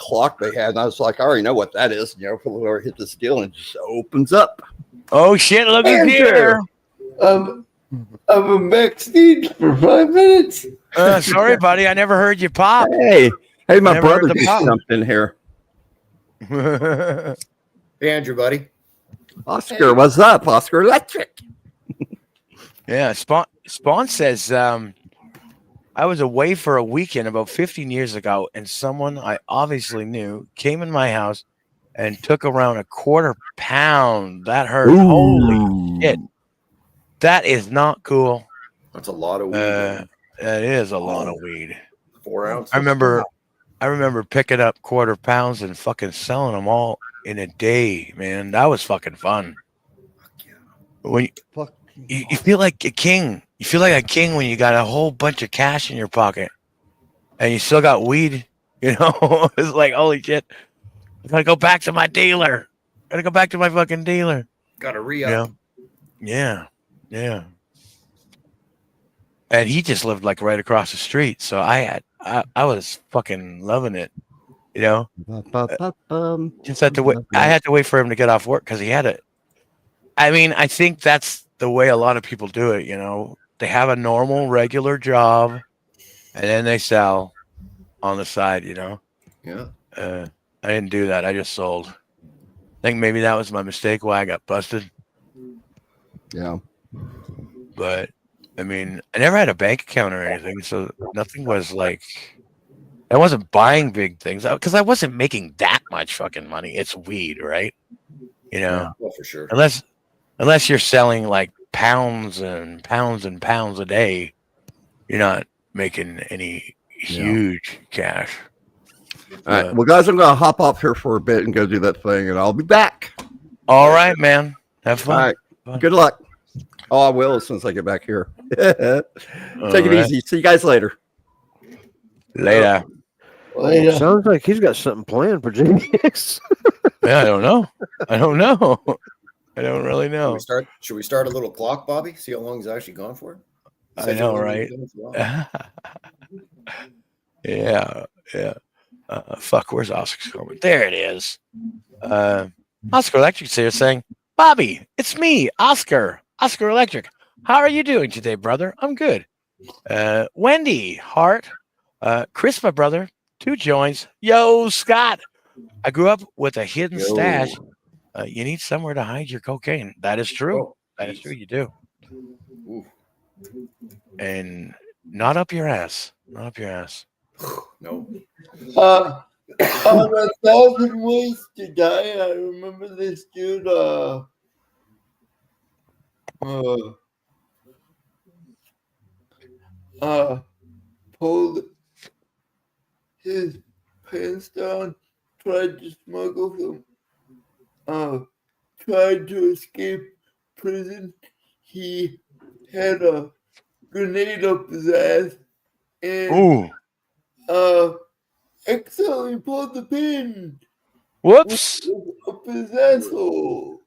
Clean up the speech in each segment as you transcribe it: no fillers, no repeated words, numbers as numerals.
clock they had, and I was like, I already know what that is. And, hit this deal, and it just opens up. Oh shit! Look at here. I'm backstage for 5 minutes. Sorry, buddy. I never heard you pop. Hey, my Never brother heard the just pop. jumped in here. Hey, Andrew, buddy. Oscar, what's up? Oscar Electric. Yeah, Spawn says, I was away for a weekend about 15 years ago, and someone I obviously knew came in my house and took around a quarter pound. That hurt. Ooh. Holy shit. That is not cool. That's a lot of weed. That is a lot of weed. 4 ounces. I remember picking up quarter pounds and fucking selling them all in a day, man. That was fucking fun. When you feel like a king. You feel like a king when you got a whole bunch of cash in your pocket and you still got weed, you know? It's like, holy shit. I gotta go back to my dealer. Gotta go back to my fucking dealer. Gotta re-up. Yeah. And he just lived like right across the street. So I was fucking loving it, you know? Just had to wait. I had to wait for him to get off work because he had it. I mean, I think that's the way a lot of people do it, you know? They have a normal, regular job, and then they sell on the side, you know? Yeah. I didn't do that. I just sold. I think maybe that was my mistake why I got busted. Yeah. But, I mean, I never had a bank account or anything, so nothing was like... I wasn't buying big things because I wasn't making that much fucking money. It's weed, right? You know? Yeah, well, for sure. Unless you're selling like pounds and pounds and pounds a day, you're not making any huge cash. All right. Well, guys, I'm going to hop off here for a bit and go do that thing, and I'll be back. All right, man. Have fun. All right. Good luck. Oh, I will as soon as I get back here. Take it easy. See you guys later. Later. Sounds like he's got something planned for JBX. Yeah, I don't know. I don't really know. Should we start a little clock, Bobby? See how long he's actually gone for? I know, right? Yeah. Fuck, where's Oscar going? There it is. Oscar Electric's here saying, Bobby, it's me, Oscar Electric. How are you doing today, brother? I'm good. Wendy, Hart, Chris, my brother, 2 joins. Yo, Scott. I grew up with a hidden stash. You need somewhere to hide your cocaine. That is true. Oh, that is true. You do. Ooh. And not up your ass. Not up your ass. No. On 1,000 Ways to Die, I remember this dude pulled his pants down, tried to smuggle some, tried to escape prison. He had a grenade up his ass and accidentally pulled the pin. Whoops. Up his asshole.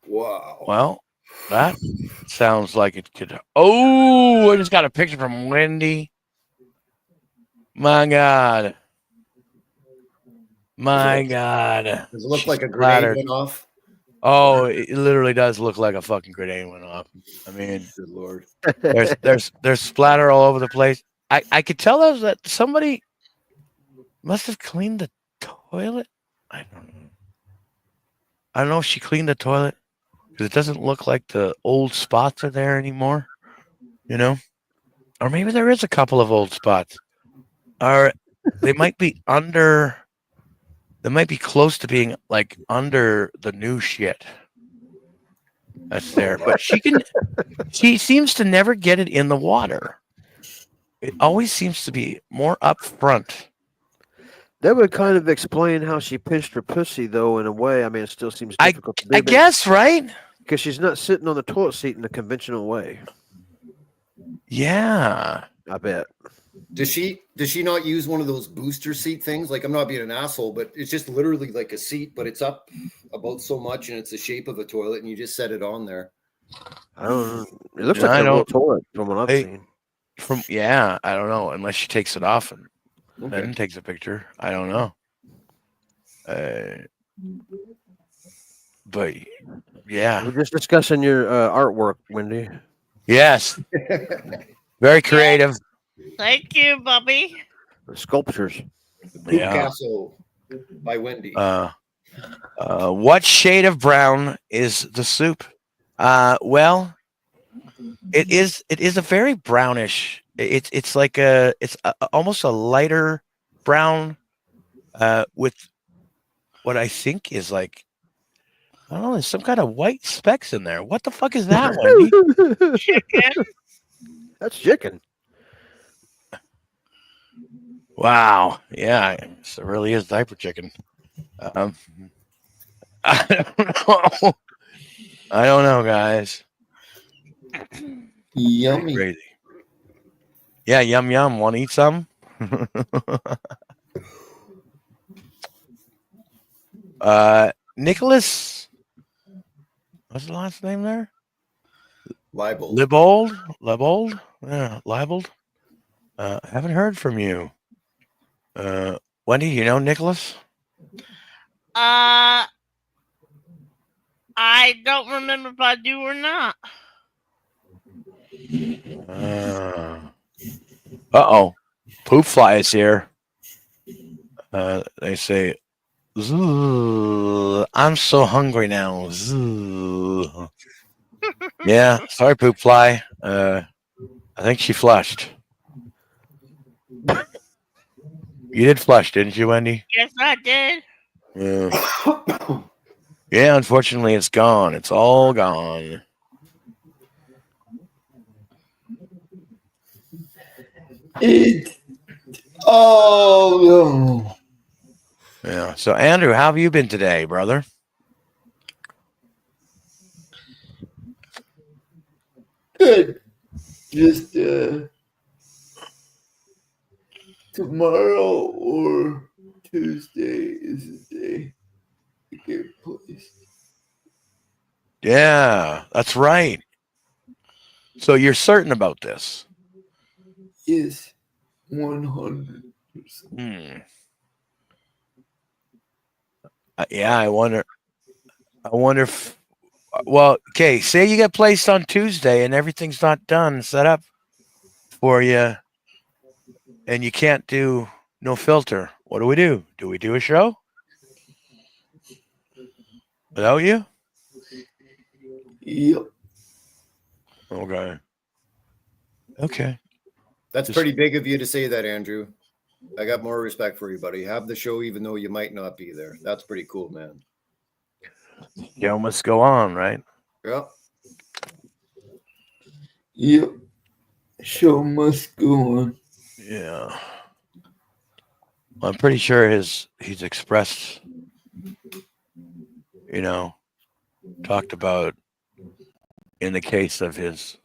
Wow. Well, that sounds like it could. Oh, I just got a picture from Wendy. My God. Does it look like a grenade went off? Oh, it literally does look like a fucking grenade went off. I mean, good Lord. There's splatter all over the place. I could tell that somebody must have cleaned the toilet. I don't know if she cleaned the toilet because it doesn't look like the old spots are there anymore. You know, or maybe there is a couple of old spots. Or they might be under. They might be close to being like under the new shit that's there. But she seems to never get it in the water. It always seems to be more up front. That would kind of explain how she pinched her pussy, though, in a way. I mean, it still seems difficult to do. I guess, right? Because she's not sitting on the toilet seat in a conventional way. Yeah. I bet. Does she not use one of those booster seat things? Like, I'm not being an asshole, but it's just literally like a seat, but it's up about so much and it's the shape of a toilet and you just set it on there. I don't know. It looks like a little toilet from what I've seen. I don't know, unless she takes it off and Okay. then takes a picture. I don't know. But yeah, We're just discussing your artwork, Wendy. yes, very creative. Thank you, Bubby. The sculptures. Poop Yeah. Castle by Wendy. What shade of brown is the soup? Well, it is a very brownish. It's like almost a lighter brown, with what I think is like, I don't know, there's some kind of white specks in there. What the fuck is that, Wendy? Chicken. That's chicken. Wow. Yeah, it really is diaper chicken. I don't know. I don't know, guys. Yummy. Crazy. Yeah, yum yum. Want to eat some? Nicholas. What's the last name there? Libel. Liebold. Yeah, Liebold. Haven't heard from you. Wendy, you know Nicholas? I don't remember if I do or not. Uh-oh. Poop fly is here. They say, "Zoo, I'm so hungry now." Zoo. Yeah, sorry, poop fly. I think she flushed. You did flush, didn't you, Wendy? Yes, I did. Yeah. Yeah, unfortunately, it's gone. It's all gone. It's oh no. Yeah. So, Andrew, how have you been today, brother? Good. Just tomorrow or Tuesday is the day to get placed. Yeah, that's right. So you're certain about this? Yes, 100%. Yeah, I wonder if. Well, okay. Say you get placed on Tuesday and everything's not done, set up for you, and you can't do no filter. What do we do? Do we do a show without you? Yep. Okay. Okay. That's Just- pretty big of you to say that, Andrew. I got more respect for you, buddy. Have the show even though you might not be there. That's pretty cool, man. You must go on, right? Yeah. Yep. Show must go on. Yeah. I'm pretty sure he's expressed, talked about in the case of his,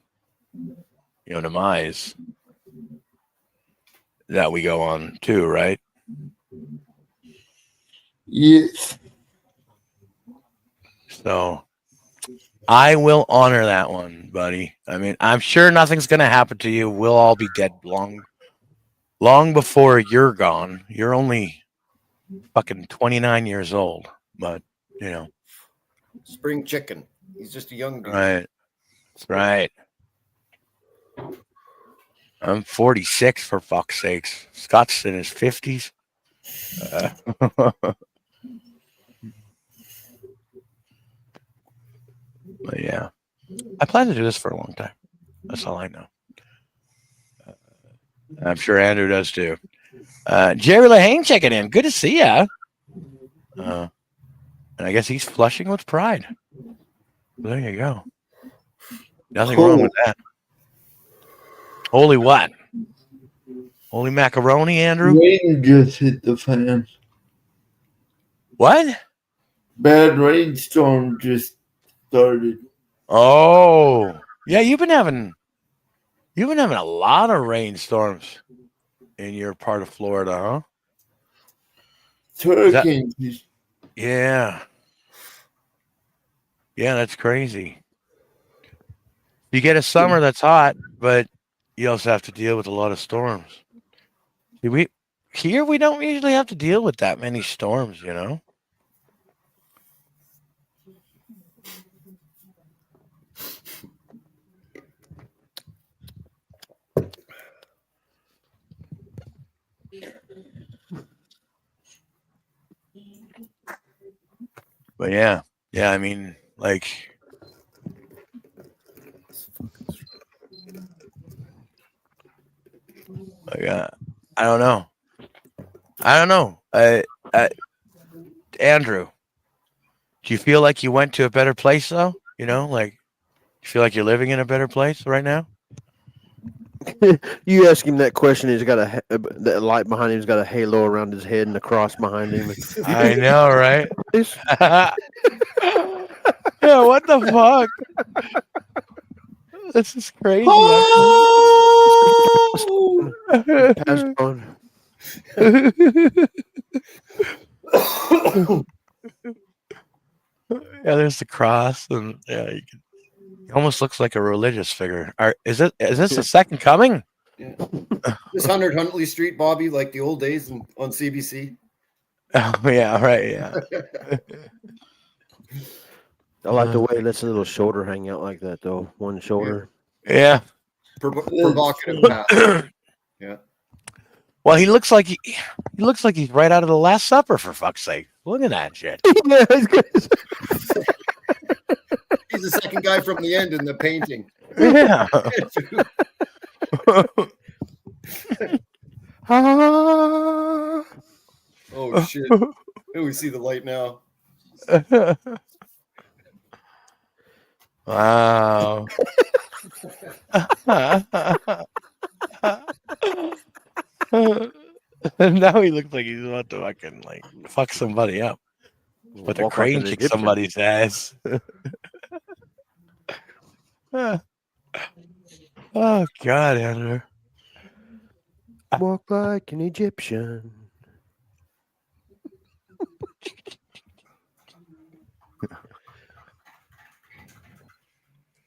demise, that we go on too, right? Yes. So I will honor that one, buddy. I mean, I'm sure nothing's going to happen to you. We'll all be dead long before you're gone. You're only fucking 29 years old, but Spring chicken. He's just a young dude. right. That's right. I'm 46 for fuck's sakes. Scott's in his 50s. But yeah, I plan to do this for a long time. That's all I know. I'm sure Andrew does too. Jerry Lahane checking in. Good to see ya. And I guess he's flushing with pride. There you go. Nothing wrong with that. Holy what? Holy macaroni, Andrew? Rain just hit the fan. What? Bad rainstorm just started. Oh, yeah. You've been having a lot of rainstorms in your part of Florida, huh? Hurricanes. Yeah. Yeah, that's crazy. You get a summer that's hot, but you also have to deal with a lot of storms. See, here we don't usually have to deal with that many storms, you know. But yeah, I mean, like, I don't know. Andrew, do you feel like you went to a better place though? You know, like, you feel like you're living in a better place right now? You ask him that question. He's got that light behind him. He's got a halo around his head and a cross behind him. I know, right? It's- Yeah, what the fuck? This is crazy. Passed on. Yeah, there's the cross, and yeah, he almost looks like a religious figure. Is this the second coming? Yeah. This 100 Huntley Street, Bobby, like the old days on CBC. Oh yeah, right, yeah. I like the way he lets a little shoulder hang out like that, though. One shoulder. Yeah. Provocative path. Yeah. Well, he looks like he's right out of the Last Supper, for fuck's sake. Look at that shit. Yeah, he's good. He's the second guy from the end in the painting. Yeah. Oh shit. Oh, we see the light now. Wow. Now he looks like he's about to fucking like fuck somebody up with a Walk like crane an kick Egyptian. somebody's ass. Oh God, Andrew. Walk like an Egyptian.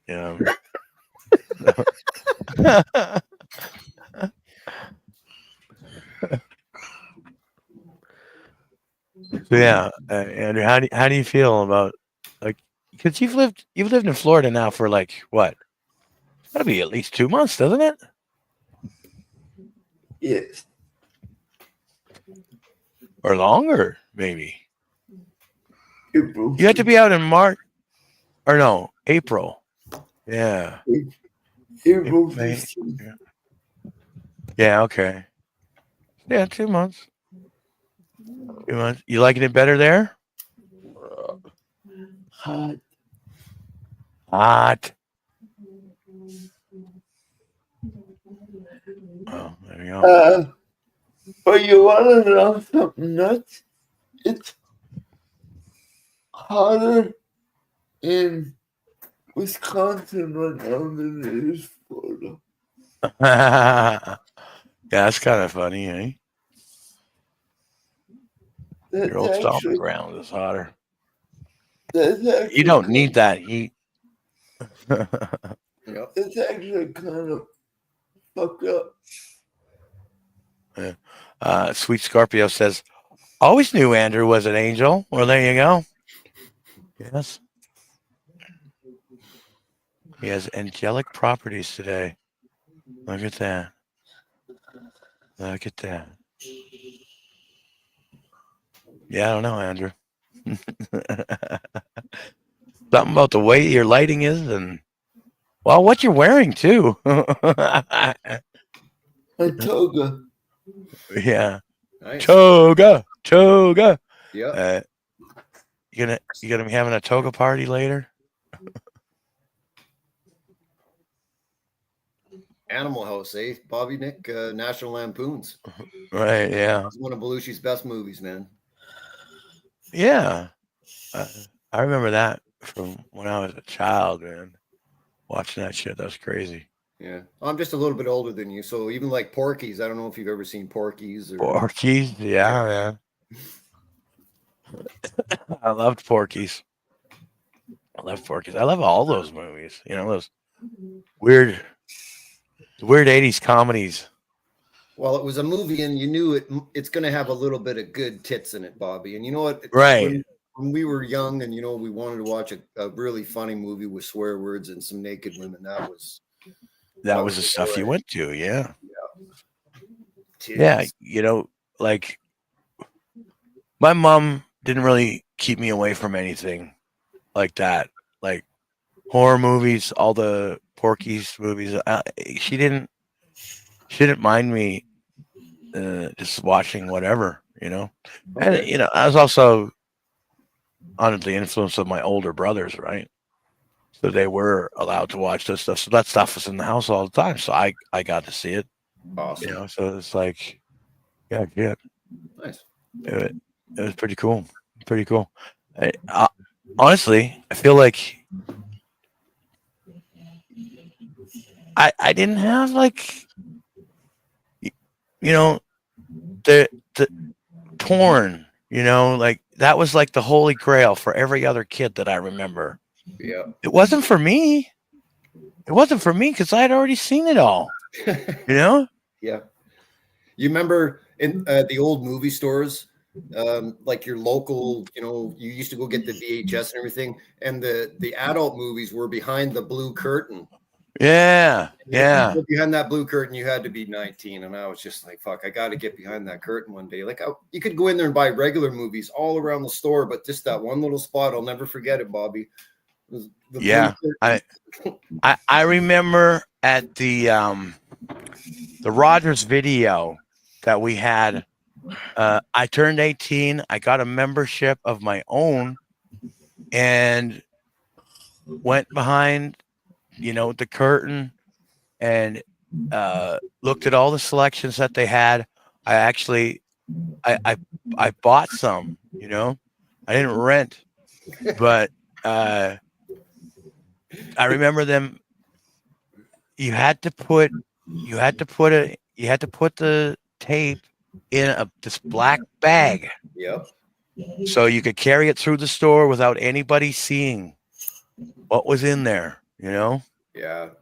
Yeah. So yeah, Andrew, how do you feel about, like, because you've lived in Florida now for like what? That'll be at least 2 months, doesn't it? Yes. Or longer, maybe. April. You had to be out in March, or no, April. Yeah. April May. 15th. Yeah. Okay. Yeah, 2 months. 2 months. You liking it better there? Hot. Hot. Oh, there you go. But you want to know something nuts? It's hotter in Wisconsin right now than it is Florida. Yeah, that's kind of funny, eh? That's Your old stomping actually, ground is hotter. that's actually, You don't need that heat. Yep. It's actually kind of fucked up. Sweet Scorpio says, always knew Andrew was an angel. Well, there you go. Yes. He has angelic properties today. Look at that. Look at that. Yeah, I don't know, Andrew. Something about the way your lighting is, and well, what you're wearing too. A toga. Yeah. Nice. Toga. Yeah. You gonna be having a toga party later? Animal House, eh? Bobby Nick, National Lampoons. Right. Yeah. It's one of Belushi's best movies, man. Yeah. I remember that from when I was a child, man. Watching that shit, that was crazy. Yeah. I'm just a little bit older than you, so even like Porky's, I don't know if you've ever seen Porky's or Porky's, yeah, man. I loved Porky's. I love all those movies. You know, those weird 80s comedies. Well, it was a movie, and you knew it's going to have a little bit of good tits in it, Bobby. And you know what? Right. When we were young, and we wanted to watch a really funny movie with swear words and some naked women, that was the stuff you went to. Yeah. titties. Yeah. Like my mom didn't really keep me away from anything like that. Like horror movies, all the Porky's movies. She didn't mind me just watching whatever, And I was also under the influence of my older brothers, right? So they were allowed to watch this stuff. So that stuff was in the house all the time. So I got to see it. Awesome. So it's like, yeah. Nice. It was pretty cool. Pretty cool. Honestly, I feel like I didn't have like, the porn, like that was like the holy grail for every other kid that I remember. Yeah. It wasn't for me. It wasn't for me because I had already seen it all. Yeah. You remember in the old movie stores, like your local, you used to go get the VHS and everything, and the adult movies were behind the blue curtain. Yeah. Behind that blue curtain, you had to be 19, and I was just like, "Fuck, I got to get behind that curtain one day." Like, you could go in there and buy regular movies all around the store, but just that one little spot, I'll never forget it, Bobby. Yeah, I remember at the Rogers Video that we had. I turned 18. I got a membership of my own, and went behind, the curtain, and looked at all the selections that they had. I actually, I bought some. I didn't rent, but I remember them. You had to put the tape in this black bag. Yep. So you could carry it through the store without anybody seeing what was in there, Yeah,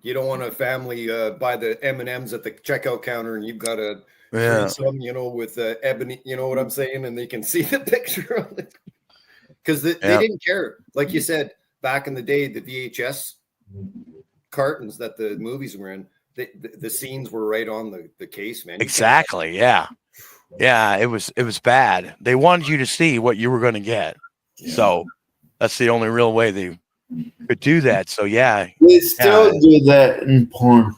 you don't want a family buy the M&Ms at the checkout counter, and you've got a some, with ebony, you know what I'm saying, and they can see the picture of it because they didn't care. Like you said, back in the day, the VHS cartons that the movies were in, the scenes were right on the case, man. Exactly. Yeah. It was bad. They wanted you to see what you were going to get. Yeah. So that's the only real way they could do that. So yeah, they still do that in porn.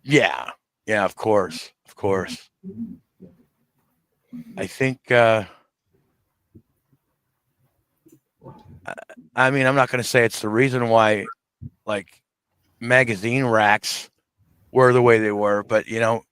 Yeah, of course. I think. I mean, I'm not going to say it's the reason why, like, magazine racks were the way they were, but you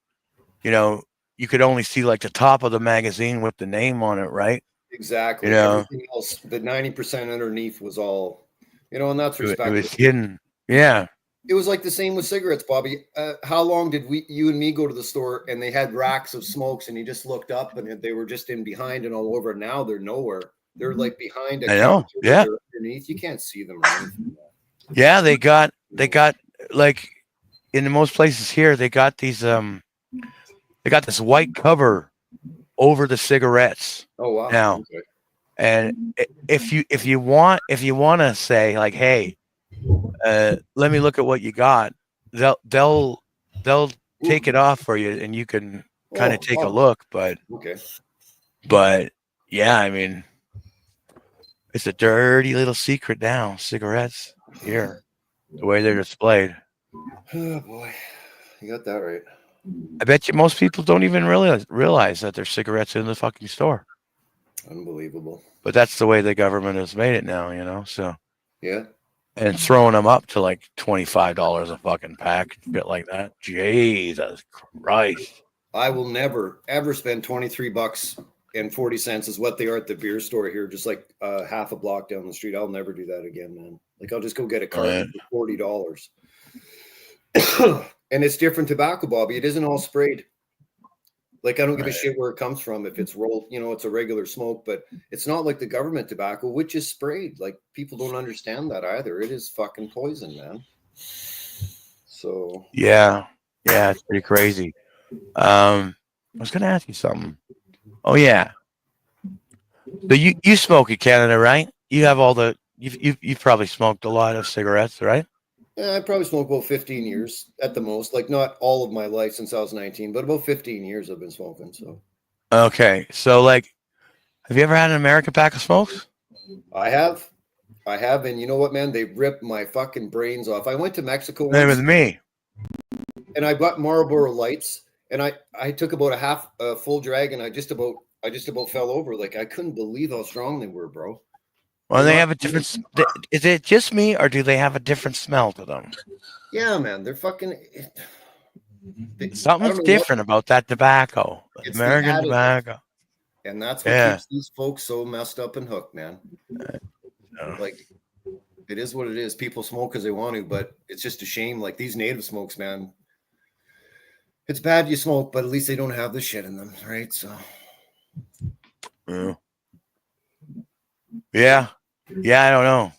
could only see like the top of the magazine with the name on it, right? Exactly. Everything else, the 90% underneath was all, and that's respectable. It was hidden. Yeah. It was like the same with cigarettes, Bobby. How long did you and me go to the store and they had racks of smokes and you just looked up and they were just in behind and all over? Now they're nowhere. They're like behind. I know. Yeah. Underneath, you can't see them. Right? Yeah, they got like in most places here. They got these they got this white cover over the cigarettes. Oh wow! Now, okay. And if you want to say like, hey, let me look at what you got, they'll take it off for you, and you can kind of take a look. But yeah, I mean, it's a dirty little secret now. Cigarettes here, the way they're displayed. Oh boy, you got that right. I bet you most people don't even realize that there's cigarettes in the fucking store. Unbelievable. But that's the way the government has made it now, so. Yeah. And throwing them up to like $25 a fucking pack, bit like that. Jesus Christ. I will never, ever spend $23.40 is what they are at the beer store here, just like half a block down the street. I'll never do that again, man. Like, I'll just go get a carton for $40. And it's different tobacco, Bobby. It isn't all sprayed. Like, I don't give a shit where it comes from. If it's rolled, it's a regular smoke, but it's not like the government tobacco, which is sprayed. Like, people don't understand that either. It is fucking poison, man. So yeah, it's pretty crazy. I was gonna ask you something. Oh yeah. So you smoke in Canada, right? You have all the you've probably smoked a lot of cigarettes, right? Yeah, I probably smoked about 15 years at the most. Like not all of my life since I was 19, but about 15 years I've been smoking. So Okay. So like, have you ever had an American pack of smokes? I have, and you know what, man? They ripped my fucking brains off. I went to Mexico Same once, with me. and I got Marlboro Lights, and I took about a full drag, and I just about fell over. Like I couldn't believe how strong they were, bro. Well, they have a different. Is it just me, or do they have a different smell to them? Yeah, man, they're fucking. Something's different about that tobacco, It's the American additive. tobacco. And that's what Yeah. keeps these folks so messed up and hooked, man. Like, it is what it is. People smoke because they want to, but it's just a shame. Like these native smokes, man. It's bad you smoke, but at least they don't have the shit in them, right? So, yeah, I don't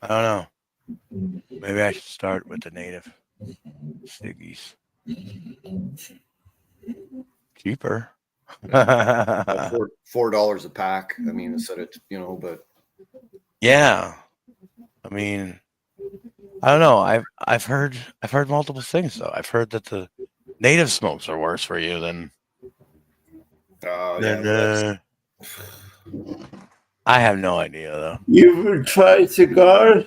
know. Maybe I should start with the native ciggies. Cheaper. $4 a pack. I mean, instead of but Yeah, I mean, I don't know. I've heard multiple things though. I've heard that the native smokes are worse for you than. I have no idea though. You ever tried cigars?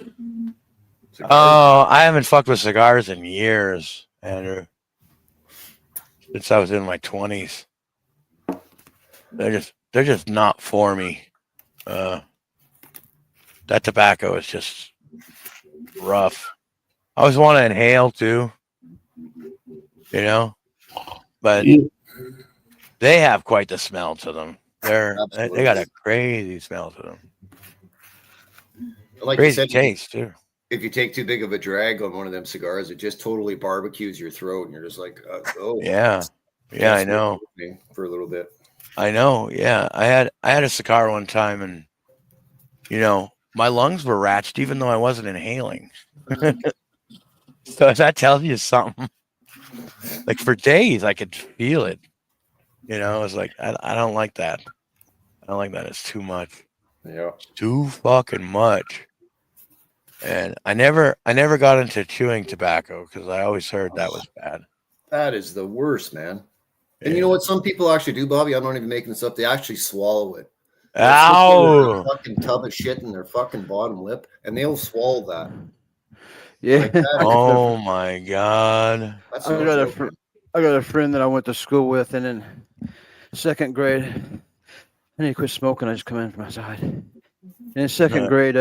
Oh, I haven't fucked with cigars in years, Andrew. Since I was in my 20s. They're just not for me. That tobacco is just rough. I always want to inhale too, but they have quite the smell to them. They got a crazy smell to them. Like Crazy you said, taste too. if you take too big of a drag on one of them cigars, it just totally barbecues your throat, and you're just like, oh, Yeah, I know. For a little bit. I know. Yeah, I had a cigar one time, and my lungs were ratched, even though I wasn't inhaling. So that tells you something. Like for days, I could feel it. It was like I don't like that. I don't like that. It's too much. Yeah, Too fucking much. And I never got into chewing tobacco because I always heard that was bad. that is the worst, man. And you know what? Some people actually do, Bobby. I'm not even making this up. They actually swallow it. Ow! Fucking tub of shit in their fucking bottom lip, and they'll swallow that. Yeah. Like that. Oh my god! That's I no got joke, man. I got a friend that I went to school with, and in second grade, I need to quit smoking. I just come in from outside. And in second grade,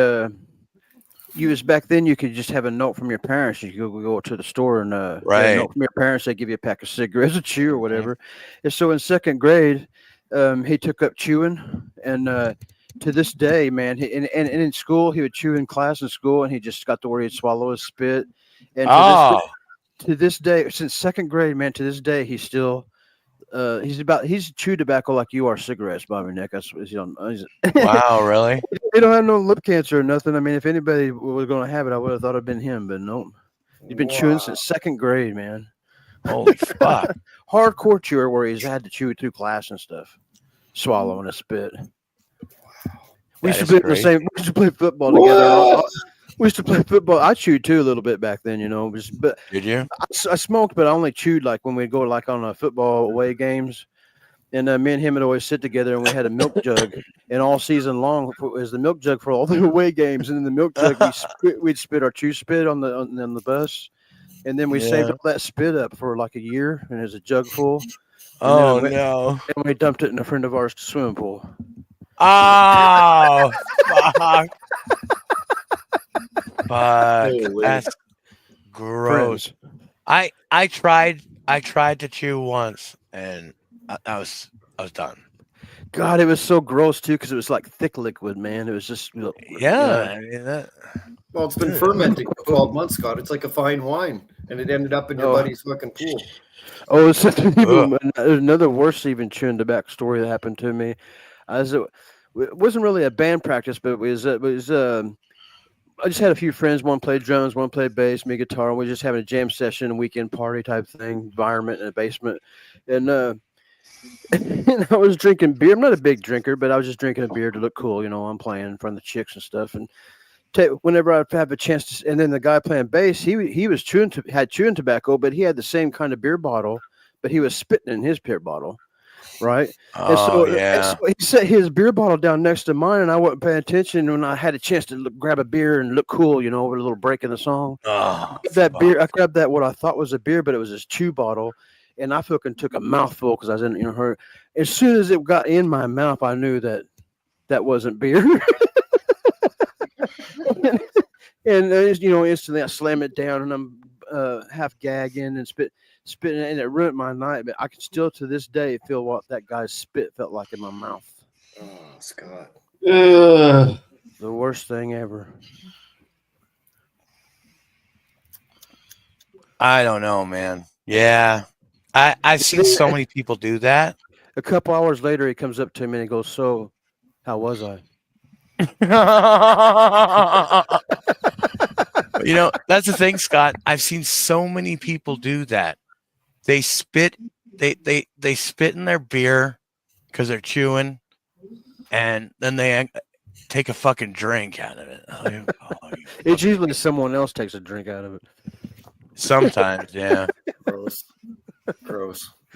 you was back then you could just have a note from your parents. You could go to the store and get a note from your parents. They give you a pack of cigarettes, a chew or whatever. And so in second grade, he took up chewing, and to this day, man, and in school he would chew in class in school, and he just got to where he'd swallow his spit. And to this day, since second grade, man, to this day, he's still he's chewed tobacco like you are cigarettes, Bobby Nick. That's Wow, really? He don't have no lip cancer or nothing. I mean, if anybody was going to have it, I would have thought it'd been him, but no. He's been chewing since second grade, man. Holy fuck! Hardcore chewer where he's had to chew through class and stuff, swallowing a spit. We used to play We used to play football together. We used to play football. I chewed too a little bit back then, But did you? I smoked, but I only chewed like when we'd go like on a football away games. And me and him would always sit together, and we had a milk jug. And all season long was the milk jug for all the away games. And in the milk jug, we'd spit our chew spit on the bus, and then we saved all that spit up for like a year, and there's a jug full. Oh no! And we dumped it in a friend of ours' swimming pool. Oh fuck! Fuck! That's gross. Friends. I tried to chew once, and I was done. God, it was so gross too because it was like thick liquid, man. It was just I mean that. Well, it's been fermenting for 12 months, Scott. It's like a fine wine, and it ended up in your buddy's fucking pool. Oh, it's another worse even chewing tobacco story that happened to me. It wasn't really a band practice, but it was I just had a few friends. One played drums, one played bass, me guitar. And we were just having a jam session, a weekend party type thing, environment in a basement. And And I was drinking beer. I'm not a big drinker, but I was just drinking a beer to look cool. I'm playing in front of the chicks and stuff. And whenever I have a chance to, and then the guy playing bass, he was had chewing tobacco, but he had the same kind of beer bottle, but he was spitting in his beer bottle, right? Oh, and yeah. so he set his beer bottle down next to mine, and I wasn't paying attention. When I had a chance to grab a beer and look cool, with a little break in the song, Oh, I grabbed that what I thought was a beer, but it was his chew bottle. And I fucking took a mouthful because I was in, her. As soon as it got in my mouth, I knew that wasn't beer. and instantly I slam it down, and I'm half gagging and spitting, and it ruined my night. But I can still, to this day, feel what that guy's spit felt like in my mouth. Oh, Scott. Ugh. The worst thing ever. I don't know, man. Yeah. I've seen so many people do that. A couple hours later, he comes up to me and he goes, "So, how was I?" That's the thing, Scott. I've seen so many people do that. They spit, they spit in their beer because they're chewing, and then they take a fucking drink out of it. It's usually someone else takes a drink out of it. Sometimes, yeah. Gross.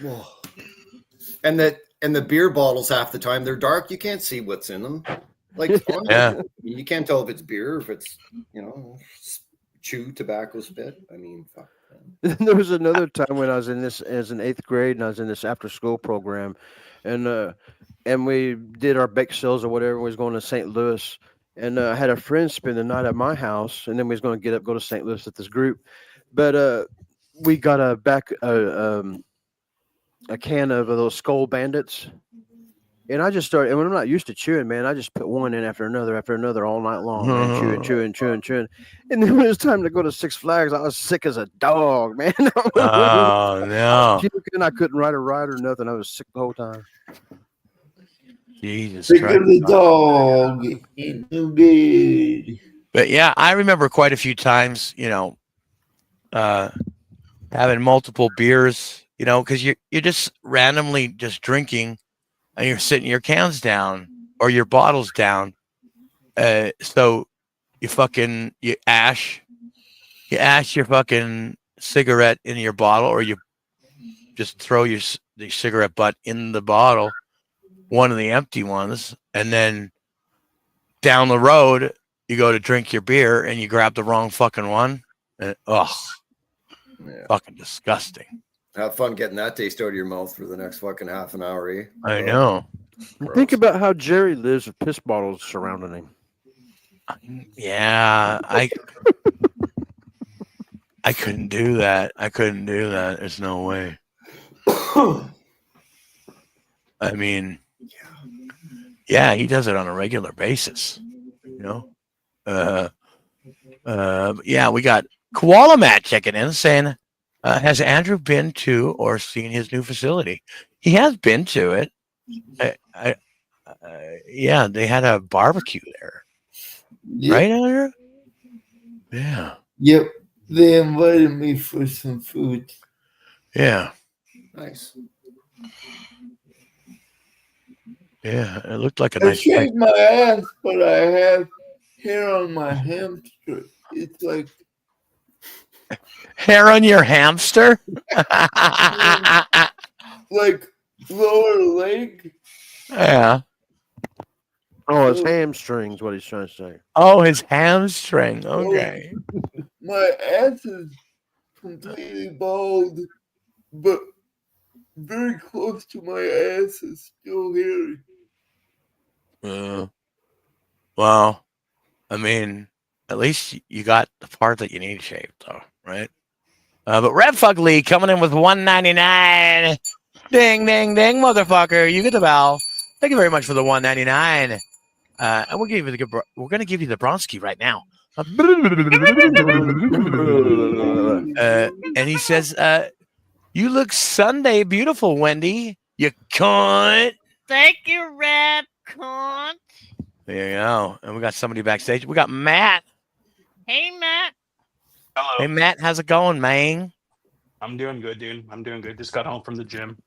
Whoa. And the beer bottles, half the time they're dark. You can't see what's in them. Like, honestly, Yeah. You can't tell if it's beer or if it's chew tobacco spit. I mean, fuck. There was another time when I was in this as an 8th grade, and I was in this after school program, and we did our bake sales or whatever. We was going to St. Louis, and I had a friend spend the night at my house, and then we was going to get up, go to St. Louis with this group. But we got a can of those Skull Bandits, and I just started. And when I'm not used to chewing, man, I just put one in after another all night long, man, chewing. And then when it was time to go to Six Flags, I was sick as a dog, man. Oh no! I couldn't ride a ride or nothing. I was sick the whole time. Jesus Sick Christ! of the dog in the bed. But yeah, I remember quite a few times, having multiple beers, because you're just randomly just drinking, and you're sitting your cans down or your bottles down. So you ash your fucking cigarette in your bottle, or you just throw the cigarette butt in the bottle, one of the empty ones, and then down the road you go to drink your beer and you grab the wrong fucking one. And, fucking disgusting. Have fun getting that taste out of your mouth for the next fucking half an hour, eh? I know. Think about how Jerry lives with piss bottles surrounding him. Yeah, I couldn't do that. There's no way. I mean, yeah, he does it on a regular basis. Yeah, we got Koala Matt checking in saying, has Andrew been to or seen his new facility? He has been to it. Yeah, they had a barbecue there. Yep. Right, Andrew? Yeah. Yep. They invited me for some food. Yeah. Nice. Yeah, it looked like a I nice place. shaved my ass, but I have hair on my hamster. It's like Hair on your hamster? like lower leg. Yeah. Oh, his hamstrings, what he's trying to say. Oh, his hamstring. Okay. My ass is completely bald, but very close to my ass is still hairy. Well, I mean, at least you got the part that you need shaved, though, right? But Red Fuck Lee coming in with $1.99. Ding, ding, ding, motherfucker! You get the bell. Thank you very much for the $1.99. And we're going to give you the Bronski right now. And he says, "You look Sunday beautiful, Wendy. You cunt." Thank you, Red Cunt. There you go. And we got somebody backstage. We got Matt. Hey, Matt. Hello. Hey, Matt, how's it going, man? I'm doing good, dude. I'm doing good. Just got home from the gym.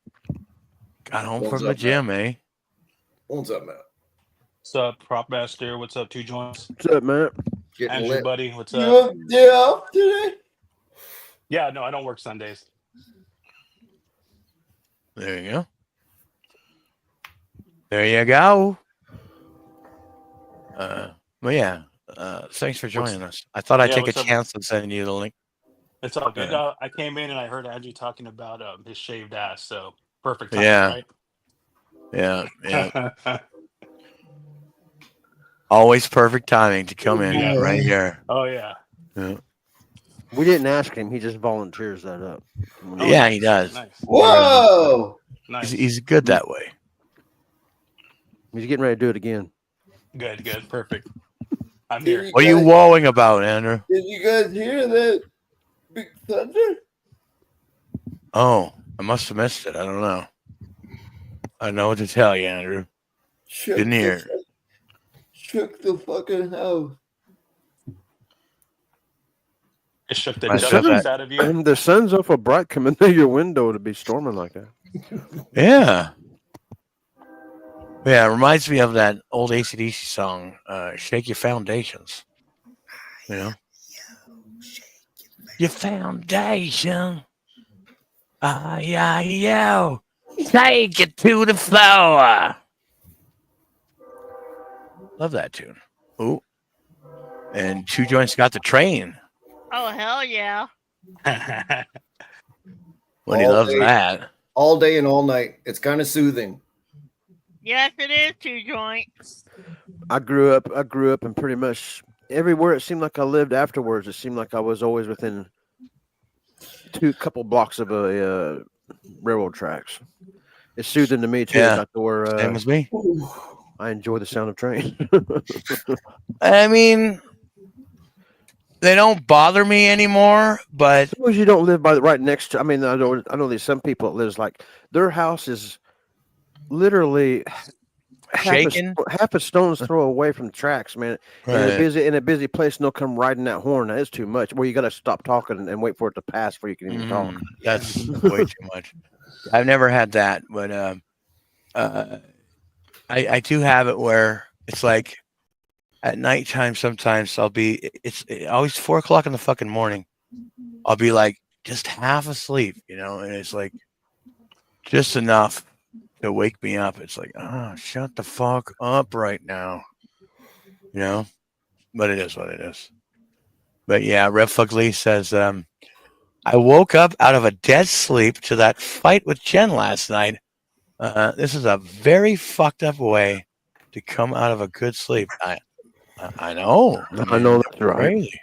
Got home What's from the up, gym, eh? What's up, Matt? What's up, Prop Master? What's up, Two Joints? What's up, man? Getting Andrew, lit. buddy, what's You up? have day off today? Yeah, no, I don't work Sundays. There you go. There you go. Well, yeah. Thanks for joining us. I thought I'd Yeah, take a what's up? chance and send you the link. It's all good. Yeah. I came in and I heard Andrew talking about his shaved ass, so perfect Yeah. timing, Yeah, yeah. right? Always perfect timing to come in Yeah. right here. Oh yeah. Yeah, We didn't ask him. He just volunteers that up. Oh, Yeah, nice. he does. Nice. Whoa! Nice. He's good that way. He's getting ready to do it again. Good, good, perfect. I'm Did here. What are you wowing about, Andrew? Did you guys hear that big thunder? Oh, I must have missed it. I don't know. I know what to tell you, Andrew. Shook Didn't the hear. fu- Shook the fucking house. It shook the My justice son- out of you. And the sun's awful bright coming through your window to be storming like that. Yeah. Yeah, it reminds me of that old AC/DC song, Shake Your Foundations. You know? Your foundation. Yeah, yo. Take it to the floor. Love that tune. Ooh. And Two Joints got the train. Oh, hell yeah. When he All loves day. that. All day and all night. It's kind of soothing. Yes, it is, Two Joints. I grew up and pretty much everywhere it seemed like I lived afterwards, it seemed like I was always within couple blocks of a railroad tracks. It's soothing to me too. Yeah. Got to where, Same as me. I enjoy the sound of train. I mean, they don't bother me anymore, but Suppose you don't live by right next to. I mean, I know there's some people that lives like their house is literally Shaking? half a stone's throw away from the tracks, man. In a busy place, and they'll come riding that horn. It's too much. Well, you got to stop talking and wait for it to pass before you can even talk. That's way too much. I've never had that, but I do have it where it's like at nighttime. Sometimes it's always 4 o'clock in the fucking morning. I'll be like just half asleep, you know, and it's like just enough to wake me up. It's like, oh, shut the fuck up right now, you know. But it is what it is. But yeah, Rev Fugly says, I woke up out of a dead sleep to that fight with Jen last night. This is a very fucked up way to come out of a good sleep. I know. I know that's right. Crazy.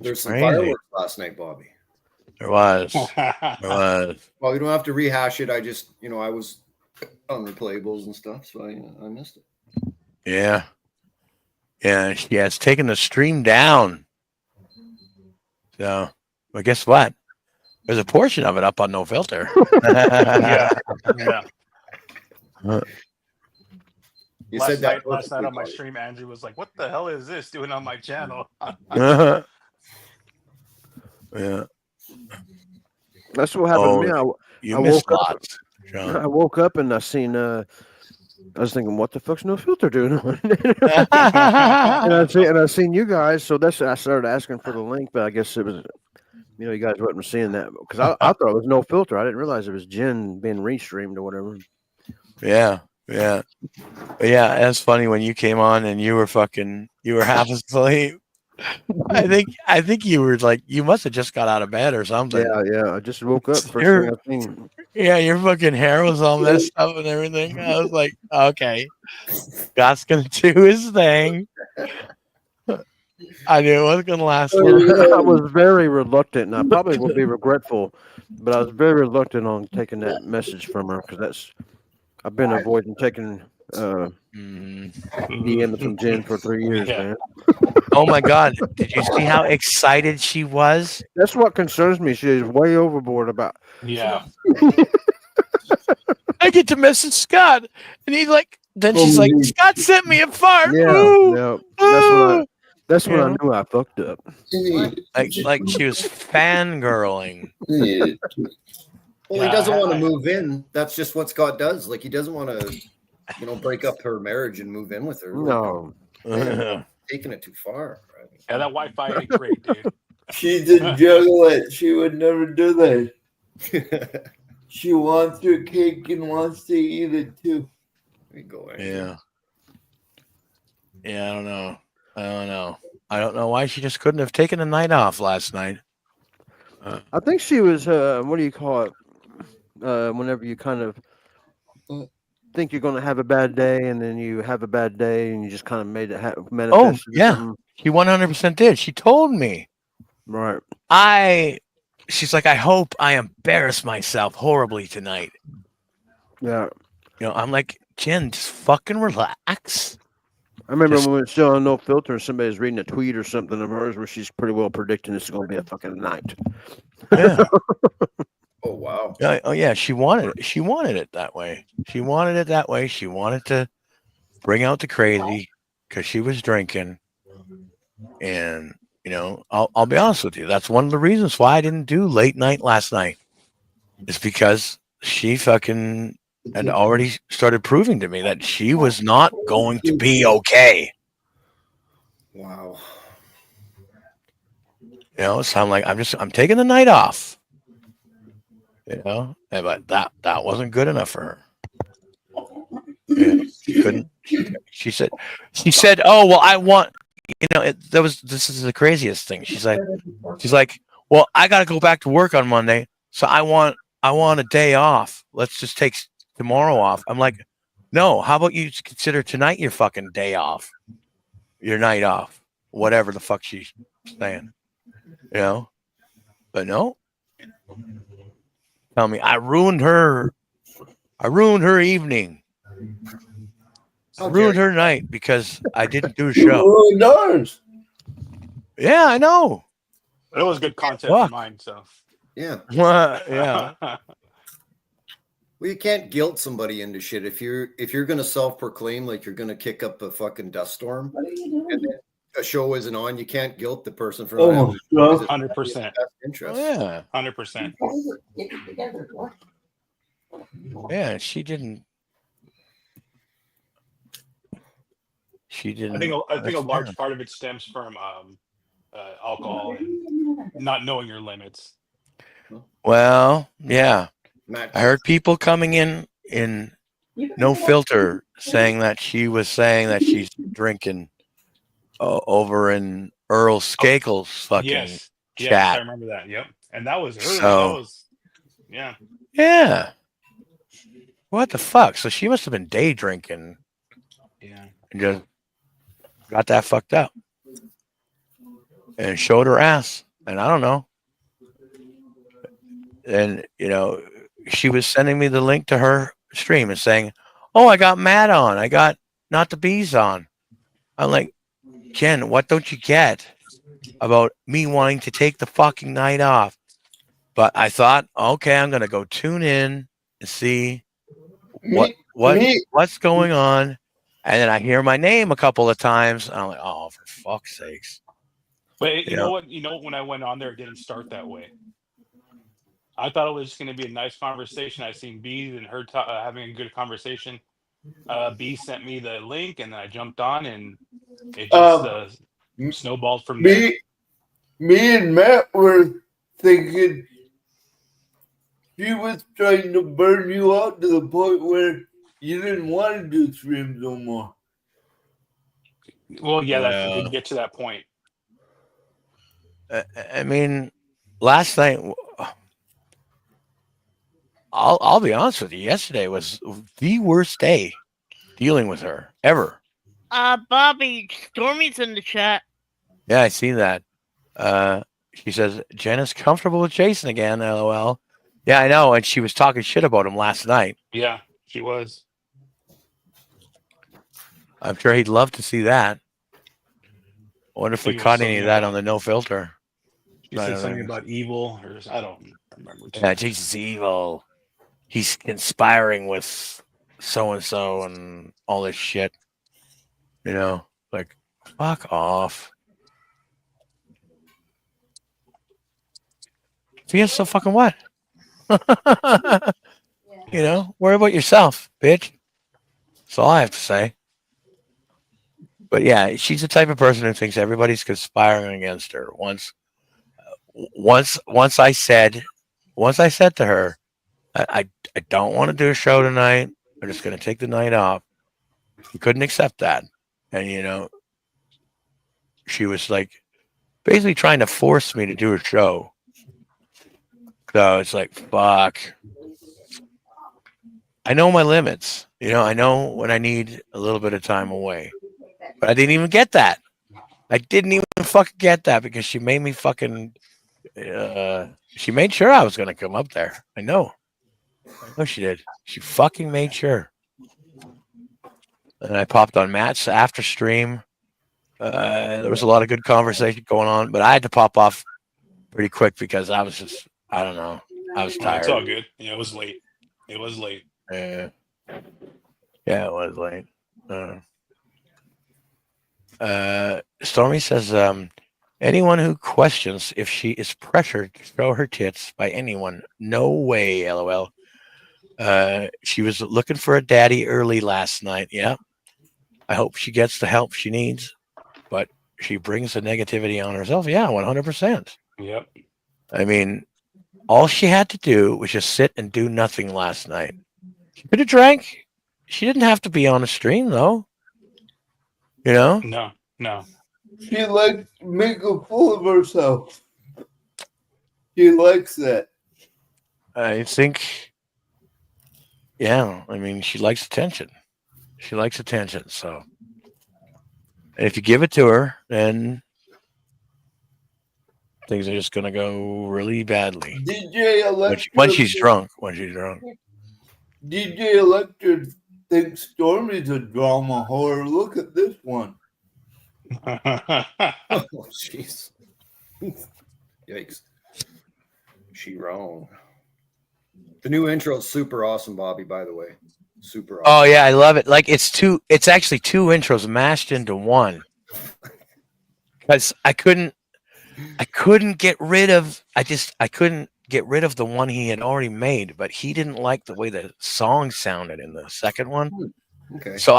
There's some Crazy. fireworks last night, Bobby. There was. There was. Well, you don't have to rehash it. I just, I was on replayables and stuff, so I missed it. Yeah. Yeah. Yeah. It's taken the stream down. So, well, guess what? There's a portion of it up on No Filter. Yeah. Yeah. You Last said that night on my Bobby. stream, Andrew was like, "What the hell is this doing on my channel?" Yeah. That's what happened to me. You I missed woke up- lots, John. I woke up and I seen. I was thinking, what the fuck's No Filter doing? and I seen you guys, so I started asking for the link, but I guess it was, you guys wasn't seeing that because I thought it was No Filter. I didn't realize it was Jen being restreamed or whatever. Yeah, yeah, but yeah. That's funny when you came on and you were half asleep. I think you were like, you must have just got out of bed or something. Yeah. I just woke up. First You're- thing I seen. Yeah, your fucking hair was all messed up and everything. I was like, okay, Scott's gonna do his thing. I knew it wasn't gonna last long. I was very reluctant, and I probably will be regretful, but I was very reluctant on taking that message from her because I've been avoiding taking DMs from Jen for 3 years, Yeah. man. Oh my god! Did you see how excited she was? That's what concerns me. She is way overboard about. Yeah. I get to message Scott, and he's like, then she's like, Scott sent me a fart. Ooh, Yeah, that's when I Yeah. knew I fucked up. like she was fangirling. Well, Yeah, he doesn't want to I- move in. That's just what Scott does. Like he doesn't want to, break up her marriage and move in with her. Like, No. man, taking it too far. Yeah, that Wi-Fi ain't great, dude. She's a juggalette. She would never do that. There She wants her cake and wants to eat it too. you go. Andrew. Yeah. Yeah, I don't know. I don't know why she just couldn't have taken a night off last night. I think she was, what do you call it? Whenever you kind of think you're going to have a bad day and then you have a bad day and you just kind of made it manifest. yeah. She 100% did. She told me. Right. She's like, I hope I embarrass myself horribly tonight. Yeah. I'm like, Jen, just fucking relax. I remember Just- when we were still on No Filter and somebody was reading a tweet or something of hers where she's pretty well predicting this is going to be a fucking night. Yeah. Oh wow. Oh yeah, she wanted it that way. She wanted it that way. She wanted to bring out the crazy because she was drinking. And I'll be honest with you. That's one of the reasons why I didn't do late night last night. It's because she fucking had already started proving to me that she was not going to be okay. Wow. So I'm like, I'm taking the night off. But that wasn't good enough for her. Yeah, she couldn't. She said, "Oh well, I want." This is the craziest thing. She's like, "Well, I got to go back to work on Monday, so I want a day off. Let's just take tomorrow off." I'm like, "No, how about you consider tonight your fucking day off, your night off, whatever the fuck she's saying." But no. Tell me, I ruined her evening. I ruined her night because I didn't do a show. Who knows? Yeah, I know. It was good content Fuck. for mine, so. Yeah. Yeah. Well, you can't guilt somebody into shit. If you're gonna self-proclaim like you're gonna kick up a fucking dust storm, and then a show isn't on, you can't guilt the person for not having Oh, the 100%. best interest. Yeah. 100%. Yeah, she didn't. I think a large part of it stems from alcohol and not knowing your limits. Well, yeah. Matt, I heard people coming in No Filter saying that she was saying that she's drinking over in Earl Skakel's fucking Yes, I chat. remember that. Yep, and that was early. So- Yeah. Yeah. What the fuck? So she must have been day drinking Yeah. and just got that fucked up and showed her ass. And I don't know. And, she was sending me the link to her stream and saying, "Oh, I got Matt on. I got Not the Bees on." I'm like, Jen, what don't you get about me wanting to take the fucking night off? But I thought, okay, I'm going to go tune in and see what's going on. And then I hear my name a couple of times. And I'm like, oh, for fuck's sakes. But you Yeah. know what? When I went on there, it didn't start that way. I thought it was just going to be a nice conversation. I seen B and her having a good conversation. B sent me the link, and then I jumped on, and it just snowballed from there. Me and Matt were thinking she was trying to burn you out to the point where you didn't want to do streams no more. Well, yeah, that Yeah. did get to that point. I mean, last night, I'll be honest with you. Yesterday was the worst day dealing with her ever. Bobby, Stormy's in the chat. Yeah, I see that. She says Jen is comfortable with Jason again. LOL. Yeah, I know. And she was talking shit about him last night. Yeah, she was. I'm sure he'd love to see that. I wonder if we He was caught saying any of that about- on the No Filter. She I said don't something know. about evil, or I don't remember. Yeah, Jason's evil. He's conspiring with so and so and all this shit. Like, fuck off. So fucking what? You know, worry about yourself, bitch. That's all I have to say. But yeah, she's the type of person who thinks everybody's conspiring against her. Once I said to her, I don't want to do a show tonight. I'm just going to take the night off. She couldn't accept that, and you know, she was like basically trying to force me to do a show. So it's like, fuck. I know my limits. You know, I know when I need a little bit of time away. But I didn't even get that. I didn't even fucking get that because she made me fucking. She made sure I was going to come up there. I know she did. She fucking made sure. And I popped on Matt's after stream. There was a lot of good conversation going on, but I had to pop off pretty quick because I was just, I don't know. I was tired. It's all good. Yeah, it was late. It was late. Yeah, it was late. Stormy says, anyone who questions if she is pressured to show her tits by anyone, no way, LOL. She was looking for a daddy early last night. Yeah. I hope she gets the help she needs, but she brings the negativity on herself. Yeah, 100%. Yep. I mean, all she had to do was just sit and do nothing last night. She could have drank. She didn't have to be on a stream, though. You know? No. She likes to make a fool of herself. She likes that. I think, yeah, I mean, she likes attention. She likes attention, so. And if you give it to her, then things are just going to go really badly. DJ Electra. When she's drunk. DJ Electra thinks Stormy's a drama whore. Look at this one. Oh, jeez. Yikes. She wrong. The new intro is super awesome, Bobby, by the way. Super awesome. Oh, yeah, I love it. Like, it's actually two intros mashed into one. Because I couldn't get rid of the one he had already made, but he didn't like the way the song sounded in the second one. Okay. So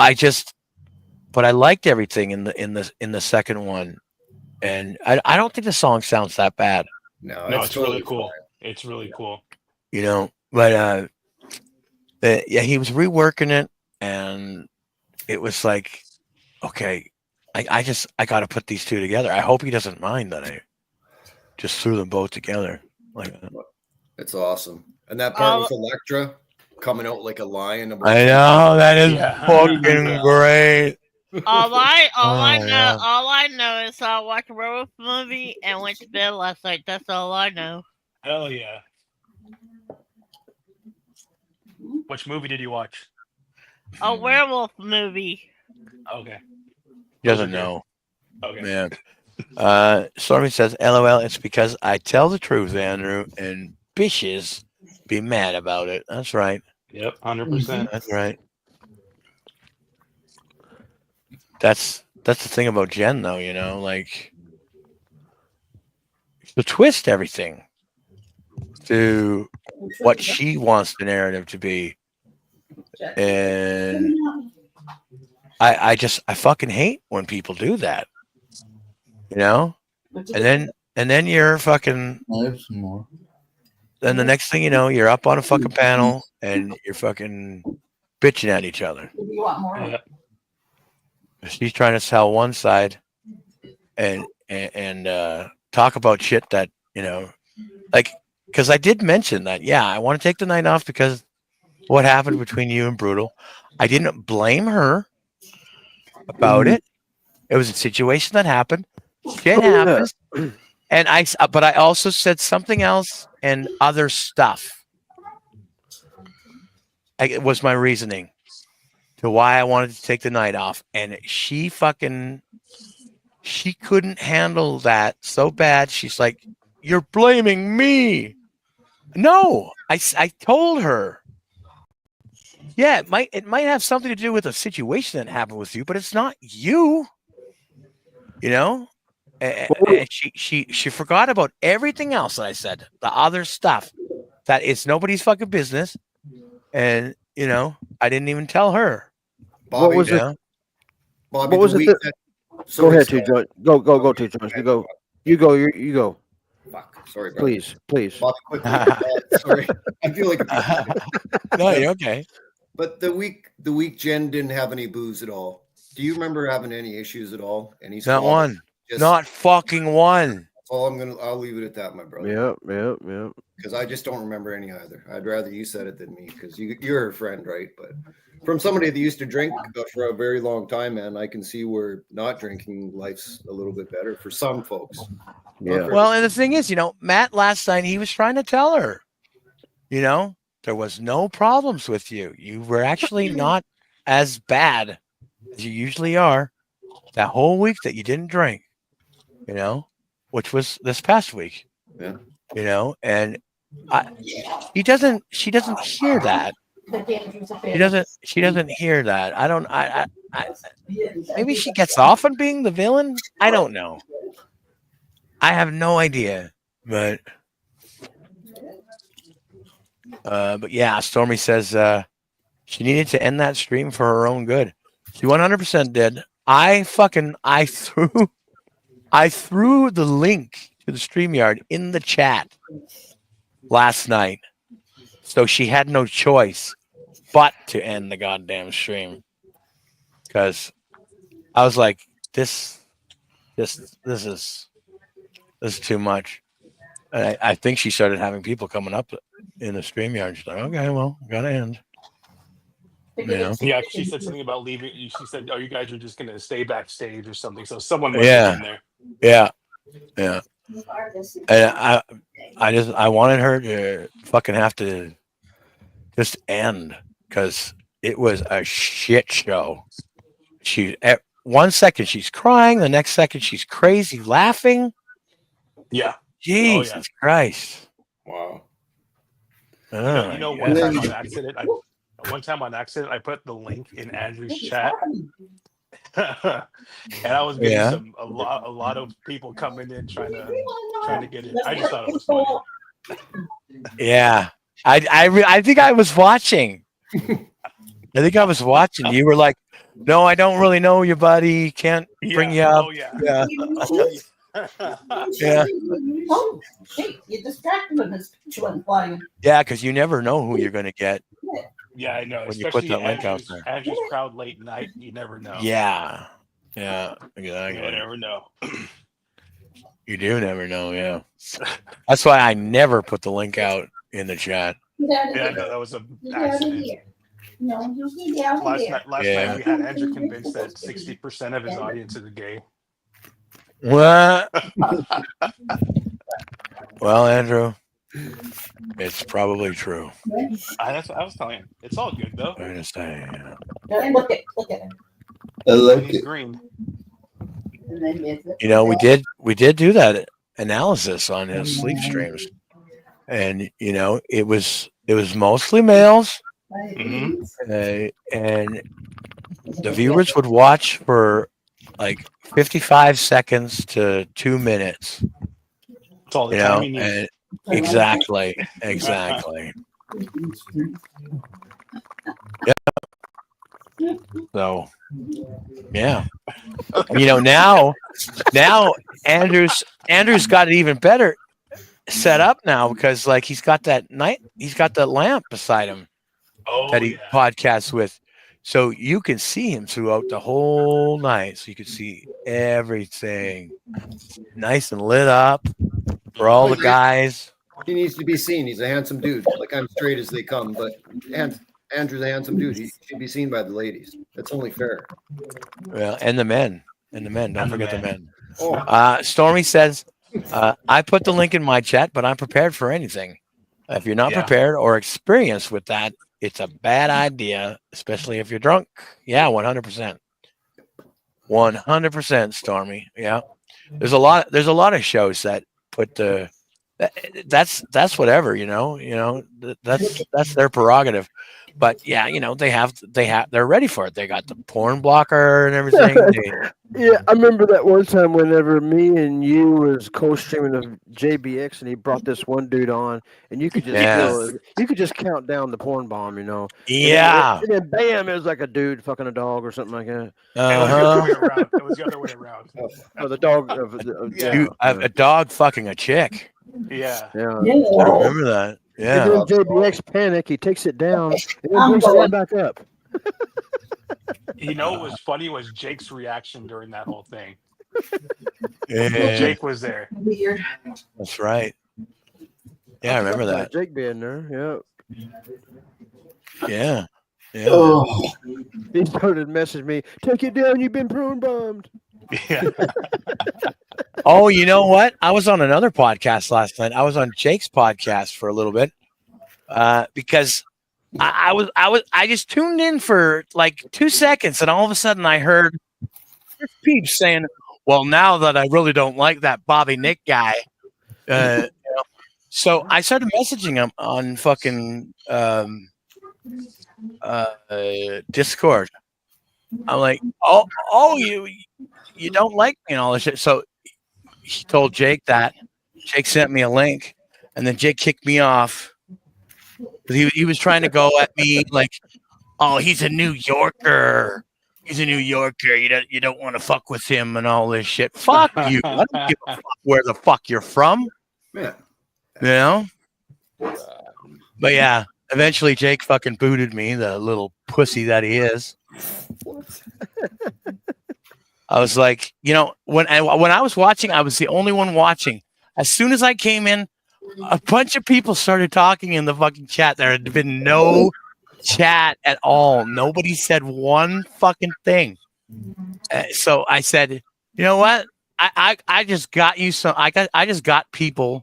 but I liked everything in the second one, and I don't think the song sounds that bad. No, it's totally really cool. fine. It's really cool. You know, but yeah, he was reworking it, and it was like, okay, I got to put these two together. I hope he doesn't mind that I just threw them both together like that. It's awesome. And that part with Electra coming out like a lion. I know, that is fucking great. All I know is I watched a werewolf movie and went to bed last night. That's all I know. Hell yeah. Which movie did you watch? A werewolf movie. Okay. He doesn't know. Okay. Man. Stormy says, LOL, it's because I tell the truth, Andrew, and bitches be mad about it. That's right. Yep, 100%. That's right. That's the thing about Jen, though, you know, like, to twist everything to what she wants the narrative to be. And I fucking hate when people do that, you know? And then you're fucking, then the next thing you know, you're up on a fucking panel and you're fucking bitching at each other. You want more? Yeah. She's trying to sell one side and talk about shit that, you know, like, because I did mention that, yeah, I want to take the night off because what happened between you and Brutal. I didn't blame her about it. It was a situation that happened. Shit happens. But I also said something else and other stuff. It was my reasoning to why I wanted to take the night off. And she couldn't handle that so bad. She's like, you're blaming me. No, I told her. Yeah, it might have something to do with a situation that happened with you, but it's not you. You know? And she forgot about everything else that I said, the other stuff. that it's nobody's fucking business. And, you know, I didn't even tell her. Bobby, What was you it? know? Bobby, What was the it week that- that- Go ahead, sorry, Two Jones. Go, Two Jones. You go. Fuck. Sorry, brother. Please. Bobby, quickly. Sorry. I feel like a No, you're okay. But the week Jen didn't have any booze at all. Do you remember having any issues at all? Any Not squabbles? one. Just, Not fucking one. that's all I'll leave it at that, my brother. Yep. Because I just don't remember any either. I'd rather you said it than me because you're a friend, right? But from somebody that used to drink for a very long time, man, I can see where not drinking life's a little bit better for some folks. Yeah. Well, and the thing is, you know, Matt last night, he was trying to tell her, you know, there was no problems with you. You were actually not as bad as you usually are that whole week that you didn't drink, you know, which was this past week. Yeah. You know, and she doesn't hear that. She doesn't hear that. I maybe she gets off on being the villain. I don't know. I have no idea, but yeah, Stormy says she needed to end that stream for her own good. She 100% did. I threw the link to the StreamYard in the chat last night, so she had no choice but to end the goddamn stream because I was like, this is too much. And I think she started having people coming up in the StreamYard. She's like, okay, well, gotta end. You know? Yeah, she said something about leaving. She said, "Oh, you guys are just gonna stay backstage or something." So someone must have been there. Yeah. And I wanted her to fucking have to just end because it was a shit show. She at 1 second she's crying, the next second she's crazy laughing. Yeah. Jesus Christ. Wow. You know, one time on accident, I put the link in Andrew's chat, and I was getting a lot of people coming in trying to get it. I just thought it was funny. Yeah, I think I was watching. You were like, "No, I don't really know you, buddy. Can't bring you up." Oh yeah. Yeah. Yeah. Oh, hey, you distracted when this picture went flying. Yeah, because you never know who you're going to get. Yeah, I know. When you put Especially that link out Andrew's, there. Andrew's crowd late night. You never know. Yeah, You exactly. never know. You do never know. Yeah, that's why I never put the link out in the chat. Yeah, no, that was an accident. No, you get out of here. Last night we had Andrew convinced that 60% of his audience is gay. What? Well, Andrew, it's probably true. That's what I was telling him. It's all good though. I'm gonna say, yeah. Look at him. I like He's it. green. You know, we did do that analysis on his sleep streams, and you know, it was mostly males, Mhm. and the viewers would watch for like 55 seconds to 2 minutes. It's all the You know, time he needs. and exactly. Yeah. So, yeah. You know, now Andrew's got it even better set up now because like he's got that lamp beside him Oh, that he yeah. podcasts with. So you can see him throughout the whole night. So you can see everything nice and lit up for all the guys. He needs to be seen. He's a handsome dude. Like I'm straight as they come, but Andrew's a handsome dude. He should be seen by the ladies. That's only fair. Well, and the men. Don't forget the men. Oh, Stormy says, I put the link in my chat, but I'm prepared for anything. If you're not Yeah. prepared or experienced with that, it's a bad idea, especially if you're drunk. Yeah, 100%. 100%, Stormy. Yeah. There's a lot of shows that put that's whatever, that's their prerogative. But yeah, they're ready for it. They got the porn blocker and everything. Yeah, I remember that one time whenever me and you was co-streaming of JBX, and he brought this one dude on, and you could just count down the porn bomb, you know. Yeah. And then bam, it was like a dude fucking a dog or something like that. It was the other way around. Oh, the dog. Dude, a dog fucking a chick. Yeah. I remember that. Yeah. And then JBX panic. He takes it down and then brings it right back up. You know what was funny was Jake's reaction during that whole thing. Yeah. Jake was there. Weird. That's right. Yeah, I remember that. Jake being there. Yeah. Yeah. Oh, He started messaging me. Take it down. You've been prune bombed. Yeah. Oh, you know what? I was on another podcast last night. I was on Jake's podcast for a little bit because I just tuned in for like 2 seconds, and all of a sudden I heard Peeps saying, "Well, now that I really don't like that Bobby Nick guy," so I started messaging him on fucking Discord. I'm like, oh, you don't like me and all this shit. So he told Jake that. Jake sent me a link, and then Jake kicked me off. He was trying to go at me like, oh, he's a New Yorker. He's a New Yorker. You don't want to fuck with him and all this shit. Fuck you. I don't give a fuck where the fuck you're from. Yeah. You know? But yeah, eventually Jake fucking booted me, the little pussy that he is. I was like, when I was watching, I was the only one watching. As soon as I came in, a bunch of people started talking in the fucking chat. There had been no chat at all. Nobody said one fucking thing. So I said, you know what? I just got you some. I just got people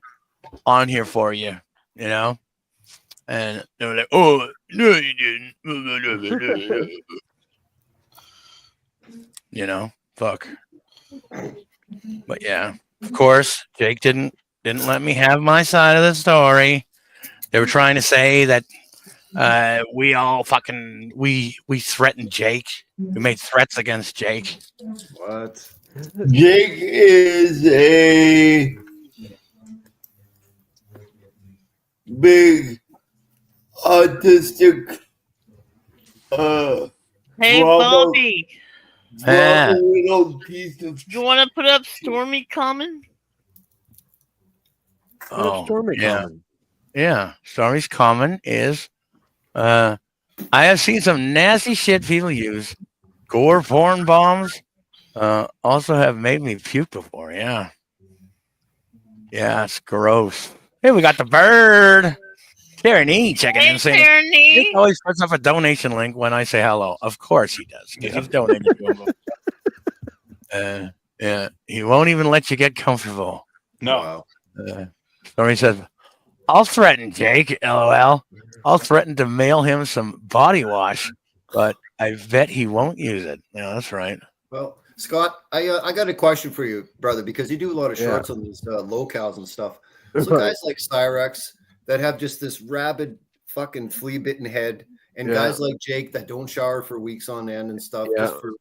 on here for you, you know. And they were like, "Oh no, you didn't." You know, fuck. But yeah, of course, Jake didn't let me have my side of the story. They were trying to say that we all fucking we threatened Jake. We made threats against Jake. What? Jake is a big autistic Hey, drama- Bobby, Yeah. little piece of you want to put up Stormy Common? Oh, Stormy yeah. coming? Yeah, Stormy's Common is I have seen some nasty shit people use. Gore porn bombs also have made me puke before. Yeah. Yeah, it's gross. Hey, we got the bird. Karen E checking Hey, in saying Tierney. he always puts up a donation link when I say hello. Of course he does. Because he's donated to him. Yeah, he won't even let you get comfortable. No. Wow. Stormy says, I'll threaten Jake, LOL. I'll threaten to mail him some body wash, but I bet he won't use it. Yeah, that's right. Well, Scott, I got a question for you, brother, because you do a lot of shorts on these locales and stuff. So guys like Cyrex that have just this rabid fucking flea-bitten head, and guys like Jake that don't shower for weeks on end and stuff, just for,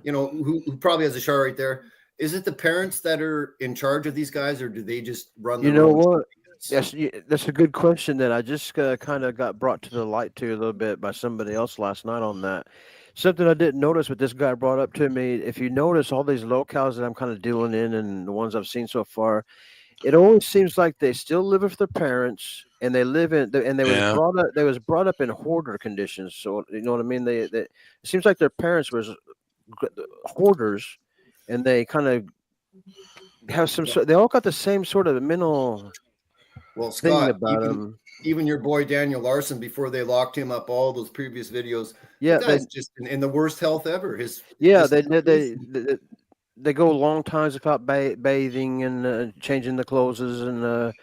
who probably has a shower right there. Is it the parents that are in charge of these guys, or do they just run? You know what? Yes, that's a good question that I just kind of got brought to the light to a little bit by somebody else last night on that. Something I didn't notice, but this guy brought up to me. If you notice all these locales that I'm kind of dealing in, and the ones I've seen so far, it always seems like they still live with their parents, and they live in, and they was brought up in hoarder conditions. So you know what I mean? They it seems like their parents was hoarders, and they kind of have some sort. They all got the same sort of mental. Well, thing Scott, about them. even your boy Daniel Larson, before they locked him up, all those previous videos, Yeah, the guy's just in the worst health ever. They go long times without bathing and changing the clothes, and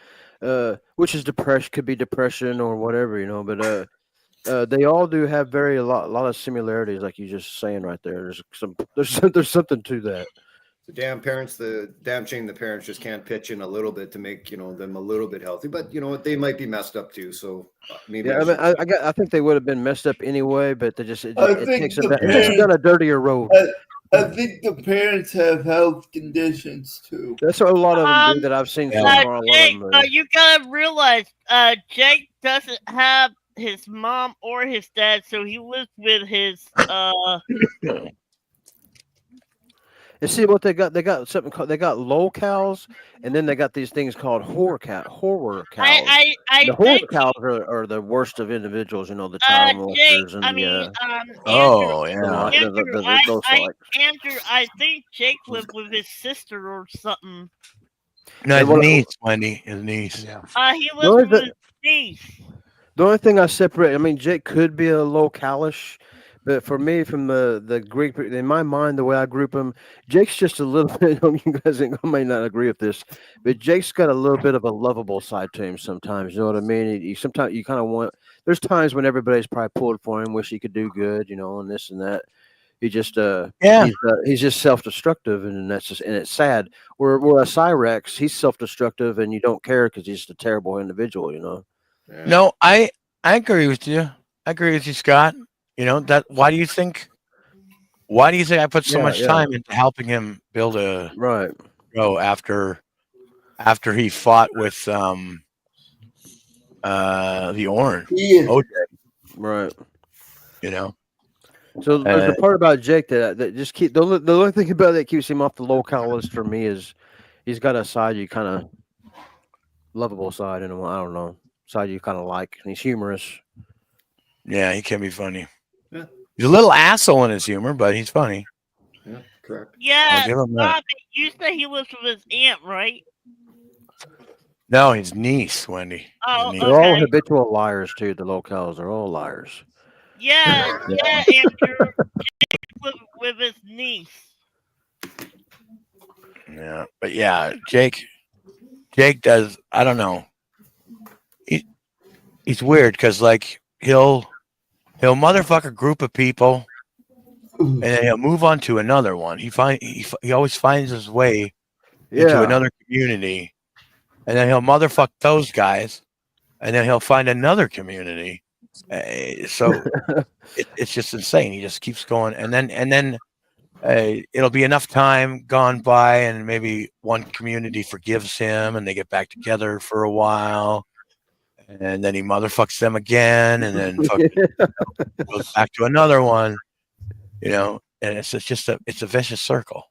which is could be depression or whatever, But they all do have a lot of similarities, like you just saying right there. There's something to that. The damn parents, the parents just can't pitch in a little bit to make, them a little bit healthy. But you know what? They might be messed up too. So maybe. Yeah, I mean, I think they would have been messed up anyway, but it I think takes the them it takes them down a dirtier road. I think the parents have health conditions too. That's what a lot of them do that I've seen so far. A lot Jake, of them. you gotta realize, Jake doesn't have his mom or his dad, so he lives with his And see what they got? They got something called locals, and then they got these things called horror cows. I The horror think cows are the worst of individuals. The child Jake, molesters and I mean, Oh, Andrew, yeah. Andrew, I think Jake lived with his sister or something. No, his niece, Wendy. His niece. Yeah. He lives with his niece. The only thing I separate, I mean, Jake could be a localish, but for me, from the Greek, in my mind, the way I group them, Jake's just a little bit. You guys may not agree with this, but Jake's got a little bit of a lovable side to him sometimes. You know what I mean? Sometimes you kind of want. There's times when everybody's probably pulled for him, wish he could do good, and this and that. He just he's just self-destructive, and it's sad. Where a Cyrex, he's self-destructive, and you don't care because he's just a terrible individual. Yeah. No, I agree with you. I agree with you, Scott. Why do you think I put so much time into helping him build a show after he fought with the Orange? Yeah. OJ, Right. So there's the part about Jake that just the only thing about it that keeps him off the local list for me is he's got a side you kind of lovable side, and I don't know, side you kind of like, and he's humorous. Yeah, he can be funny. Yeah. He's a little asshole in his humor, but he's funny. Yeah, correct. Yeah, give him that. you said he lives with his aunt, right? No, his niece, Wendy. Oh, His niece. They're all habitual liars too. The locals are all liars. Yeah, Andrew. Jake with his niece. Yeah, but yeah, Jake does. I don't know. He's weird because he'll motherfuck a group of people, and then he'll move on to another one. He always finds his way into another community, and then he'll motherfuck those guys, and then he'll find another community. So it's just insane. He just keeps going, and then it'll be enough time gone by, and maybe one community forgives him, and they get back together for a while. And then he motherfucks them again, and then goes back to another one, and it's a vicious circle.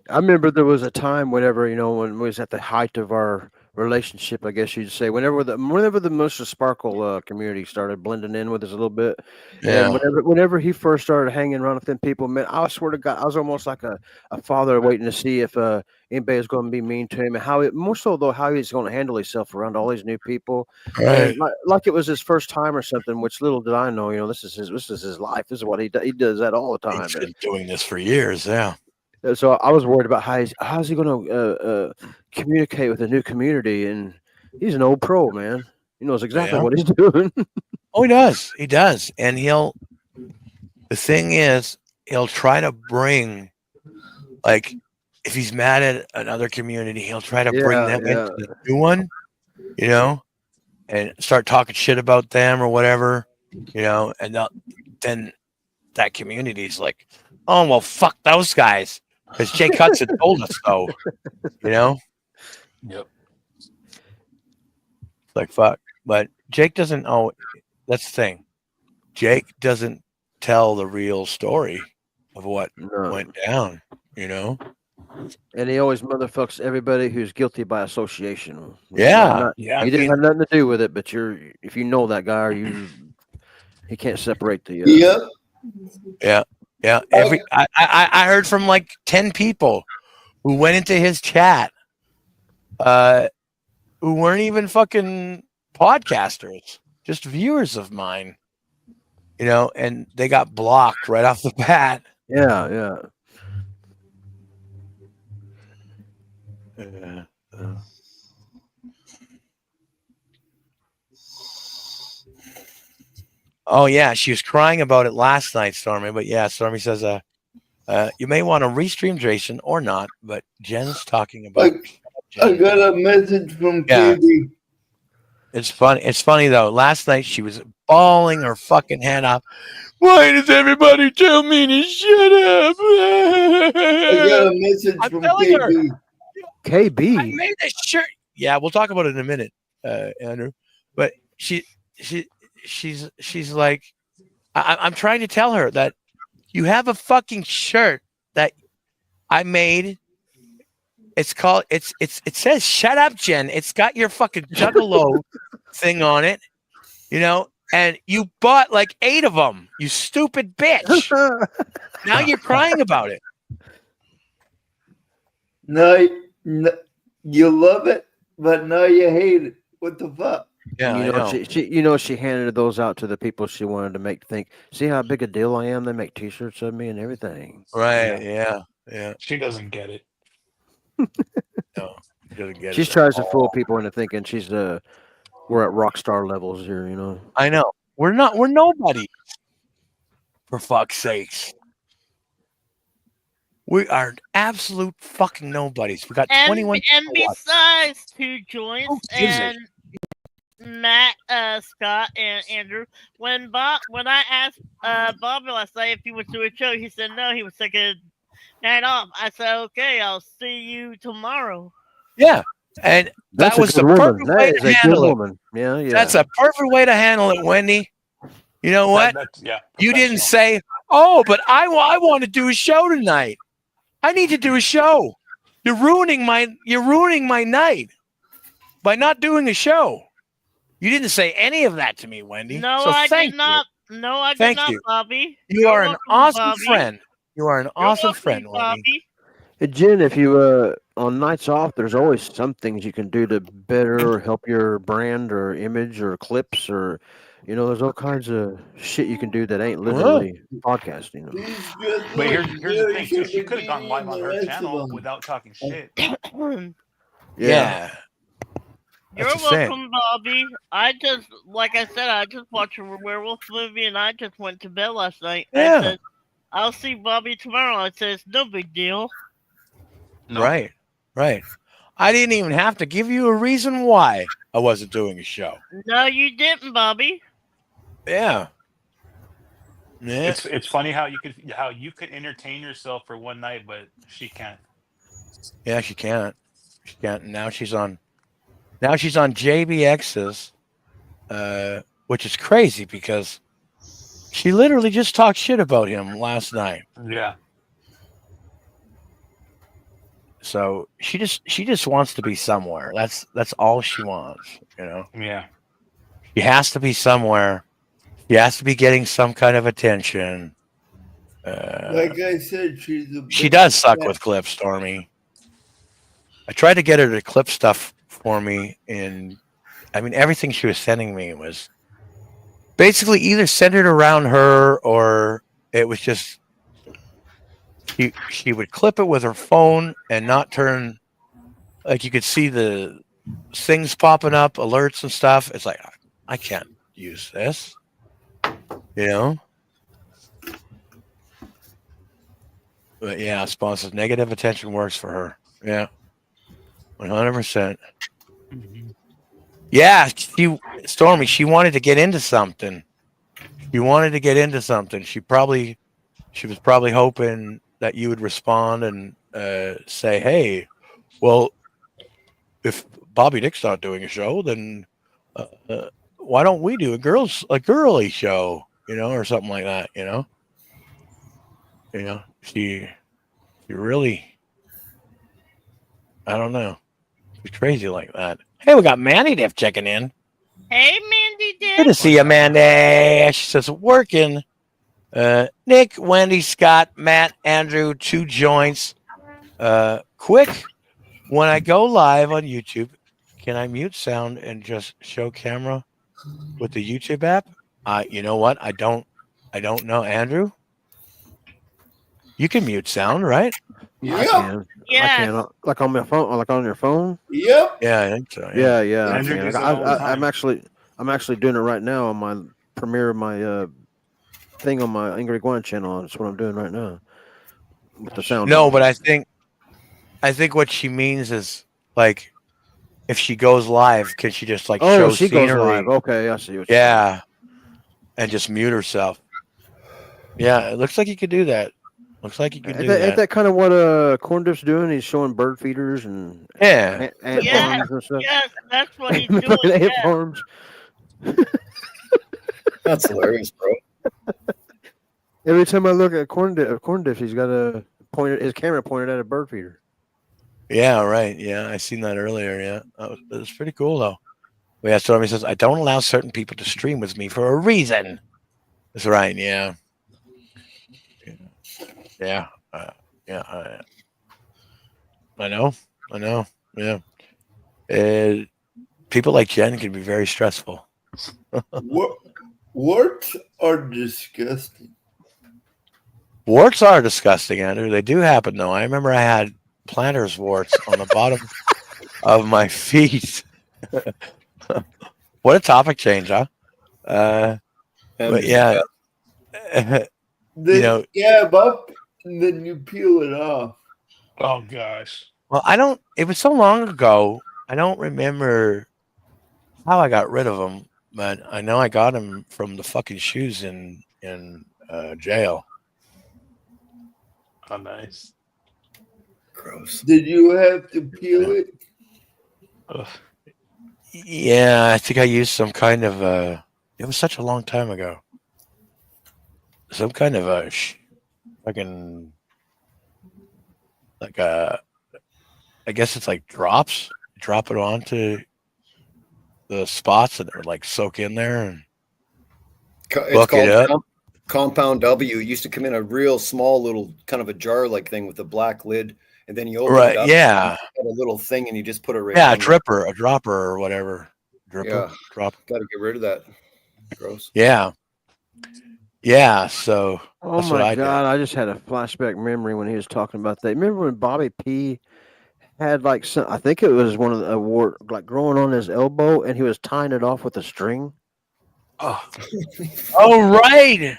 I remember there was a time whenever, when we was at the height of our relationship, I guess you'd say, whenever the Mr. Sparkle community started blending in with us a little bit. Yeah. And whenever he first started hanging around with them people, man, I swear to God, I was almost like a father waiting to see if anybody was going to be mean to him, and how he's going to handle himself around all these new people. Right. Like it was his first time or something, which little did I know, this is his life. This is what he does. He does that all the time. He's been doing this for years. Yeah. So I was worried about how's he going to communicate with a new community, and he's an old pro, man. He knows exactly what he's doing. Oh, he does, and the thing is, he'll try to bring, if he's mad at another community, he'll try to bring them into the new one, and start talking shit about them or whatever, and then that community's like, oh well, fuck those guys. Because Jake Hudson told us so, Yep. Fuck. But Jake doesn't know. That's the thing. Jake doesn't tell the real story of what went down, And he always motherfucks everybody who's guilty by association. Yeah. He didn't have nothing to do with it, but if you know that guy, he can't separate the. Yeah. Yeah, I heard from 10 people who went into his chat, who weren't even fucking podcasters, just viewers of mine, and they got blocked right off the bat. Yeah. Oh yeah, she was crying about it last night, Stormy. But yeah, Stormy says You may want to restream Jason or not, but Jen's talking about. I got a message from Yeah. KB. It's funny. It's funny though. Last night she was bawling her fucking head off. Why does everybody tell me to shut up? I got a message I'm from telling her. KB. I KB. made a shirt. Yeah, we'll talk about it in a minute, Andrew. But she's like, I'm trying to tell her that you have a fucking shirt that I made. It says "Shut Up, Jen." It's got your fucking Juggalo thing on it, you know. And you bought like 8 of them. You stupid bitch. Now you're crying about it. No, you love it, but now you hate it. What the fuck? Yeah, you I know, know. she handed those out to the people she wanted to make think. See how big a deal I am? They make T-shirts of me and everything. Right? Yeah. She doesn't get it. No, she doesn't get She it. tries to fool people into thinking she's we're at rock star levels here, you know. I know. We're not. We're nobody. For fuck's sakes. We are absolute fucking nobodies. We got 21. And besides 2 joints Who gives a and Matt, Scott, and Andrew, when I asked Bobby last night if he would do a show, he said no, he was taking a night off. I said, okay, I'll see you tomorrow. Yeah, and That's that was a the good perfect woman. way That is to a handle good it. woman. Yeah, yeah. That's a perfect way to handle it, Wendy. You know what? Yeah. You didn't say, "Oh, but I want to do a show tonight. I need to do a show." You're ruining my night by not doing a show. You didn't say any of that to me, Wendy. No, so I thank did not. No, I Thank did not, you. Bobby. You You're are an welcome, awesome Bobby. friend. You are an You're awesome welcome, friend, Wendy. Bobby. Hey, Jen, if you on nights off, there's always some things you can do to better or help your brand or image or clips or, you know, there's all kinds of shit you can do that ain't literally podcasting. You know? But here's the thing too. She could have gone live on her channel without talking shit. Yeah. You're That's a shame. welcome, Bobby. I just, like I said, I just watched a werewolf movie and I just went to bed last night. Yeah. I said, I'll see Bobby tomorrow. I said, it's no big deal. No. Right. I didn't even have to give you a reason why I wasn't doing a show. No, you didn't, Bobby. Yeah. Yeah. It's funny how you could entertain yourself for one night, but she can't. Yeah, she can't. She can't. Now she's on JBX's, which is crazy because she literally just talked shit about him last night. Yeah. So she just wants to be somewhere. That's all she wants, you know. Yeah. She has to be somewhere. She has to be getting some kind of attention. Like I said, She does suck with clips, Stormy. I tried to get her to clip stuff for me, and I mean everything she was sending me was basically either centered around her or it was just she would clip it with her phone and not turn, like you could see the things popping up, alerts and stuff. It's like I can't use this, you know. But yeah, sponsors negative attention works for her. Yeah. 100%. Yeah, Stormy, she wanted to get into something. She was probably hoping that you would respond and say, "Hey, well, if Bobby Dick's not doing a show, then why don't we do a girly show, you know, or something like that, you know?" You know, she really, I don't know. She's crazy like that. Hey, we got Mandy Diff checking in. Hey, Mandy Diff. Good to see you, Mandy. She says, working. Nick, Wendy, Scott, Matt, Andrew, 2 joints. Quick, when I go live on YouTube, can I mute sound and just show camera with the YouTube app? You know what? I don't know, Andrew. You can mute sound, right? I can. Yes. I can. Like on my phone, like on your phone. Yep. Yeah, I think so. Yeah. I Andrew can. does it all the I'm time. actually doing it right now on my premiere of my thing on my Ingrid Guan channel. That's what I'm doing right now. with the sound. No, off. but I think what she means is like if she goes live, can she just like show she scenery? goes live. Okay, I see what you're saying. Yeah, and just mute herself. Yeah, it looks like you could do that. Looks like you could do Ain't that. that kind of what Corn Dip's doing? He's showing bird feeders and Yeah. ant Yeah, farms and stuff. yes, that's what he's Fucking doing. ant Yeah. farms. That's hilarious, bro. Every time I look at Corn Dip, he's got his camera pointed at a bird feeder. Yeah, right. Yeah, I seen that earlier. Yeah, that was pretty cool though. But yeah, Stormy says I don't allow certain people to stream with me for a reason. That's right. Yeah. Yeah. Yeah. I know. Yeah. People like Jen can be very stressful. Warts are disgusting. Warts are disgusting, Andrew. They do happen though. I remember I had planter's warts on the bottom of my feet. What a topic change, huh? But yeah. Then You know- scab up and then you peel it off. Oh gosh. Well, it was so long ago. I don't remember how I got rid of them, but I know I got them from the fucking shoes in jail. Oh, nice. Gross. Did you have to peel it? Ugh. Yeah, I think I used some kind of it was such a long time ago. Some kind of a fucking like I guess it's like drops. Drop it onto the spots and it would like soak in there and It's buck it up. called Compound W. It used to come in a real small little kind of a jar like thing with a black lid, and then you open it Right? up. Yeah, Had a little thing, and you just put it right. yeah, on a dropper or whatever. Dripper, Yeah. drop. Got to get rid of that. Gross. Yeah, yeah. So Oh that's what my I did. god! I just had a flashback memory when he was talking about that. Remember when Bobby P had like some? I think it was one of the wart like growing on his elbow, and he was tying it off with a string. Oh right,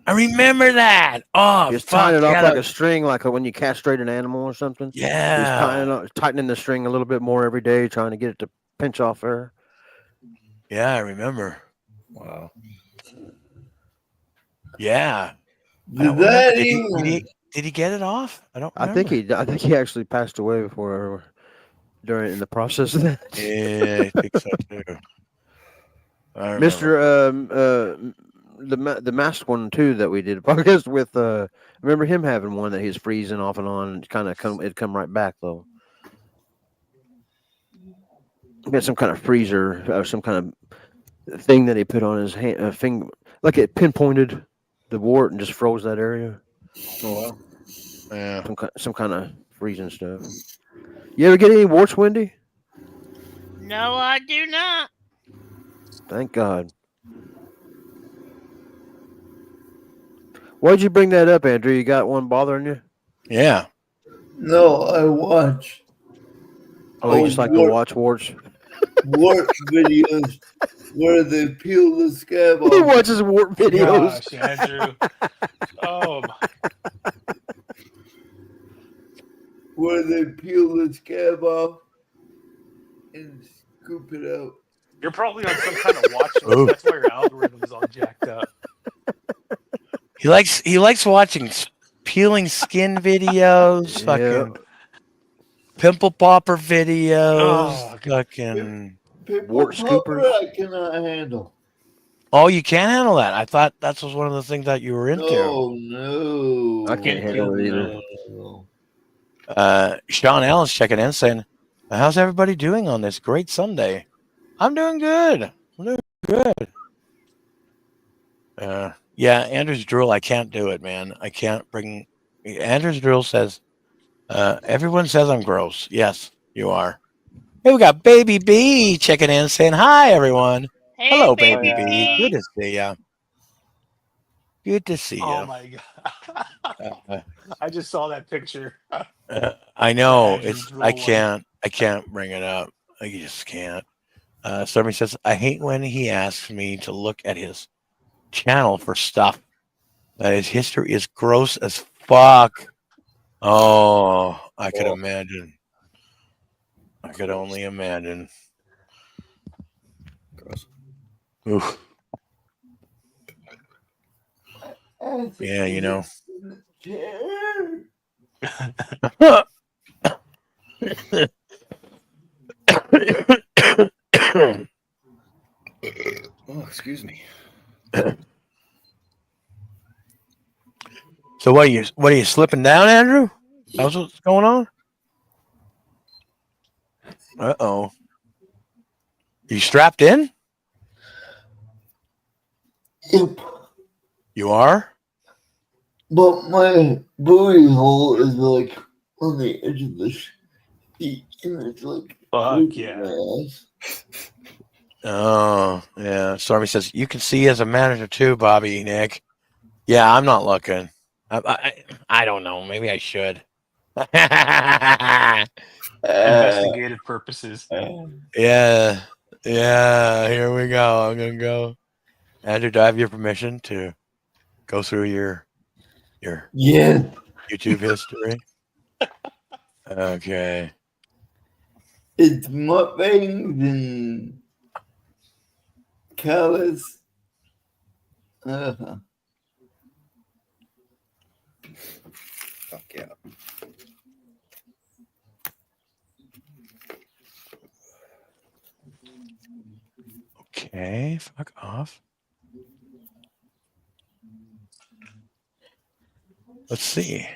I remember that. Oh, He was fuck, tying it off yeah, like that- a string, like when you castrate an animal or something. He was yeah, tightening the string a little bit more every day, trying to get it to pinch off there. yeah. I remember. Wow. Yeah. I Did don't remember. that Did even? did he get it off? I don't. I Remember. think he actually passed away before in the process of that. Yeah, I think so too. I remember. Mr. The masked one too that we did a podcast with. Remember him having one that he was freezing off and on, and kind of it'd come right back though. He had some kind of freezer or some kind of thing that he put on his hand, finger, like it pinpointed the wart and just froze that area. Oh wow. Yeah. Some kind of freezing stuff. You ever get any warts, Wendy? No, I do not. Thank God. Why'd you bring that up, Andrew? You got one bothering you? Yeah. No, I watch Oh, you Oh, just like to wart- watch warts? wart videos where they peel the scab He off. watches wart videos. Gosh, Andrew. Oh, Where they peel the scab off and scoop it out. you're probably on some kind of watch Ooh. list. That's why your algorithm's all jacked up. He likes watching peeling skin videos, fucking pimple popper videos, Oh, fucking. People Wart popper scoopers. I cannot handle. Oh, you can't handle that. I thought that was one of the things that you were into. No. I can't handle it either. No. Sean Allen's checking in saying, "How's everybody doing on this great Sunday?" I'm doing good. I'm doing good. Yeah, Andrew's drool. I can't do it, man. I can't bring. Andrew's drool says, "Everyone says I'm gross." Yes, you are. Hey, we got Baby B checking in saying, "Hi, everyone." Hey, Hello, baby Baby B. bee. Good to see ya. Good to see Oh you. my god. I just saw that picture. I know Andrew's it's. drool I can't bring it up. I just can't. Somebody says I hate when he asks me to look at his channel for stuff that his history is gross as fuck. Oh, I could imagine. I could only imagine. Gross. Oof. Yeah, you know. Oh, excuse me. So what are you slipping down, Andrew? That's what's going on? Uh-oh. You strapped in? Yep. You are? But my booty hole is like on the edge of the seat, and it's like Fuck yeah. my ass. Oh, yeah. Stormy says, you can see as a manager too, Bobby, Nick. Yeah, I'm not looking. I don't know. Maybe I should. Investigative purposes. Yeah. Yeah. Here we go. I'm going to go. Andrew, do I have your permission to go through your Yeah. YouTube history? Okay. It's mukbangs and callous. Fuck yeah. Okay. Fuck off. Let's see.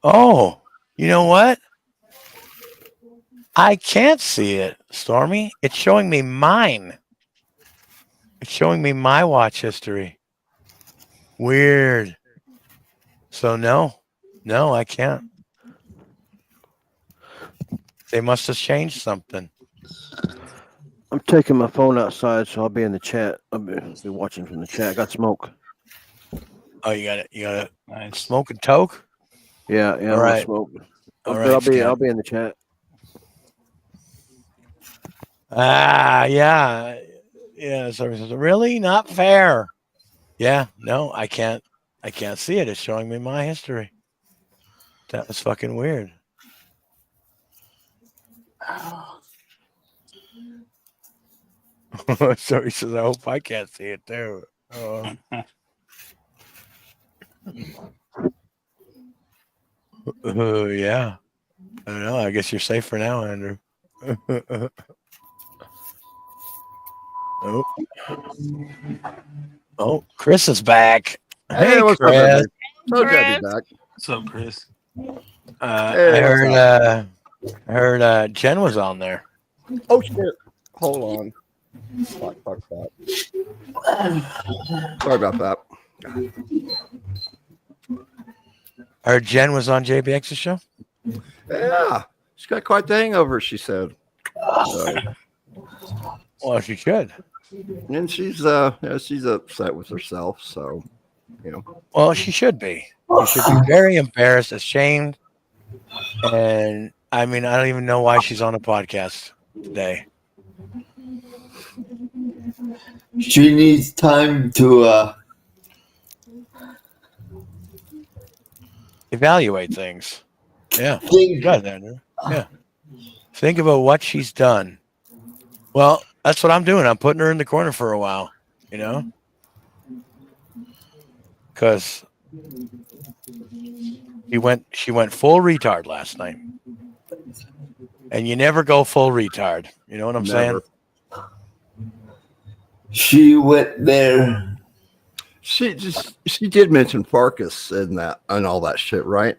Oh, you know what? I can't see it, Stormy. It's showing me mine. It's showing me my watch history. Weird. So no, I can't. They must have changed something. I'm taking my phone outside, so I'll be in the chat. I'll be watching from the chat. I got smoke. Oh, you got it. You got it. Nice. Smoke and toke. Yeah, All I'll right. smoke. All But right, I'll Stan. be in the chat. Yeah. Somebody says, really? Not fair. Yeah, no, I can't see it. It's showing me my history. That was fucking weird. So he says, I hope I can't see it too. Yeah. I don't know. I guess you're safe for now, Andrew. Oh, Chris is back. Hey, what's up, Chris. everybody? So glad to Chris. be back. What's up, Chris? I heard Jen was on there. Oh shit! Hold on. Fuck that. Sorry about that. I heard Jen was on JBX's show. Yeah, she's got quite the hangover. She said. So, Well, she should. and she's she's upset with herself. So, you know. Well, she should be. She should be very embarrassed, ashamed, and I mean, I don't even know why she's on a podcast today. She needs time to Evaluate things. Yeah, you think. got it, Andrew. Yeah, think about what she's done. Well, that's what I'm doing. I'm putting her in the corner for a while. You know, because she went full retard last night, and you never go full retard. You know what I'm saying? She went there. She did mention Farkas and that and all that shit, right?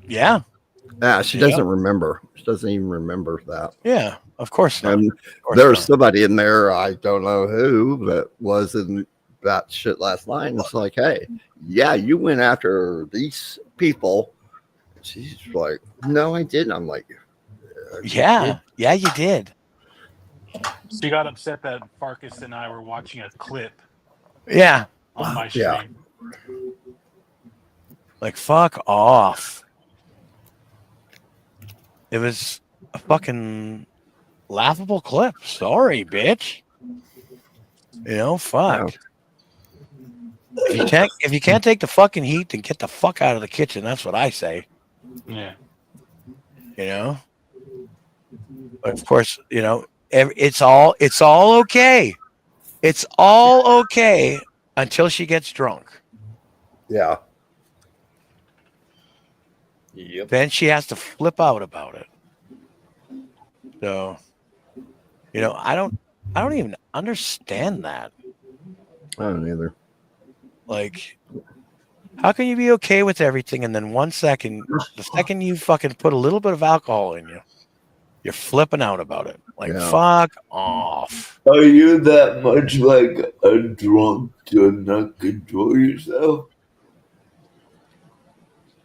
Yeah. Yeah, she doesn't remember. She doesn't even remember that. Yeah, of course not. And Of course there was not. somebody in there, I don't know who, that was in that shit last night. And it's like, hey, yeah, you went after these people. She's like, no, I didn't. I'm like, Yeah, you did. She got upset that Farkas and I were watching a clip Yeah, on my stream. Yeah. like fuck off. It was a fucking laughable clip. Sorry, bitch. You know, fuck. If you can't take the fucking heat, then get the fuck out of the kitchen. That's what I say. Yeah. You know. But of course, you know, it's all okay. It's all okay until she gets drunk. Yeah. Yep. Then she has to flip out about it. So, you know, I don't even understand that. I don't either. Like, how can you be okay with everything and then the second you fucking put a little bit of alcohol in you, you're flipping out about it. Like, Yeah. fuck off. Are you that much like a drunk to not control yourself?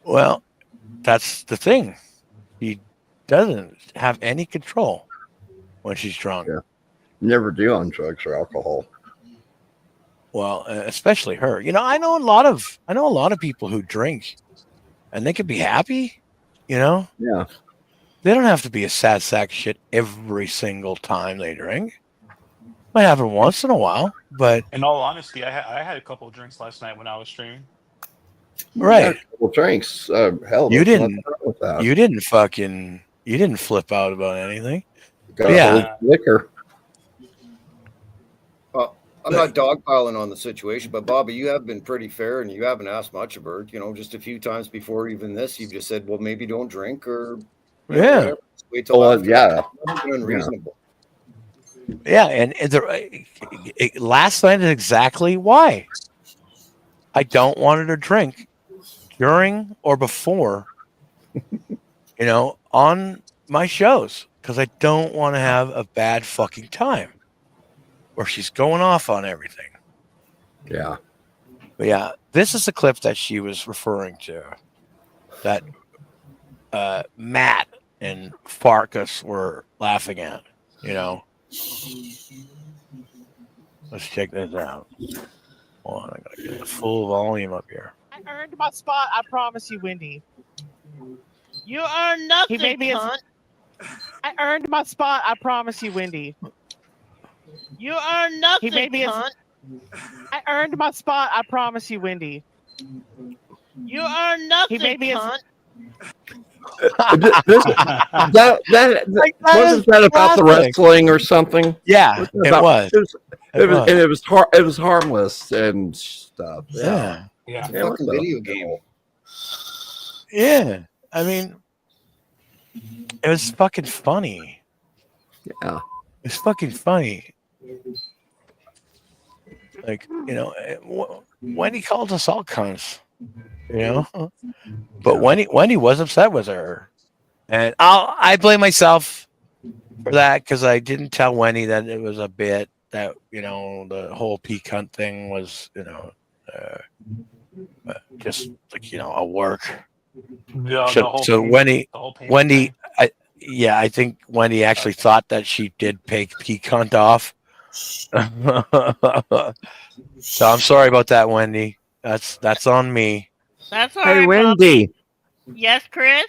Well, that's the thing. She doesn't have any control when she's drunk. Yeah. Never do on drugs or alcohol. Well, especially her. You know, I know a lot of people who drink, and they could be happy. You know, Yeah. they don't have to be a sad sack of shit every single time they drink. Might happen once in a while, but In all honesty, I had a couple of drinks last night when I was streaming. right. Well, drinks. Hell, You there's nothing didn't- wrong with that. You didn't flip out about anything. Got yeah. hold of liquor. I'm not dogpiling on the situation, but Bobby, you have been pretty fair and you haven't asked much of her. You know, just a few times before even this, you've just said, well, maybe don't drink or you know, Yeah. whatever. Just wait till Well, after. yeah. That's unreasonable. Yeah, and last night is exactly why. I don't want her to drink during or before, you know, on my shows because I don't want to have a bad fucking time where she's going off on everything. Yeah. But yeah, this is the clip that she was referring to that Matt and Farkas were laughing at, you know. Let's check this out. Hold on, I gotta get the full volume up here. I earned my spot. I promise you, Wendy. You are nothing, He made me cunt. I earned my spot. I promise you, Wendy. You are nothing, made me cunt. I earned my spot. I promise you, Wendy. You are nothing, made me cunt. Wasn't that about the wrestling or something? Yeah, Wasn't it about- was. It was, and it was harmless and stuff. Yeah. Yeah. It's a fucking video game. Yeah. I mean, it was fucking funny. Yeah. It's fucking funny. Like, you know, Wendy called us all cunts, you know, but Wendy was upset with her, and I blame myself for that because I didn't tell Wendy that it was a bit that, you know, the whole pea cunt thing was, you know, just like, you know, a work. So Wendy, I think Wendy actually thought that she did pay pea cunt off. So I'm sorry about that, Wendy. That's on me. That's all right, Bob. Yes, Chris.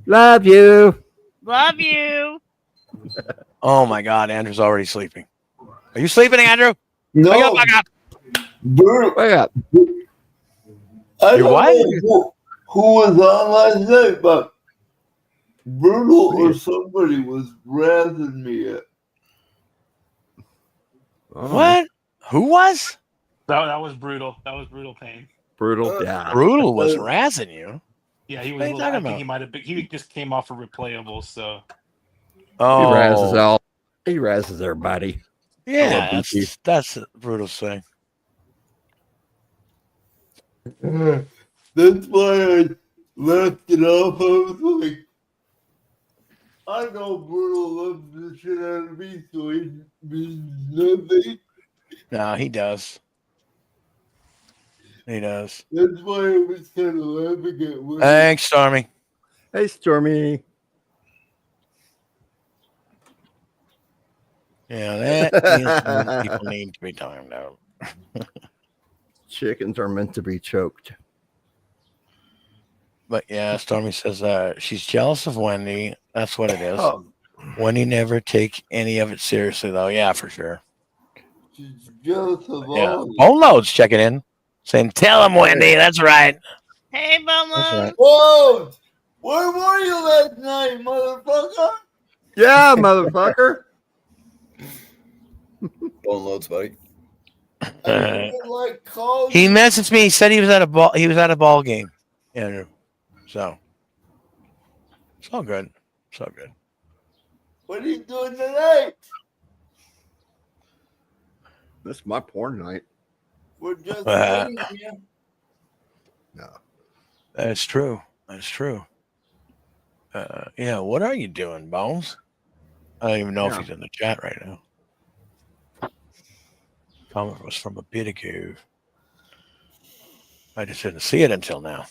Love you. Love you. Oh my God, Andrew's already sleeping. Are you sleeping, Andrew? No, Wake up. Bert, Wake up. I Your don't wife? know who was on last night, but Brutal or somebody was razzing me. Oh, What? Who was? That was brutal. That was brutal pain. Brutal. Yeah. Brutal was razzing you. Yeah, he What was. are you I talking think about? he might have been. He just came off of replayable. So He razzes Oh, out. He razzes everybody. yeah, I love BT. that's brutal thing. That's why I left it off. I was like, I know Brutal loves the shit out of me, so he means nothing. No, he does. He does. That's why I was kind of laughing at when Thanks, Stormy. Hey, Stormy. Yeah, that is when people need to be timed out. Chickens are meant to be choked. But yeah, Stormy says she's jealous of Wendy. That's what it is. Oh. Wendy never take any of it seriously, though. Yeah, for sure. she's jealous of Yeah. all. Phone loads checking in. Saying, tell him, Wendy. That's right. Hey, That's Bubba. right. Whoa! Where were you last night, motherfucker? Yeah, motherfucker. Phone loads, buddy. I didn't like call He you. messaged me. He said he was at a ball. He was at a ball game. Andrew. So it's all good. It's all good. What are you doing tonight? That's my porn night. We're just Uh, waiting here. No. That's true. That's true. Yeah. What are you doing, Bones? I don't even know if Yeah. he's in the chat right now. Comment was from a bit ago. I just didn't see it until now.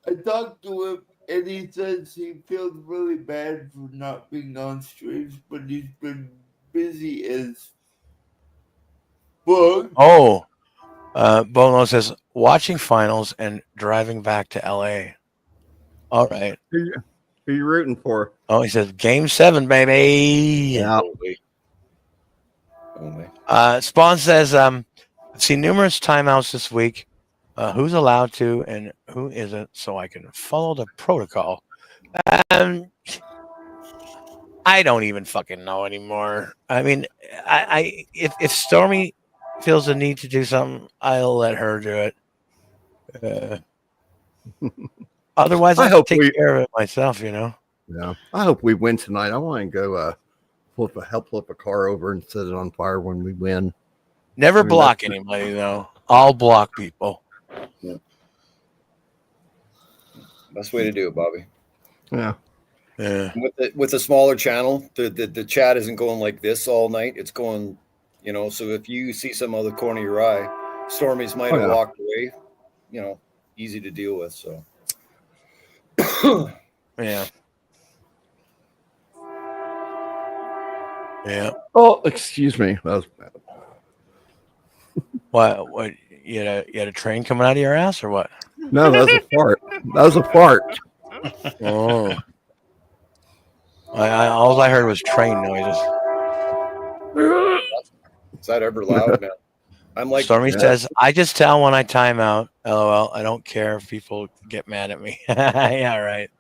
I talked to him and he says he feels really bad for not being on streams, but he's been busy as fuck. Oh, Bono says watching finals and driving back to LA. All right. Who you rooting for? Oh, he says Game 7, baby. Yeah. Only. Spawn says, I've seen numerous timeouts this week. Who's allowed to and who isn't, so I can follow the protocol. I don't even fucking know anymore. I mean, if Stormy feels the need to do something, I'll let her do it. Otherwise, I I hope take we- care of it myself. You know. Yeah. I hope we win tonight. I want to go help flip a car over and set it on fire when we win. Never I mean, block that's- anybody though. I'll block people. Best way to do it, Bobby. Yeah. Yeah. With a smaller channel, the chat isn't going like this all night. It's going, so if you see some other corner of your eye, Stormies might have yeah. walked away, easy to deal with. So Yeah. Yeah. Oh, excuse me. That was bad. What? You had a train coming out of your ass or what? No, that was a fart. That was a fart. Oh. All I heard was train noises. is that ever loud now? I'm like, Stormy says, I just tell when I time out. LOL. I don't care if people get mad at me. Yeah, right.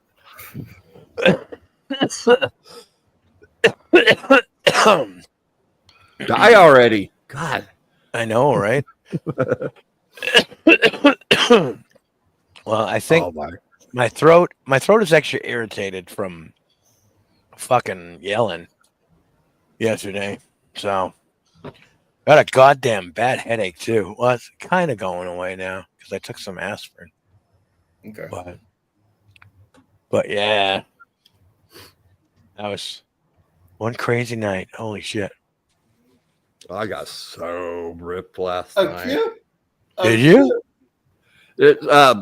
Die already. God. I know, right? Well, I think Oh, my. my throat is extra irritated from fucking yelling yesterday. So got a goddamn bad headache too. Well, it's kind of going away now because I took some aspirin. okay. But yeah, that was one crazy night. Holy shit! I got so ripped last A night. cute? Did you?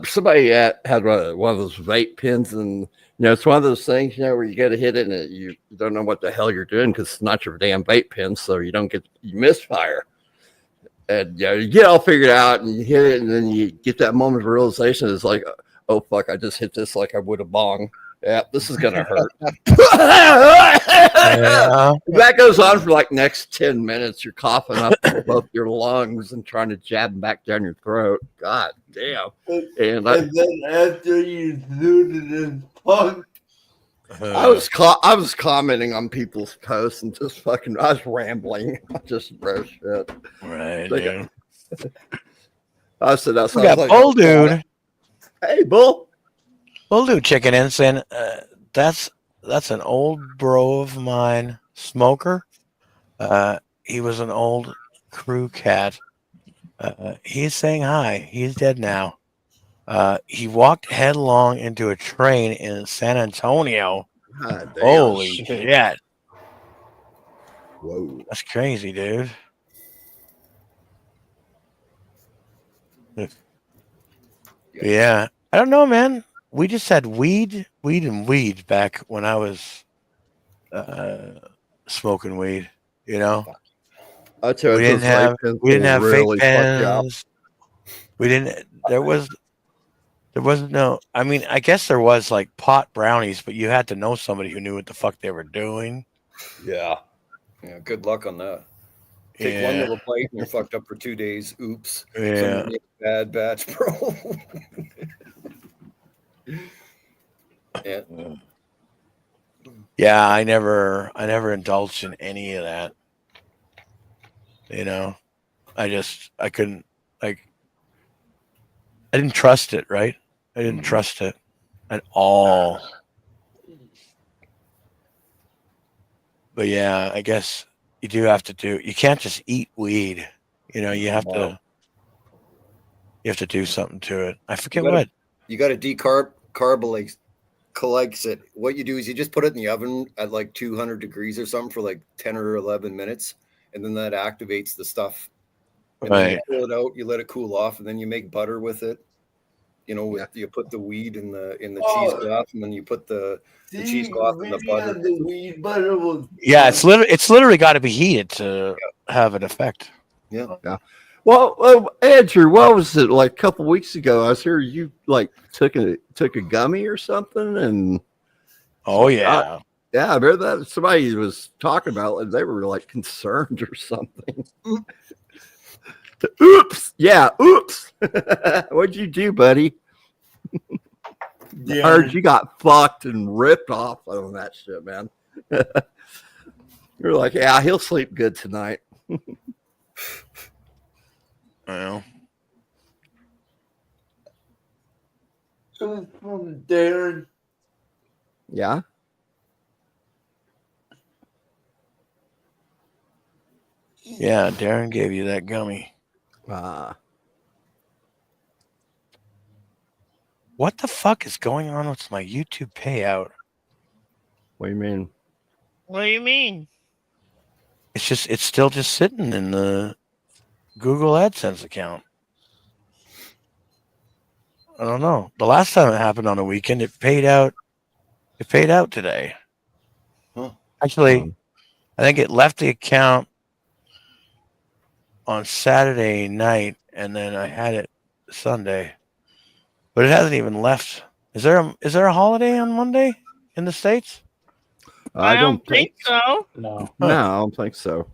Somebody had one of those vape pens, and it's one of those things where you got to hit it and you don't know what the hell you're doing because it's not your damn vape pen, so you misfire. And you get all figured out and you hit it, and then you get that moment of realization. It's like, oh fuck, I just hit this like I would a bong. Yeah, this is gonna hurt. Yeah. That goes on for like next 10 minutes. You're coughing up both your lungs and trying to jab them back down your throat. God damn. And And then after you zooted and punked, I was commenting on people's posts and just I was rambling. Just bro shit. Right. Like, Yeah. I said that's We got Bull Dude. Hey, Bull. Bull Dude chicken in saying that's an old bro of mine, Smoker. He was an old crew cat. He's saying hi. He's dead now. He walked headlong into a train in San Antonio. God damn. Holy shit. Whoa. That's crazy, dude. Yeah. I don't know, man. We just had weed back when I was smoking weed, I tell you, We didn't those have vape pens we didn't will have really fake fuck you up. pens. We didn't there was There wasn't no. I mean, I guess there was like pot brownies, but you had to know somebody who knew what the fuck they were doing. Yeah. Yeah, good luck on that. Take one Yeah, little bite and you're fucked up for 2 days. Oops. yeah, Somebody made a bad batch, bro. Yeah. yeah. I never indulged in any of that. You know, I couldn't like. I didn't trust it. Right? I didn't trust it at all. But yeah, I guess you do have to do. You can't just eat weed. You know, you have to do something to it. I forget what. You got to carbolize it. What you do is you just put it in the oven at like 200 degrees or something for like 10 or 11 minutes, and then that activates the stuff. And then you Right. pull it out, you let it cool off, and then you make butter with it. You know, you put the weed in the cheesecloth, and then you put the cheesecloth in the butter. The weed butter was Yeah, it's literally got to be heated to have an effect. Yeah. Well, Andrew, what was it like a couple weeks ago? I was here. You like took a gummy or something, and Oh yeah, yeah, I remember that somebody was talking about it. They were like concerned or something. Oops, yeah, oops. What'd you do, buddy? I heard you got fucked and ripped off on that shit, man. You're like, yeah, he'll sleep good tonight. well, It was from Darren. Yeah. yeah. Darren gave you that gummy. What the fuck is going on with my YouTube payout? What do you mean? What do you mean? It's still just sitting in the Google AdSense account. I don't know. The last time it happened on a weekend, it paid out. It paid out today. Huh. Actually, I think it left the account on Saturday night, and then I had it Sunday, but it hasn't even left. Is there a holiday on Monday in the States? I don't think so. No. No, I don't think so.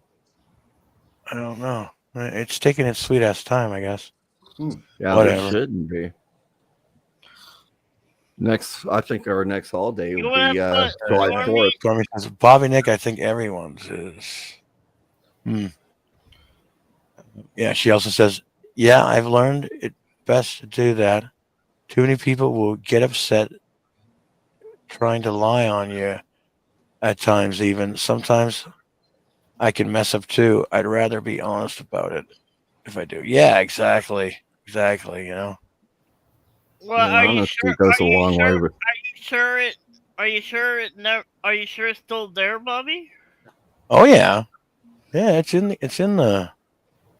I don't know. It's taking its sweet ass time, I guess. Yeah, Whatever. it shouldn't be. I think our next holiday You will wanna be put July Stormy- 4th. Stormy says, Bobby Nick, I think everyone's is. Yeah, she also says, yeah, I've learned it best to do that. Too many people will get upset trying to lie on you at times, even. Sometimes I can mess up too. I'd rather be honest about it if I do. Yeah, exactly. Exactly, you know. Well, Yeah, are you honesty sure? goes Are a you long sure? way with- Are you sure it never? Are you sure it's still there, Bobby? Oh yeah. Yeah, it's in the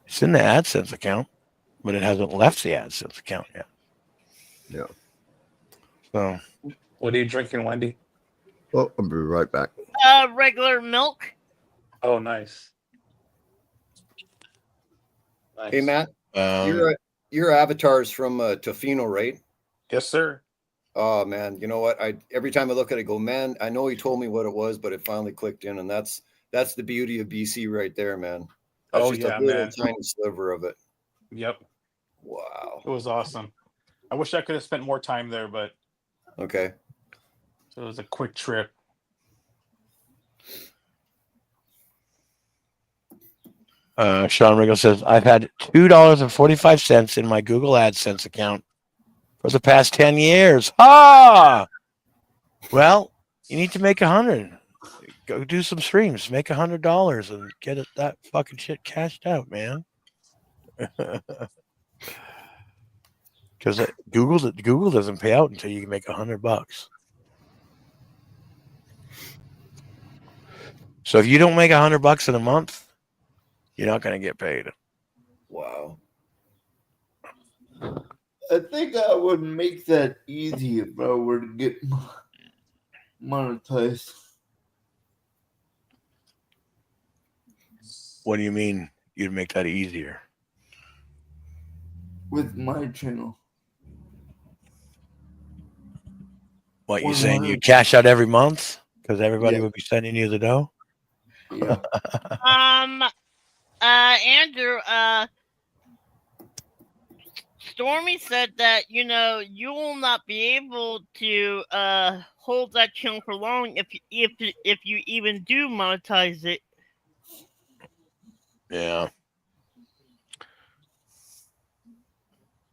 AdSense account, but it hasn't left the AdSense account yet. Yeah. So What are you drinking, Wendy? Well, I'll be right back. Regular milk. Oh, nice. Nice. Hey, Matt, your avatar's from Tofino, right? Yes, sir. Oh man, you know what? Every time I look at it, I go, man, I know he told me what it was, but it finally clicked in, and that's the beauty of BC right there, man. That's just a little tiny sliver of it. Yep. Wow. It was awesome. I wish I could have spent more time there, but okay. So it was a quick trip. Sean Riggle says, I've had $2.45 in my Google AdSense account for the past 10 years. Ah! Well, you need to make 100. Go do some streams, make $100 and get that fucking shit cashed out, man. Because Google doesn't pay out until you can make $100. So if you don't make $100 in a month, you're not going to get paid. Wow. I think I would make that easy if I were to get monetized. What do you mean you'd make that easier? With my channel. What you saying? You cash out every month because everybody Yeah. would be sending you the dough. Yeah. Andrew, Stormy said that you will not be able to hold that channel for long if you even do monetize it. Yeah.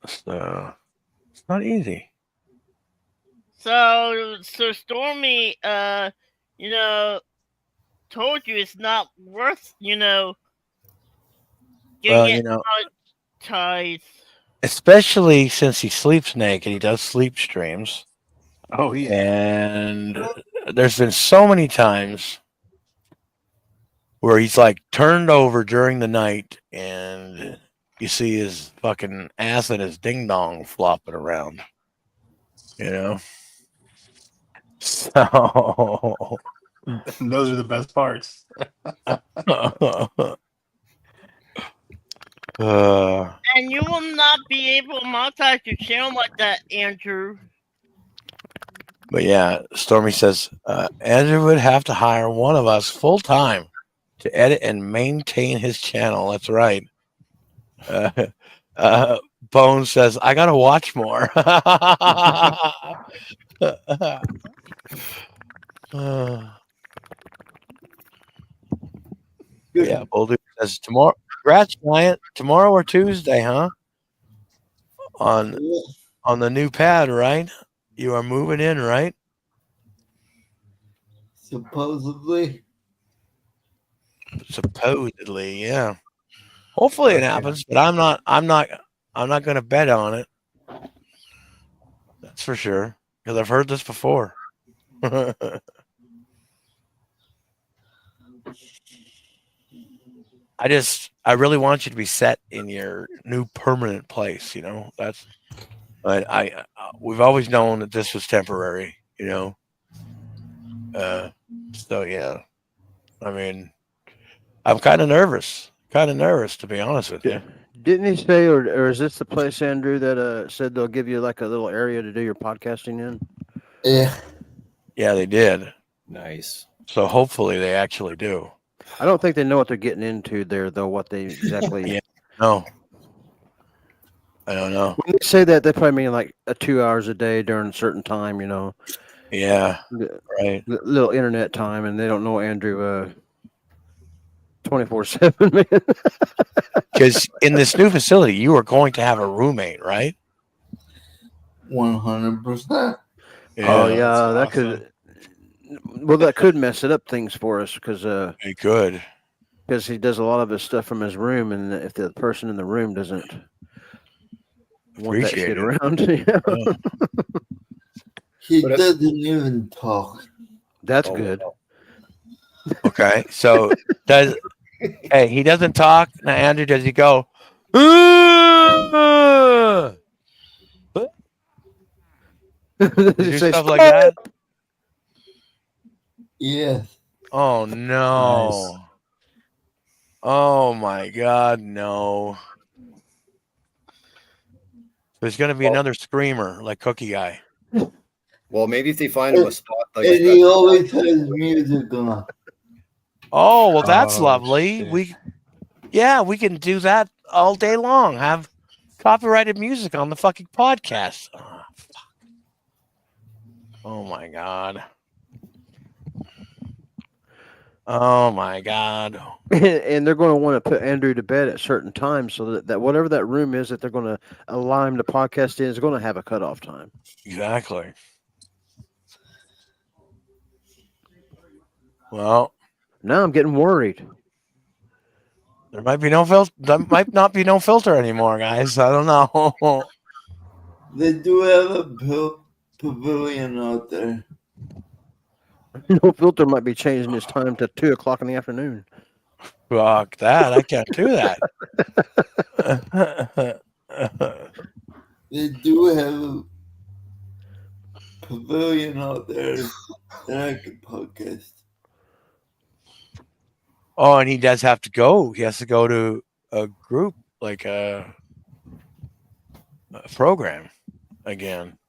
So it's not easy. So Stormy, told you it's not worth, getting Well, it monetized. especially since he sleeps naked, he does sleep streams. Oh yeah. And there's been so many times where he's like turned over during the night and you see his fucking ass and his ding dong flopping around. You know? So Those are the best parts. And you will not be able to monetize your channel like that, Andrew. But yeah, Stormy says Andrew would have to hire one of us full time to edit and maintain his channel. That's right. Bones says I gotta watch more. Yeah, Boulder says tomorrow. Congrats, Giant. Tomorrow or Tuesday, huh? On the new pad, right? You are moving in, right? Supposedly. Supposedly, yeah. Hopefully it happens, but I'm not going to bet on it. That's for sure, because I've heard this before. I really want you to be set in your new permanent place. That's. But we've always known that this was temporary. So yeah. I mean, I'm kind of nervous. To be honest with you. Didn't he say, or is this the place, Andrew, that said they'll give you like a little area to do your podcasting in? Yeah. Yeah, they did. Nice. So hopefully they actually do. I don't think they know what they're getting into there, though. What they exactly? Yeah. No. I don't know. When they say that, they probably mean like 2 hours a day during a certain time. Yeah. Right. Little internet time, and they don't know Andrew 24/7, man. Because in this new facility, you are going to have a roommate, right? 100%. Oh yeah, that could. Well, that could mess it up things for us because it could. Because he does a lot of his stuff from his room, and if the person in the room doesn't want that shit around, He doesn't even talk. That's good. Okay, so he doesn't talk now, Andrew? Does he go? Does he say stuff like that? Yes. Oh no! Nice. Oh my God, no! There's going to be another screamer like Cookie Guy. Well, maybe if they find him a spot like and he always has music on. Oh well, that's lovely. Shit. We can do that all day long. Have copyrighted music on the fucking podcast. Oh, fuck. Oh my God. Oh my God. And they're going to want to put Andrew to bed at certain times so that whatever that room is that they're going to allow him to podcast in is going to have a cutoff time. Exactly. Well, now I'm getting worried. There might be no filter. There might not be no filter anymore, guys. I don't know. They do have a pavilion out there. No filter might be changing his time to 2:00 in the afternoon. Fuck that! I can't do that. They do have a pavilion out there that I could podcast. Oh, and he does have to go. He has to go to a group, like a program again.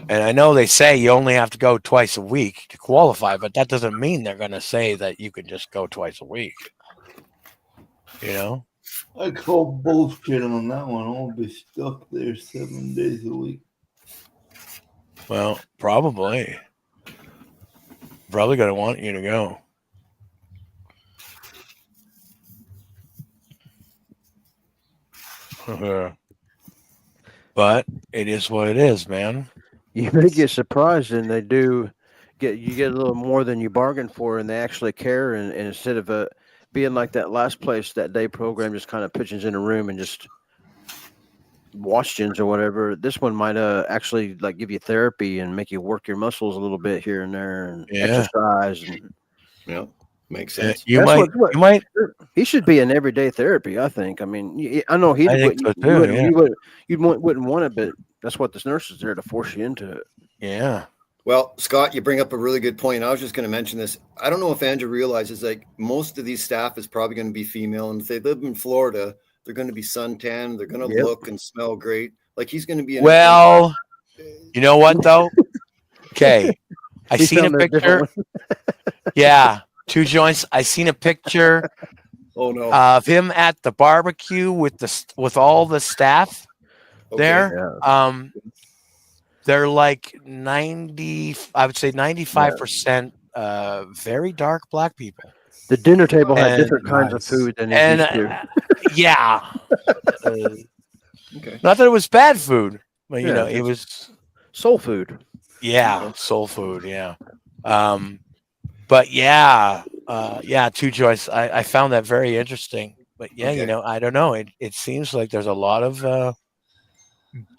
And I know they say you only have to go twice a week to qualify, but that doesn't mean they're going to say that you can just go twice a week. You know? I call bullshit on that one. I'll be stuck there 7 days a week. Well, probably. Probably going to want you to go. But it is what it is, man. You may get surprised, and they do get a little more than you bargained for, and they actually care. And instead of being like that last place, that day program just kind of puts you in a room and just watchings or whatever, this one might actually like give you therapy and make you work your muscles a little bit here and there and exercise. And Yeah, makes sense. You That's might, what- you might. he should be in everyday therapy, I think. I mean, I know he I think so too, yeah. wouldn't want it, but that's what this nurse is there to force you into it. Yeah. Well, Scott, you bring up a really good point. I was just going to mention this. I don't know if Andrew realizes like most of these staff is probably going to be female, and if they live in Florida, they're going to be suntan. They're going to Yep. look and smell great. Like he's going to be. Well, you know what though? Okay, I He seen a found a different picture. Yeah, 2 joints. I seen a picture Oh no. of him at the barbecue with all the staff Okay. there. They're like 90. I would say 95% very dark black people. The dinner table had And- different kinds of nice. food than he's And used to. yeah, Okay. not that it was bad food, but you Yeah, know, it it's- was. Soul food. Yeah, soul food. Yeah, but yeah, 2 joints. I found that very interesting. But yeah, Okay. you know, I don't know. It seems like there's a lot of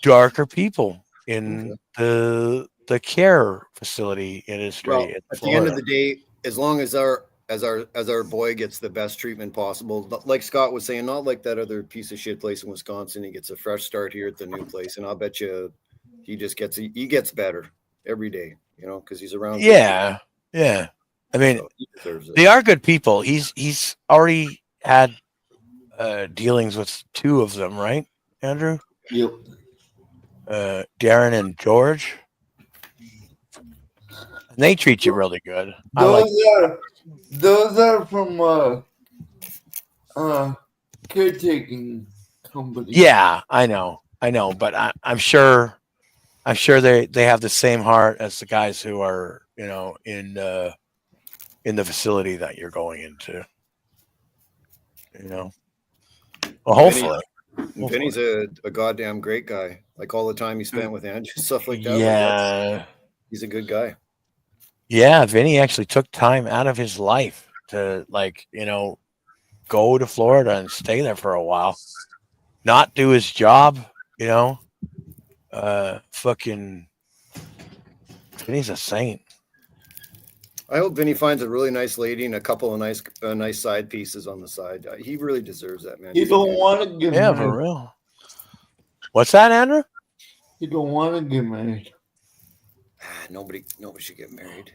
darker people in the care facility industry. Well, in at the end of Florida. the day, as long as our boy gets the best treatment possible, like Scott was saying, not like that other piece of shit place in Wisconsin. He gets a fresh start here at the new place, and I'll bet you he gets better every day. You know, because he's around. Yeah. I mean, So he deserves it. they are good people. He's already had dealings with 2 of them, right, Andrew? Yep. Darren and George. And they treat you really good. I like. Those are from caretaking company. Yeah, I know, but I'm sure they have the same heart as the guys who are, you know, in the facility that you're going into. You know, well, hopefully. Penny's a goddamn great guy. Like all the time he spent with Andrew, stuff like that. like Yeah, he's a good guy. yeah. Vinny actually took time out of his life to, like, you know, go to Florida and stay there for a while, not do his job. You know, fucking Vinny's a saint. I hope Vinny finds a really nice lady and a couple of nice side pieces on the side. He really deserves that, man. You He's a don't good- want to get Yeah, married. for real. What's that, Andrew? You don't want to get married. Nobody should get married.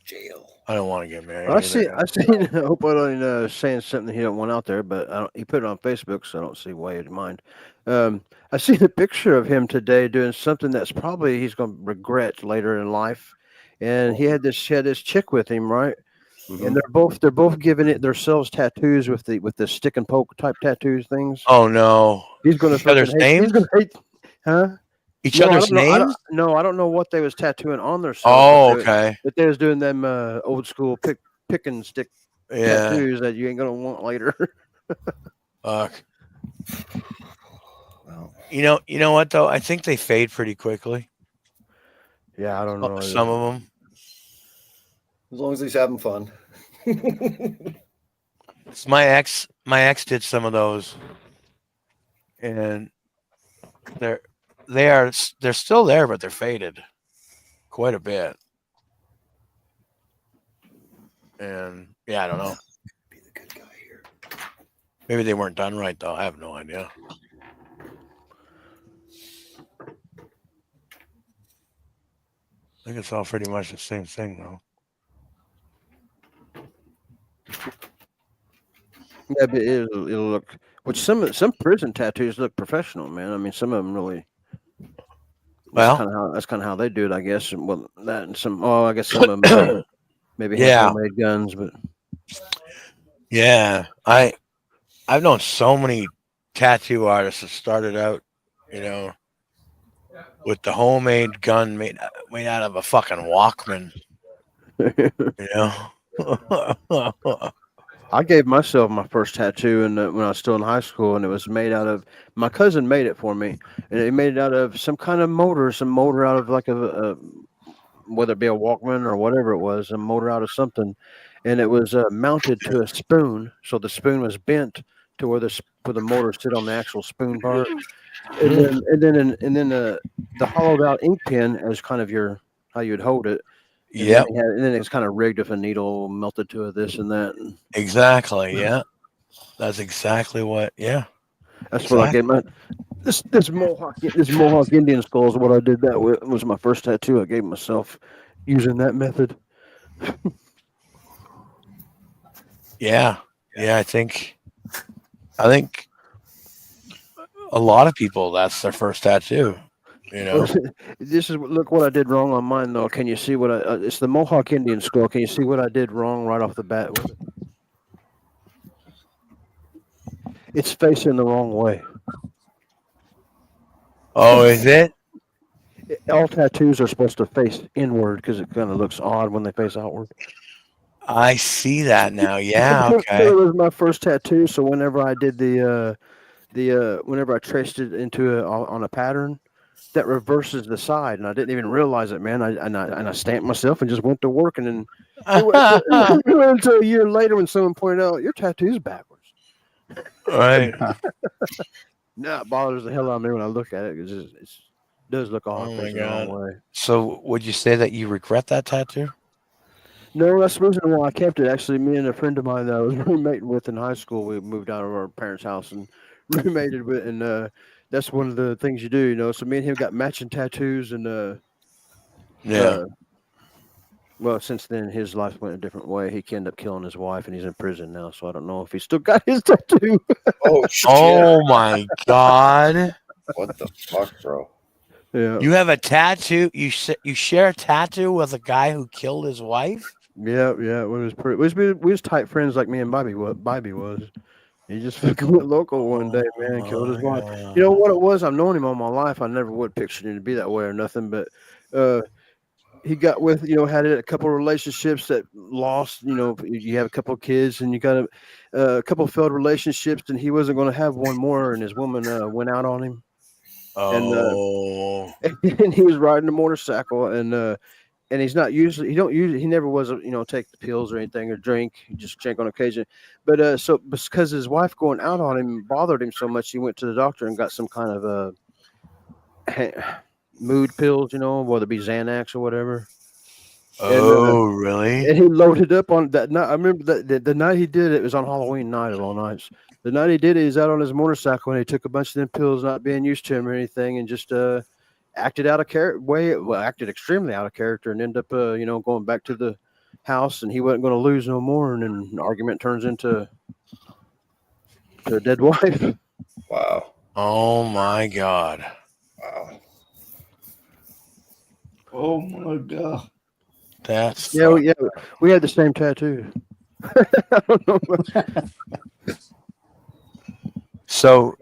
Jail. I don't want to get married. I see. either. I seen. I hope I don't saying something he don't want out there, but he put it on Facebook, so I don't see why he'd mind. I seen a picture of him today doing something that's probably he's going to regret later in life, and he had this chick with him, right? And they're both giving it themselves tattoos with the stick and poke type tattoos things. Oh no! He's going Each other's names? He's going to hate, huh? Each No, I other's don't know- I names? don't- I don't know what they was tattooing on their. Oh, okay. But they was doing them old school pick and stick Yeah. tattoos that you ain't gonna want later. Fuck. Well, You know what though? I think they fade pretty quickly. Yeah, I don't know. Some of them. as long as he's having fun. My ex did some of those, and they're still there, but they're faded quite a bit. And yeah, I don't know. Be the good guy here. Maybe they weren't done right though. I have no idea. I think it's all pretty much the same thing though. Yeah, but it'll look. Which some prison tattoos look professional, man. I mean, some of them really. Well, that's kind of how they do it, I guess. And, well, that and some. Oh, I guess some of them maybe have Yeah. homemade guns, but yeah, I've known so many tattoo artists that started out, with the homemade gun made out of a fucking Walkman. I gave myself my first tattoo when I was still in high school, and it was made out of. My cousin made it for me, and he made it out of some kind of motor, out of like a whether it be a Walkman or whatever it was, a motor out of something, and it was mounted to a spoon, so the spoon was bent to where the motor sit on the actual spoon part, and then the hollowed out ink pen as kind of how you'd hold it. Yeah. And then it's kind of rigged with a needle melted to a this and that. Exactly. Yeah. That's exactly what. Yeah. That's what I gave my this Mohawk Indian skull is what I did that with. It was my first tattoo I gave myself using that method. Yeah. Yeah. I think a lot of people, that's their first tattoo. This is look what I did wrong on mine though. Can you see what it's the Mohawk Indian skull? Can you see what I did wrong right off the bat with it? It's facing the wrong way. Oh, is it? All tattoos are supposed to face inward because it kind of looks odd when they face outward. I see that now. Yeah. Okay. It was my first tattoo, so whenever I did whenever I traced it into on a pattern, that reverses the side, and I didn't even realize it, man. I stamped myself and just went to work, and then it went until a year later when someone pointed out your tattoo's backwards. Right. No, it bothers the hell out of me when I look at it because it does look odd. Oh my facing the wrong God. way. So, would you say that you regret that tattoo? No, that's the reason why I kept it. Actually, me and a friend of mine that I was roommating with in high school, we moved out of our parents' house and roommated with, and that's one of the things you do, So me and him got matching tattoos, and Yeah. well, since then his life went a different way. He ended up killing his wife, and he's in prison now. So I don't know if he still got his tattoo. Oh shit! Oh my God. What the fuck, bro? Yeah, You have a tattoo. You share a tattoo with a guy who killed his wife. yeah. It was pretty. We was tight friends like me and Bobby. What Bobby was. He just fucking went local one day, man, and killed his wife. God. You know what it was? I've known him all my life. I never would picture him to be that way or nothing, but he got with, had a couple of relationships that lost, you have a couple of kids and you got a couple of failed relationships, and he wasn't going to have one more, and his woman went out on him. Oh. And he was riding a motorcycle, and he's not usually, he never was, take the pills or anything or drink. He just drank on occasion. But so because his wife going out on him bothered him so much, he went to the doctor and got some kind of mood pills, whether it be Xanax or whatever. Oh, really? And he loaded up on that night. I remember that the night he did it, it was on Halloween night of all nights. The night he did it, he's out on his motorcycle and he took a bunch of them pills, not being used to him or anything, and just acted out of character. Acted extremely out of character, and ended up going back to the house, and he wasn't going to lose no more, and then the argument turns into a dead wife. Wow. Oh my God. Wow. Oh my God. That's Yeah, we had the same tattoo. I don't know. So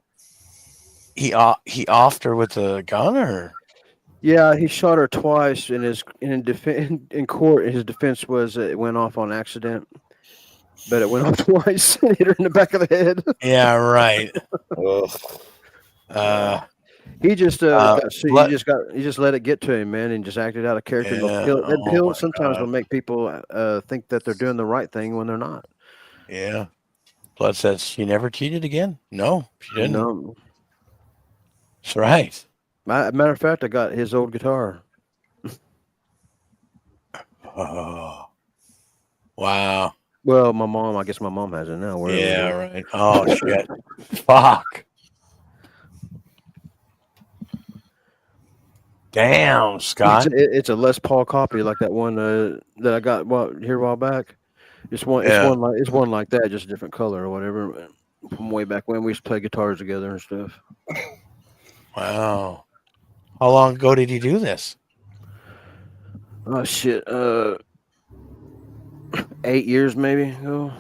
he offed her with a gun, or? Yeah, he shot her twice. In court, his defense was it went off on accident, but it went off twice and hit her in the back of the head. Yeah, right. He just he just let it get to him, man, and just acted out of character. Yeah. That Oh pill my sometimes God. will make people think that they're doing the right thing when they're not. Yeah. Blood says she never cheated again. No, she didn't. No. That's right. Matter of fact, I got his old guitar. Oh. Wow. Well, I guess my mom has it now. Wherever it Yeah, is. right. Oh shit. Fuck. Damn, Scott. It's a Les Paul copy, like that one that I got here a while back. It's one like that, just a different color or whatever. From way back when we used to play guitars together and stuff. Wow. How long ago did he do this? Oh shit. 8 years maybe ago.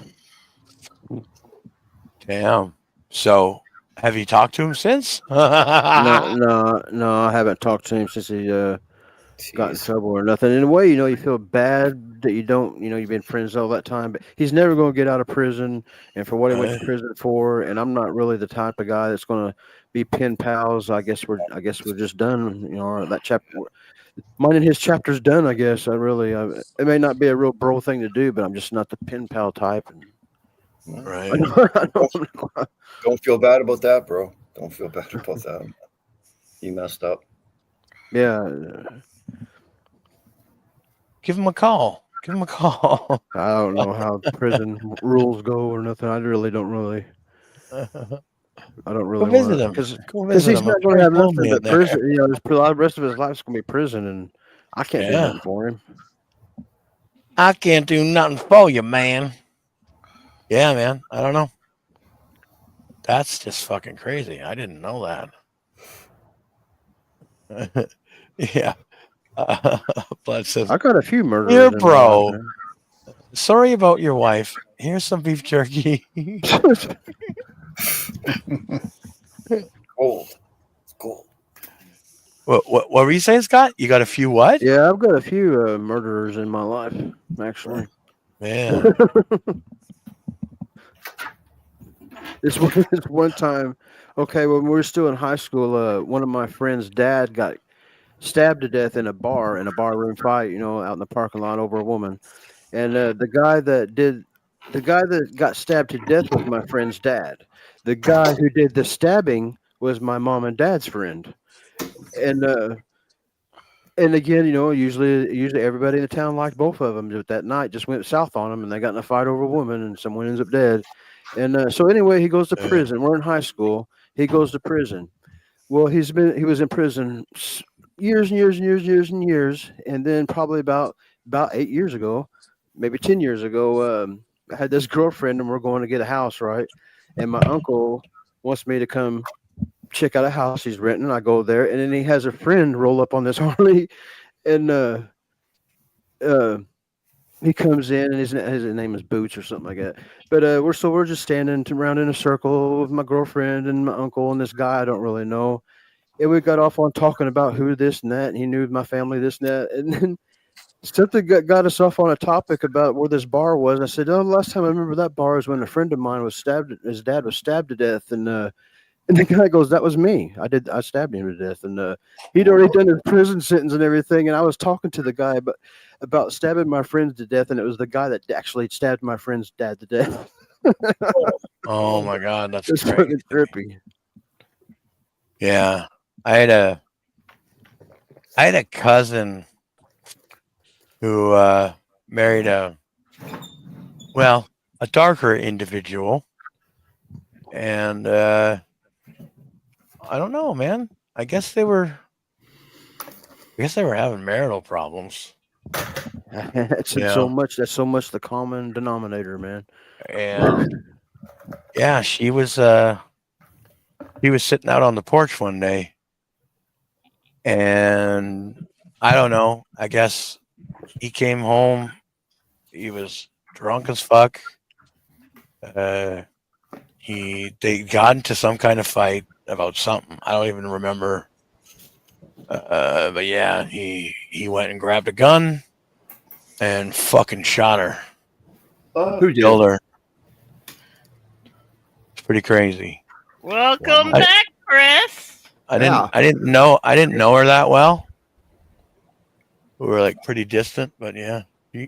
Damn. So, have you talked to him since? No, I haven't talked to him since he got in Jeez. trouble or nothing. In a way, you feel bad that you don't, you've been friends all that time, but he's never going to get out of prison, and for what he went to prison for. And I'm not really the type of guy that's going to be pen pals. I guess we're just done. That chapter, mine and his chapter's done. I guess it may not be a real bro thing to do, but I'm just not the pen pal type. And Right. Don't feel bad about that, bro. Don't feel bad about that. You messed up. Yeah. Give him a call. Give him a call. I don't know how prison rules go or nothing. I really don't really. I don't really Go visit him. because Go visit he's him. not going to have nothing Lonely but in there. prison. There's a lot of the rest of his life's going to be prison, and I can't do Yeah. nothing for him. I can't do nothing for you, man. Yeah, man. I don't know. That's just fucking crazy. I didn't know that. Yeah. Blood says, I got a few murders. Here, in my bro. life, sorry about your wife. Here's some beef jerky. Cold. It's cold. What were you saying, Scott? You got a few what? Yeah, I've got a few murderers in my life, actually. Man. This one time, okay, when we were still in high school, one of my friend's dad got stabbed to death in a barroom fight, out in the parking lot over a woman. And the guy that got stabbed to death was my friend's dad. The guy who did the stabbing was my mom and dad's friend. And again, usually everybody in the town liked both of them. But that night just went south on them, and they got in a fight over a woman, and someone ends up dead. And so anyway, he goes to prison. We're in high school. He goes to prison. Well, he was in prison years and years and years and years and years, and then probably about 8 years ago, maybe 10 years ago, I had this girlfriend, and we're going to get a house, right? And my uncle wants me to come check out a house he's renting. I go there, and then he has a friend roll up on this Harley, and he comes in, and his name is Boots or something like that. But we're just standing around in a circle with my girlfriend and my uncle and this guy I don't really know. And we got off on talking about who this and that, and he knew my family, this and that. And then something got us off on a topic about where this bar was. I said, "Oh, the last time I remember that bar is when a friend of mine was stabbed. His dad was stabbed to death." And the guy goes, "That was me. I stabbed him to death." And he'd already done his prison sentence and everything. And I was talking to the guy about stabbing my friends to death, and it was the guy that actually stabbed my friend's dad to death. Oh my God, that's It's crazy. fucking trippy. Yeah, I had a cousin who married a darker individual, and I don't know, man. I guess they were having marital problems. That's so much the common denominator, man. And yeah, he was sitting out on the porch one day, and I don't know, I guess he came home, he was drunk as fuck. They got into some kind of fight about something. I don't even remember. But yeah, he went and grabbed a gun and fucking shot her. Who Killed her. It's pretty crazy. Welcome back, Chris. I didn't know her that well. We were like pretty distant, but yeah,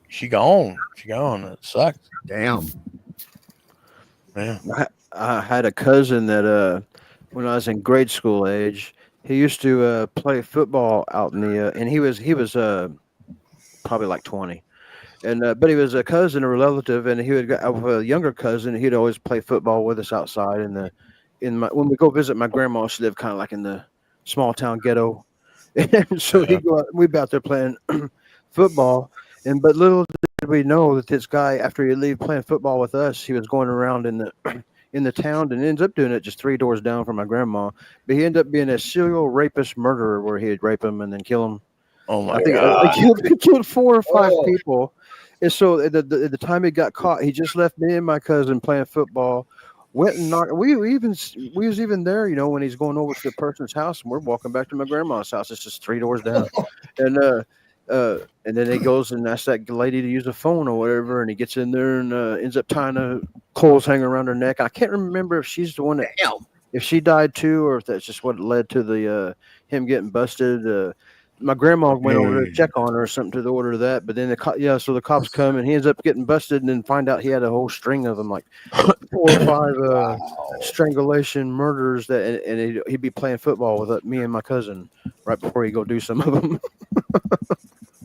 she gone. It sucks. Damn. Yeah. I had a cousin that when I was in grade school age, he used to play football out in the and he was probably like 20. And but he was a cousin or a relative, and he would have a younger cousin. He'd always play football with us outside when we go visit my grandma. She lived kind of like in the small town ghetto, and so we'd be out there playing football. But little did we know that this guy, after he leave playing football with us, he was going around in in the town and ends up doing it just 3 doors down from my grandma. But he ended up being a serial rapist murderer where he'd rape them and then kill them. Oh my I think god. he killed 4 or 5 Oh. people. And so at the time he got caught, he just left me and my cousin playing football. Went and knocked. We was even there, you know, when he's going over to the person's house, and we're walking back to my grandma's house. It's just 3 doors down, and then he goes and asks that lady to use a phone or whatever, and he gets in there and ends up tying a clothes hanging around her neck. I can't remember if she's the one that, if she died too, or if that's just what led to the him getting busted. My grandma went over to check on her or something to the order of that, but then so the cops come and he ends up getting busted and then find out he had a whole string of them, like 4 or 5 strangulation murders and he'd be playing football with me and my cousin right before he go do some of them.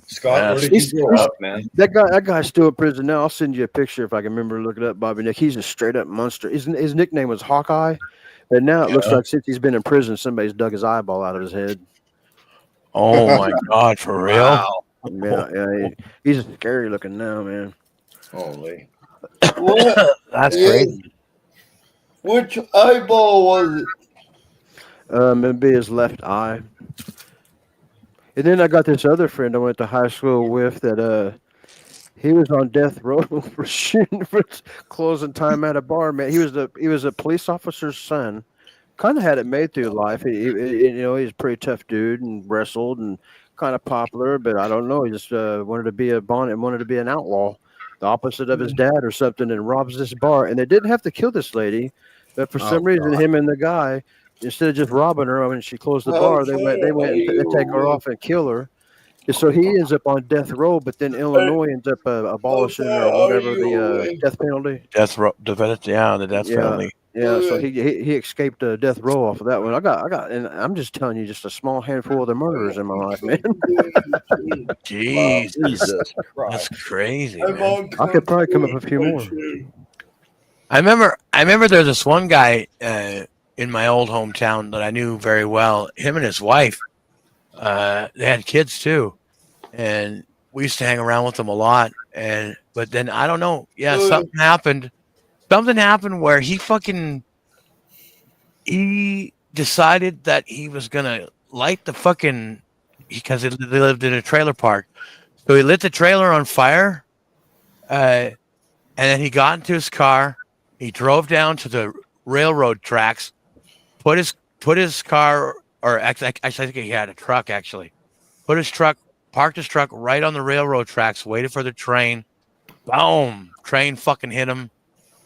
Scott, where did you grow up, man? That guy's still in prison now. I'll send you a picture if I can remember to look it up, Bobby Nick. He's a straight up monster. His nickname was Hawkeye, and now it looks like since he's been in prison, somebody's dug his eyeball out of his head. Oh my god, for real? Wow. Yeah, he's scary looking now, man. Holy. What? That's crazy. Which eyeball was it? It'd be his left eye. And then I got this other friend I went to high school with that he was on death row for shooting for closing time at a bar. Man, he was a police officer's son. Kind of had it made through life. He's a pretty tough dude and wrestled and kind of popular, but I don't know. He just wanted to be wanted to be an outlaw, the opposite of his dad or something, and robs this bar. And they didn't have to kill this lady, but for some reason, him and the guy, instead of just robbing her when she closed the bar, they went and take her off and kill her. And so he ends up on death row, but then Illinois ends up abolishing or whatever the death penalty. Death row, the death penalty. Yeah, so he escaped death row off of that one. I got, and I'm just telling you, just a small handful of the murderers in my life, man. Jeez, Jesus that's Christ. crazy. Man. I could probably come up with a few more. I remember there's this one guy in my old hometown that I knew very well. Him and his wife, they had kids too, and we used to hang around with them a lot. But then I don't know. Yeah, something happened. Something happened where he decided that he was gonna light the fucking, because they lived in a trailer park, so he lit the trailer on fire, and then he got into his car. He drove down to the railroad tracks, put his car, or actually I think he had a truck actually, parked his truck right on the railroad tracks, waited for the train. Boom! Train fucking hit him.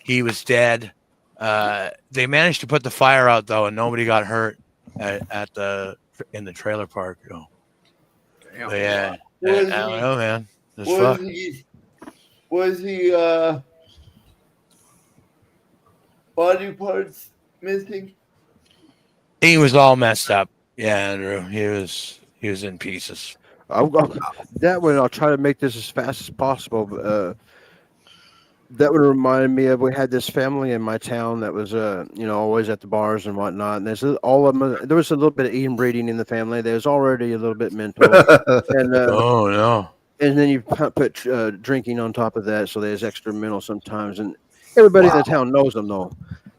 He was dead. They managed to put the fire out though, and nobody got hurt in the trailer park. But yeah, I don't know, man. Was he body parts missing? He was all messed up. Yeah, Andrew. He was in pieces. That one, I'll try to make this as fast as possible. That would remind me of, we had this family in my town that was always at the bars and whatnot. And there's all of them. There was a little bit of inbreeding in the family. There was already a little bit mental. And Oh no. and then you put drinking on top of that, so there's extra mental sometimes. And everybody in the town knows them though.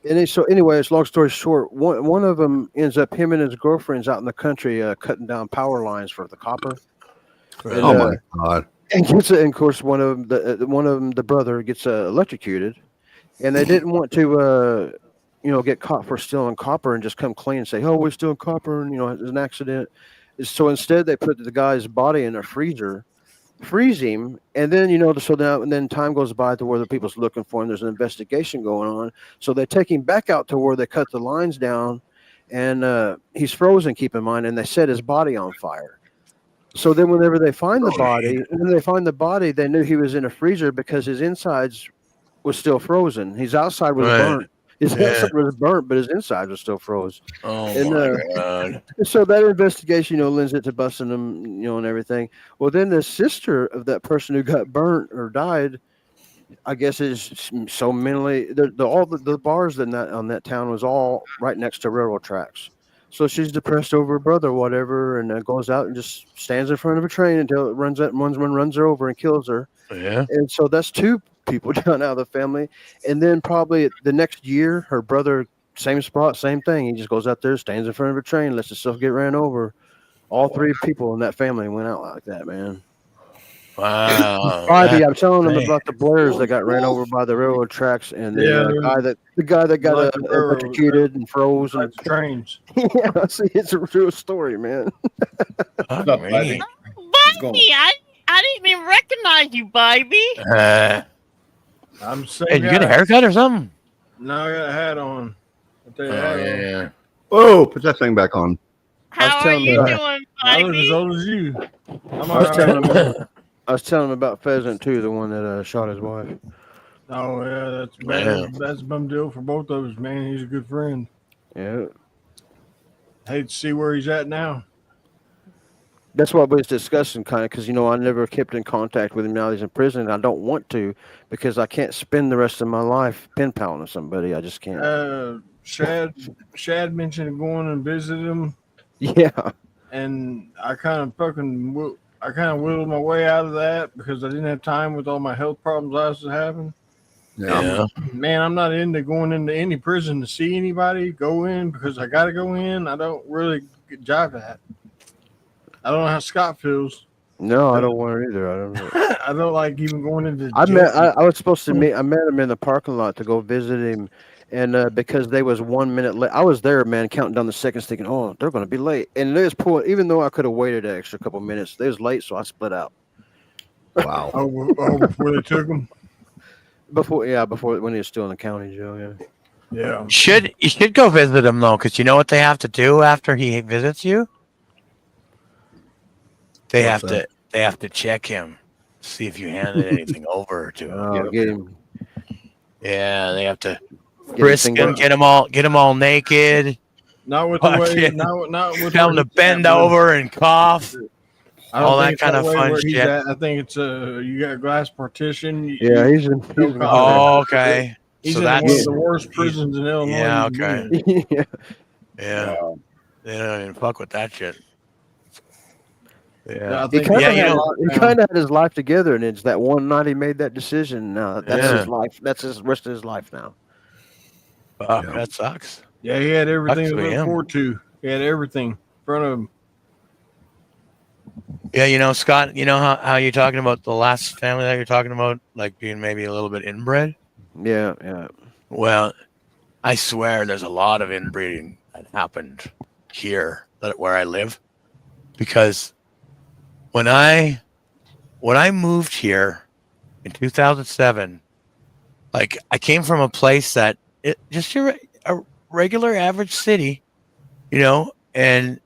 And so, anyways, long story short, one of them ends up, him and his girlfriend's out in the country cutting down power lines for the copper. And, Oh my God. and of course, one of them, the brother, gets electrocuted, and they didn't want to, get caught for stealing copper and just come clean and say, "Oh, we're stealing copper," and it's an accident. So instead, they put the guy's body in a freezer, freeze him, and then then time goes by to where the people's looking for him. There's an investigation going on, so they take him back out to where they cut the lines down, and he's frozen. Keep in mind, and they set his body on fire. So then, whenever they find the body, they knew he was in a freezer because his insides was still frozen. His outside was burnt. His outside was burnt, but his inside was still froze. Oh my God. So that investigation, lends it to busting them, and everything. Well, then the sister of that person who got burnt or died, I guess, is so mentally. All the bars on that town was all right next to railroad tracks. So she's depressed over her brother or whatever, and goes out and just stands in front of a train until one runs her over and kills her. Yeah. And so that's two people down out of the family. And then probably the next year, her brother, same spot, same thing. He just goes out there, stands in front of a train, lets himself get ran over. All 3 people in that family went out like that, man. Wow. Ivy, I'm telling them insane. about the Blairs that got ran over by the railroad tracks, and Yeah, the guy that got like the railroad electrocuted and froze. And trains. yeah, see, it's a real story, man. Fuck Not me. Bobby. Bobby, I didn't even recognize you, baby. I'm saying. Hey, did you get a haircut or something? No, I got a hat on. I tell you, Oh, hat on. yeah. Whoa, put that thing back on. How are telling you you- doing, I look as baby? old as you. I'm I was all telling right. him, I was telling him about Pheasant too, the one that shot his wife. Oh yeah, that's Man. bad. That's a bum deal for both of us, man. He's a good friend. Yeah, Hate to see where he's at now. that's what we was discussing, kind of, because I never kept in contact with him. Now he's in prison. And I don't want to because I can't spend the rest of my life pen paling with somebody. I just can't. Shad mentioned going and visit him, Yeah, and I kind of whittled my way out of that because I didn't have time with all my health problems I was having. Yeah. Man, I'm not into going into any prison to see anybody. Go in because I got to go in. I don't really jive that. I don't know how Scott feels. no, I don't want it either. I don't know. I don't like even going into. I jail. was supposed to meet. I met him in the parking lot to go visit him, and because they was 1 minute late, I was there, man, counting down the seconds, thinking, "Oh, they're going to be late." And they was pulling, even though I could have waited an extra couple minutes, they was late, so I split out. Wow. Before they took him. Before when he was still in the county jail. Yeah. Yeah. You should go visit him though, because you know what they have to do after he visits you? They What's have to check him, see if you handed anything over to him. Get him. Yeah, they have to Get frisk him him, get him all naked, Not with the way. Fucking- Not with. tell him to bend over and cough. I don't all think that it's kind of way fun where he's shit. at. I think it's you got a glass partition. Yeah, he's in. Oh, okay. He's So in that's one of the worst prisons in Illinois. yeah, you can okay. be in. yeah. Yeah, they don't even fuck with that shit. Yeah, Yeah, I think Yeah, he's you got a know- lot He now. kind of had his life together, and it's that one night he made that decision. Now that's Yeah. his life. That's his rest of his life now. fuck, Yeah. that sucks. Yeah, he had everything to Sucks for look him. forward to. He had everything in front of him. Yeah, Scott, how you're talking about the last family that you're talking about, like being maybe a little bit inbred. Yeah, yeah. Well, I swear there's a lot of inbreeding that happened here where I live, because when I moved here in 2007, like I came from a place that just a regular average city, and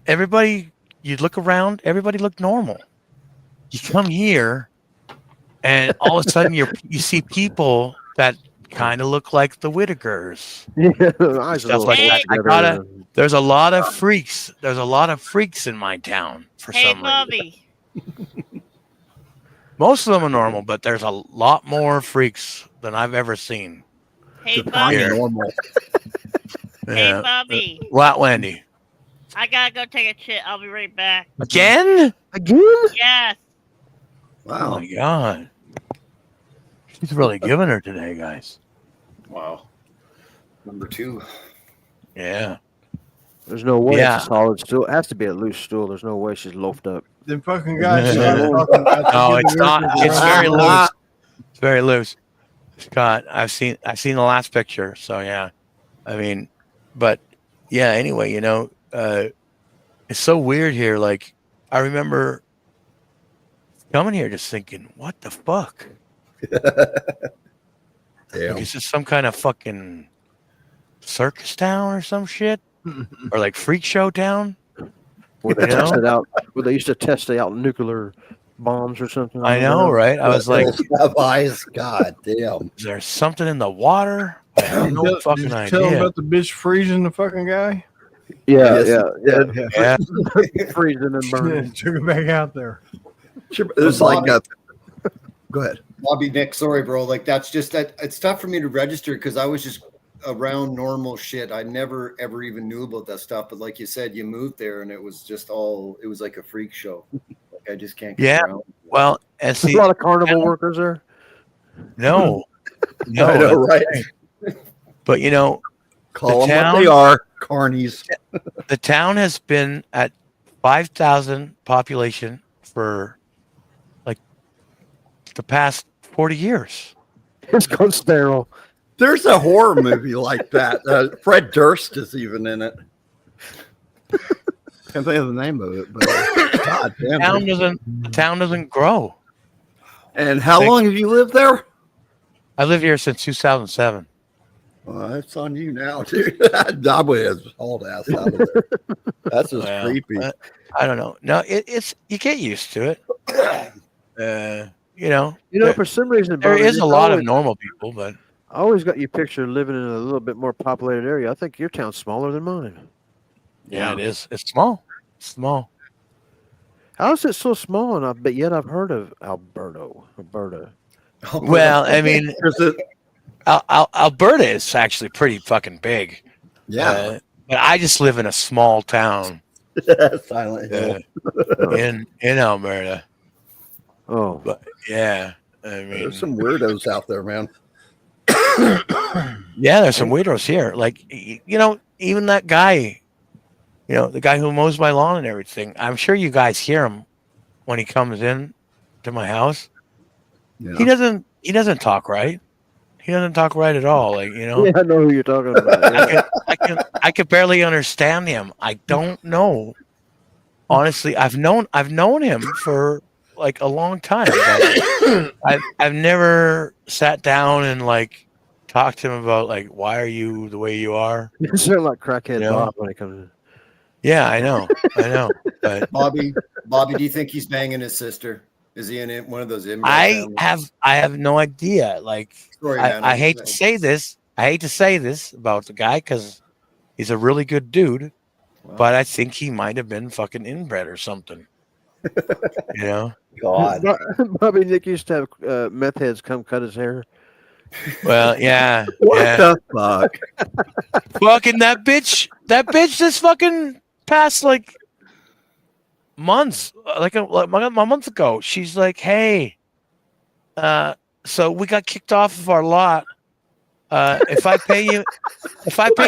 everybody, you'd look around, everybody looked normal. You come here and all of a sudden you see people that kind of look like the Whittakers. Yeah, eyes Stuff are like little that. together. There's a lot of freaks. There's a lot of freaks in my town for Hey, some reason. Bobby. Most of them are normal, but there's a lot more freaks than I've ever seen. Hey, Define Bobby. Here. normal. Hey, Yeah. Bobby. What, Wendy? I gotta go take a shit. I'll be right back. Again? Again? Yes. Oh Wow. my god. She's really giving her today, guys. Wow. Number 2. Yeah. There's no way Yeah. it's a solid stool. It has to be a loose stool. There's no way she's loafed up. Them fucking guys. Yeah. started talking about the No, it's not. individuals It's around very the loose. It's very loose. Scott, I've seen the last picture, so yeah. I mean, but yeah, anyway, it's so weird here. Like, I remember coming here just thinking, what the fuck? Damn. Like, is this some kind of fucking circus town or some shit? Or like freak show town? Where they You know? tested out. Where they used to test out nuclear bombs or something. I know, right? I was like, Have eyes. God damn. is there something in the water? I have no Did fucking you tell him idea. about the bitch freezing the fucking guy? Yeah, Yes. yeah. Yeah. Freezing and burning. Took him back out there. It's like go ahead. Bobby, Nick, sorry, bro. Like that's just that. It's tough for me to register because I was just around normal shit. I never ever even knew about that stuff. But like you said, you moved there and it was just all. It was like a freak show. Like I just can't. Get Yeah. around. Well, And There's see, a lot of carnival workers there. no, I know, that's right? But you know, Call the them what town- they are, carnies. the town has been at 5,000 population for like the past 40 years. It's gone sterile. There's a horror movie like that. Fred Durst is even in it. Can't think of the name of it, but God damn it. The town doesn't grow. And how long have you lived there? I lived here since 2007. Well, that's on you now, dude. Dobby has hauled ass out of there. That's just Well, creepy. I don't know. No, it's you get used to it. You know, You know, for some reason, there Bobby, is a it's lot of always- normal people, but I always got you picture living in a little bit more populated area. I think your town's smaller than mine. yeah, it is. It's small. It's small. How is it so small? And but yet I've heard of Alberta. Well, I mean, Is it? Alberta is actually pretty fucking big. Yeah. But I just live in a small town Silent Hill. in Alberta. Oh, But yeah, I mean, There's some weirdos out there, man. yeah, there's some weirdos here. Like, you know, even that guy, you know, the guy who mows my lawn and everything. I'm sure you guys hear him when he comes in to my house. Yeah. He doesn't talk right. He doesn't talk right at all. Like, you know, yeah, I know who you're talking about. Yeah. I can barely understand him. I don't know. Honestly, I've known him for like a long time. But I've never sat down and like talked to him about like, why are you the way you are? You sound like crackhead Yeah. Bob when it comes in. Yeah, I know. But Bobby, do you think he's banging his sister? Is he in one of those inbred I families? have no idea. Like, Sorry, man, I I'm hate to saying. say this. I hate to say this about the guy because he's a really good dude, but I think he might have been fucking inbred or something. You know? God. Bobby Nick used to have meth heads come cut his hair. Well, yeah. What yeah. the fuck? Fucking that bitch just fucking passed like months, like a month ago. She's like, hey, so we got kicked off of our lot. If I pay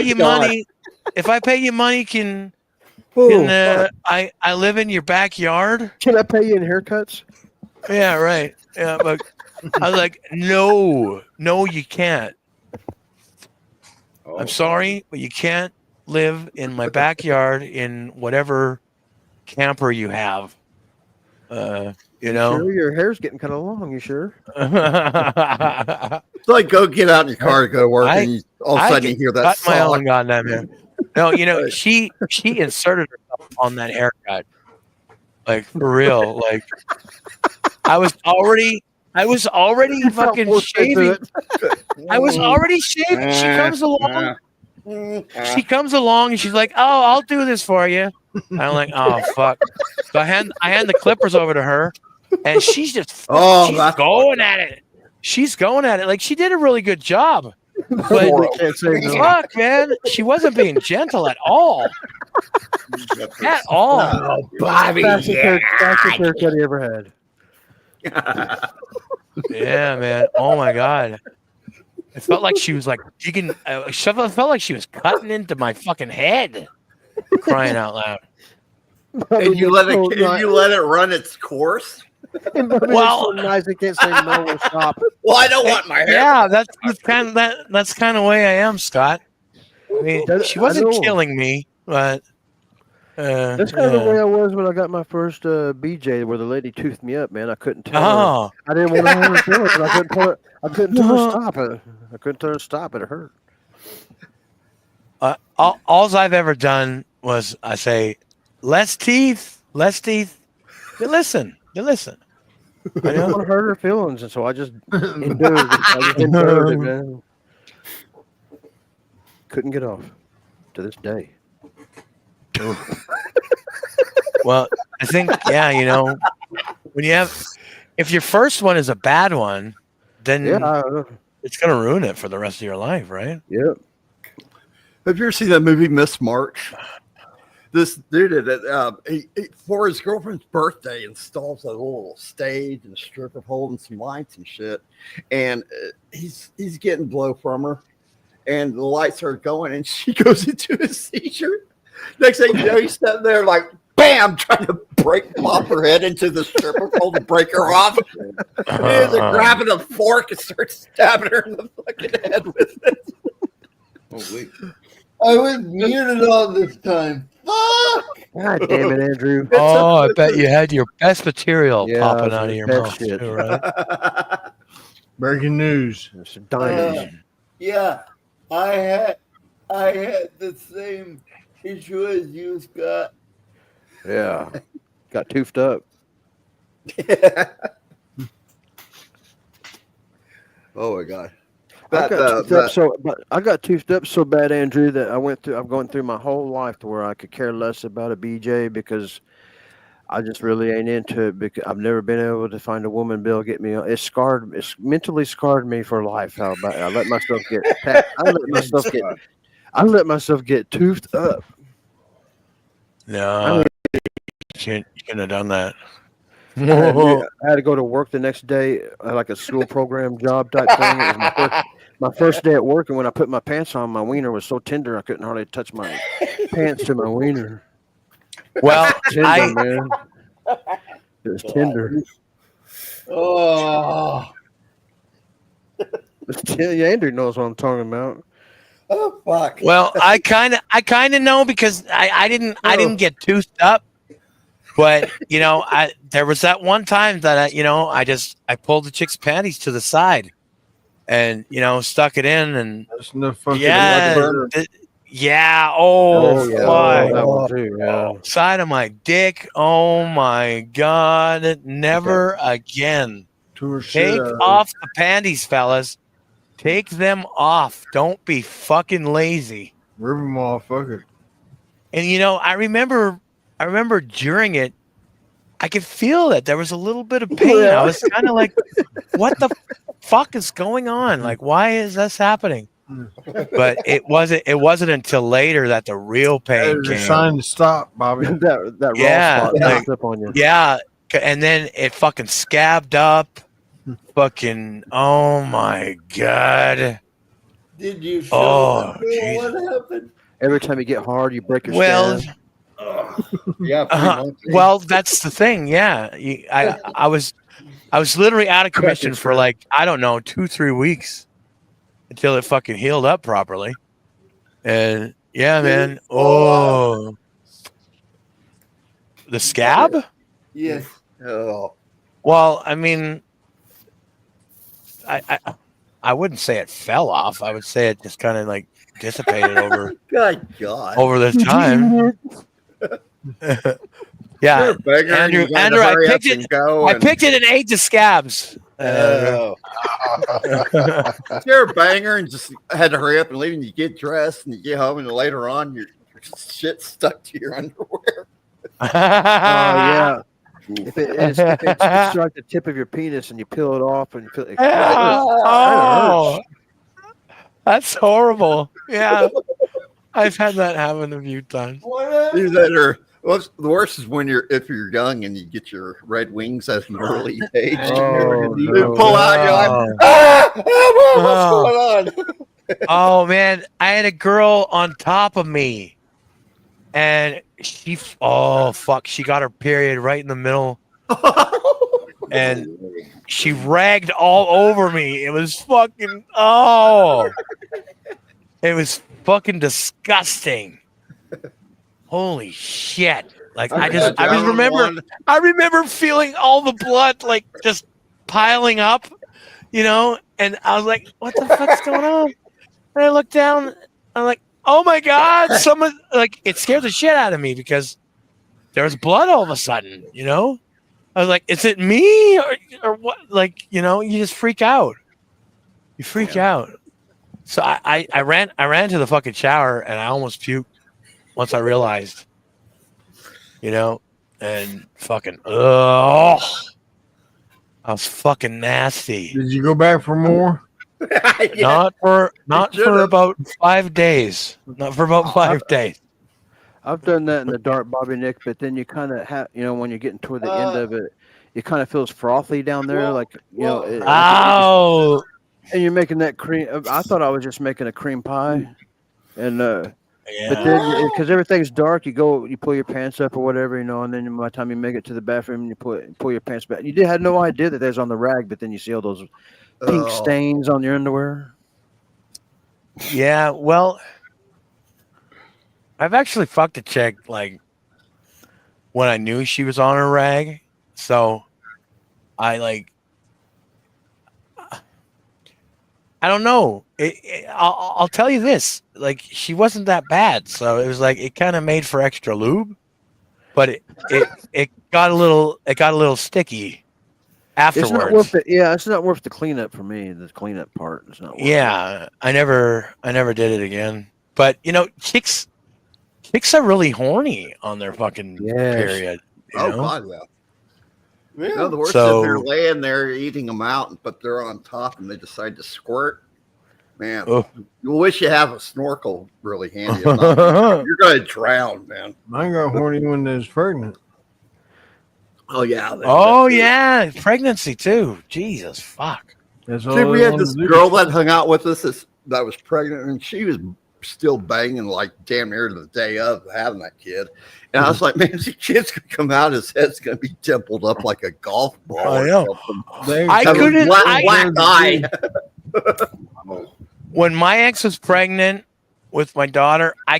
you money, can I live in your backyard? Can I pay you in haircuts? Yeah, right. Yeah, but I was like, no, you can't. Oh. I'm sorry, but you can't live in my backyard in whatever camper you have. You know? Sure, your hair's getting kind of long. You sure? It's like go get out in your car to go to work, and you, all of a sudden you hear that cut my song. own goddamn hair. No, you know, she inserted herself on that haircut. Like for real. Like I was already fucking shaving. I was already shaving. She comes along. She comes along and she's like, "Oh, I'll do this for you." I'm like, "Oh fuck!" So I hand the clippers over to her, and she's just she's going at it. She's going at it like she did a really good job. But Can't say no. fuck, man, she wasn't being gentle at all. At all. Oh, Bobby. Fastest haircut he ever had. Yeah, man. Oh my god. It felt like she was like digging. It felt like she was cutting into my fucking head. Crying out loud. And you let it run its course. Well, so nice he can't say no or stop. Well, I don't want my hair. Yeah, that's kind of the way I am, Scott. I mean, she wasn't killing me, but That's kind of the way I was when I got my first BJ, where the lady toothed me up. Man, I couldn't tell Oh. her. I didn't want to have her feel it, but I couldn't tell her. I couldn't tell her to stop it. I couldn't tell her to stop it. It hurt. all I've ever done was I say, less teeth. You listen. I didn't want to hurt her feelings, and so I just endured it. I just endured it, man. Couldn't get off to this day. Well, I think, yeah, you know, when you have, if your first one is a bad one, then it's going to ruin it for the rest of your life, right? Yep. Have you ever seen that movie Miss March? this dude for his girlfriend's birthday installs a little stage and a stripper pole and some lights and shit, and he's getting blow from her, and the lights are going, and she goes into a seizure. Next thing you know, he's sitting there like, bam, trying to pop her head into the stripper pole to break her off. He ends up grabbing a fork and starts stabbing her in the fucking head with it. Holy. I was muted all this time. Fuck! God damn it, Andrew. Oh, I bet you had your best material Yeah, popping out of your best mouth, shit. too, right? Breaking news. There's some diamonds. Yeah, I had the same issue as you, Scott. Yeah. Got toothed up. Oh my god. I got toothed up so bad, Andrew, that I'm going through my whole life to where I could care less about a BJ because I just really ain't into it because I've never been able to find a woman bill get me. It's mentally scarred me for life. How about I let myself get toothed up. No, you shouldn't have done that. I had to go to work the next day, like a school program job type thing. It was my first day at work, and when I put my pants on, my wiener was so tender I couldn't hardly touch my pants to my wiener. Well, Tender, man. It was tender. Oh, Andrew knows what I'm talking about. oh fuck. Well, I kind of know because I didn't get toothed up, but there was that one time that I pulled the chick's panties to the side, and stuck it in, and That's no fucking yeah. Oh, yeah. fuck. That one too, yeah. Side of my dick. Oh my god! Never again. Take off the panties, fellas. Take them off. Don't be fucking lazy. Rip them off, fuck it. And I remember during it, I could feel that there was a little bit of pain. I was kind of like, what the fuck is going on? Like, why is this happening? But it wasn't until later that the real pain There's a came. sign to stop, Bobby. that Yeah, raw spot like- popped up on you. Yeah, and then it fucking scabbed up. Fucking, oh my god. Did you show Oh, the bill? Jesus. What happened? Every time you get hard, you break your Well, scab. Yeah. pretty much. well, that's the thing. Yeah, I was literally out of commission for like, I don't know, 2-3 weeks until it fucking healed up properly. And yeah, man. Oh, the scab. Yes. Oh, Well, I mean, I wouldn't say it fell off. I would say it just kind of like dissipated over good God. the time. Yeah, You're a beggar and Andrew, you gotta Andrew, I hurry up picked and it. go I and- picked it and ate the scabs. Oh. You're a banger and just had to hurry up and leave, and you get dressed and you get home, and later on your shit stuck to your underwear. Oh yeah. If it's like the tip of your penis and you peel it off and you feel it. Oh, that's horrible. Yeah, I've had that happen a few times. Either that or the worst is when if you're young and you get your red wings at an early age. Oh, You no. pull out, and you're like, what's going on? Oh man, I had a girl on top of me, and she got her period right in the middle, and she ragged all over me. It was fucking it was fucking disgusting. Holy shit. Like I remember feeling all the blood like just piling up, and I was like, what the fuck's going on? And I looked down, I'm like, oh my god, someone, like, it scared the shit out of me because there was blood all of a sudden, I was like, is it me or what? Like, you just freak out. You freak out. So I ran to the fucking shower and I almost puked once I realized, and fucking, I was fucking nasty. Did you go back for more? Not for about 5 days. Not for about 5 days. I've done that in the dark, Bobby Nick, but then you kind of have, when you're getting toward the end of it, it kind of feels frothy down there, Well- like well- Oh, and you're making that cream. I thought I was just making a cream pie, and but yeah. then because everything's dark, you pull your pants up or whatever, and then by the time you make it to the bathroom, you pull your pants back. You had no idea that there's on the rag, but then you see all those pink Oh. stains on your underwear. Yeah, well, I've actually fucked a chick like when I knew she was on her rag. So I don't know. I'll tell you this: like she wasn't that bad, so it was like it kind of made for extra lube, but it got a little sticky afterwards. It's not worth it. Yeah, it's not worth the cleanup for me. The cleanup part is not worth it. Yeah, I never did it again. But chicks are really horny on their fucking period. Oh God, yeah. Yeah. No, the worst So- is they're laying there eating them out, but they're on top and they decide to squirt. Man, Oh. you wish you have a snorkel really handy. If not, you're gonna drown, man. Mine got horny when they was pregnant. Oh yeah. Oh yeah, pregnancy too. Jesus fuck. That's all See, we they had wanted this to do. girl that hung out with us that was pregnant, and she was still banging like damn near to the day of having that kid. And I was like, man, the kid's gonna come out, his head's gonna be dimpled up like a golf ball. I or know. something. They I Have a couldn't- black I- eye. When my ex was pregnant with my daughter, I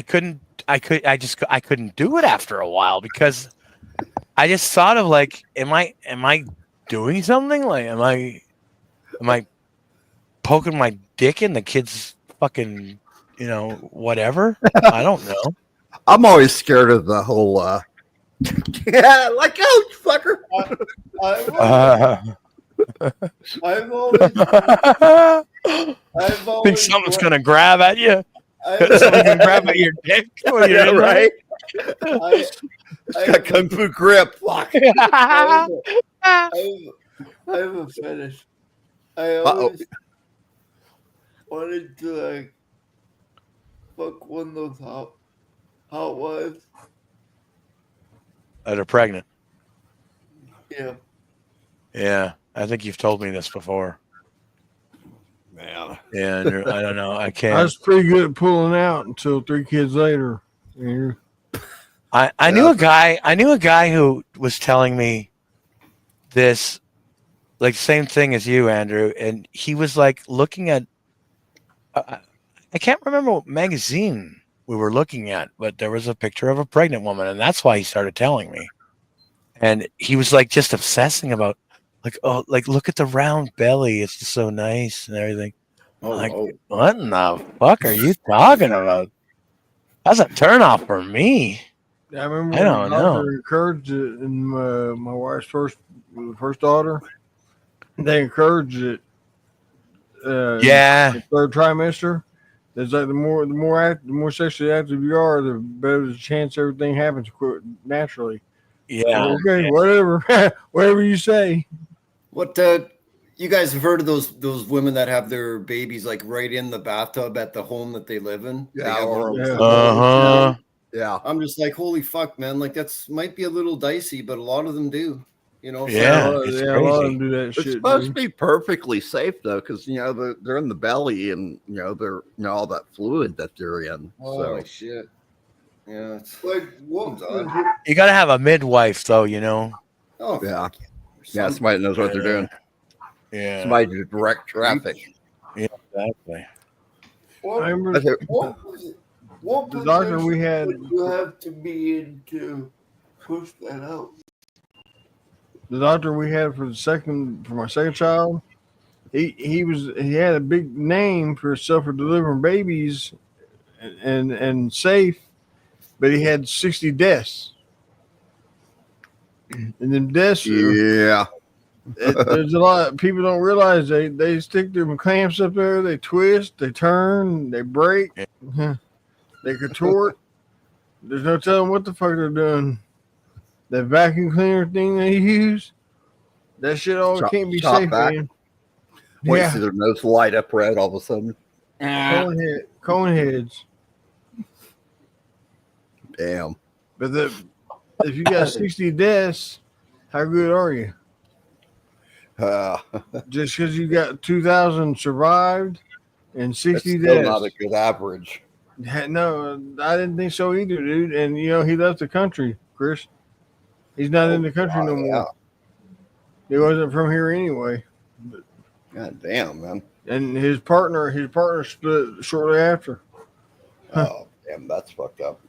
couldn't do it after a while because I just thought of like, am I doing something? Like, am I poking my dick in the kid's fucking, whatever? I don't know. I'm always scared of the whole yeah, like oh fucker. I've always Think something's gonna grab at you. I've, Someone's gonna grab at your dick. when you're Yeah, in there. right. I, It's got kung fu grip. Fuck. I have a fetish. I always wanted to like fuck one of those hot wives. That are pregnant. Yeah. Yeah, I think you've told me this before. Man. Yeah, Andrew, I don't know. I I can't. was pretty good at pulling out until 3 kids later. Andrew. I knew a guy. I knew a guy who was telling me this, like same thing as you, Andrew, and he was like looking at. I can't remember what magazine we were looking at, but there was a picture of a pregnant woman, and that's why he started telling me. And he was like just obsessing about, like, oh, like look at the round belly, it's just so nice and everything. Like, what in the fuck are you talking about? That's a turnoff for me. I remember I don't when know. doctor encouraged it in my wife's first daughter. They encouraged it. Yeah. The third trimester. It's like the more sexually active you are, the better the chance everything happens naturally. Yeah. Okay, whatever, whatever you say. What you guys have heard of those women that have their babies like right in the bathtub at the home that they live in? They Yeah, have or- their- Uh-huh. Yeah. I'm just like, holy fuck, man! Like that's might be a little dicey, but a lot of them do. You know? So- Yeah, a it's lot of crazy. them do that It's shit. supposed dude. to be perfectly safe though, because they're in the belly and they're all that fluid that they're in. Holy So shit! Yeah. It's, Like what? Sounds odd. You gotta have a midwife though, you know. oh yeah, yeah, somebody knows what they're doing. Yeah. Somebody to direct traffic. Exactly. What, I remember That's it. what the doctor we position had. would you have to be in to push that out? The doctor we had for my second child, he had a big name for self delivering babies and safe, but he had 60 deaths. And them deaths, Yeah. there's a lot. People don't realize they stick their clamps up there, they twist, they turn, they break, they contort. There's no telling what the fuck they're doing. That vacuum cleaner thing they use, that shit all Chop- can't be chop safe, back. man. Wait, Yeah, see their nose light up red all of a sudden. cone heads. Damn. But if you got 60 deaths, how good are you? Just because you got 2,000 survived and 60 That's still deaths. not a good average. No, I didn't think so either, dude. And you know, he left the country, Chris. He's not in the country no more. He wasn't from here anyway. God damn, man. And his partner split shortly after. Oh, damn, that's fucked up.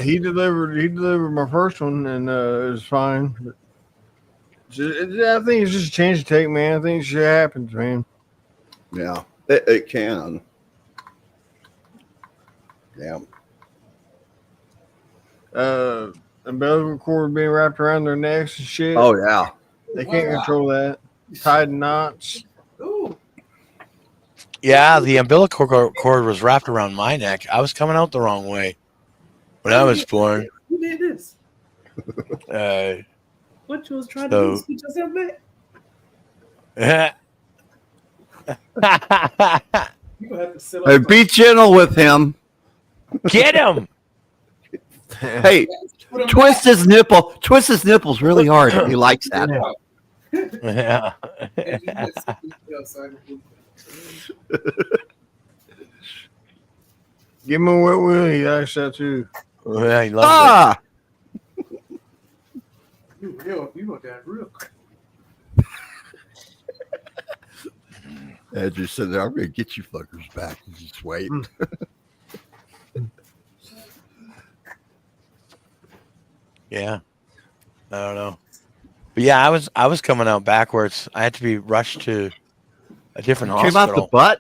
He delivered my first one, and it was fine. But I think it's just a change to take, man. I think shit happens, man. Yeah, it can. Damn. Umbilical cord being wrapped around their necks and shit. Oh yeah. They can't control that. Tied in knots. Yeah, the umbilical cord was wrapped around my neck. I was coming out the wrong way when I was born. Who did this? What you was trying to do? Switch yourself back? You gonna have to sit Hey, up. be gentle with him. Get him. Hey, twist his nipples really hard. He likes that. Yeah. Give him a wet willy. He likes that too. Yeah, he loves You went down real quick. I just said, I'm going to get you fuckers back. Just wait. Yeah. I don't know. But yeah, I was coming out backwards. I had to be rushed to a different Came hospital. out the butt?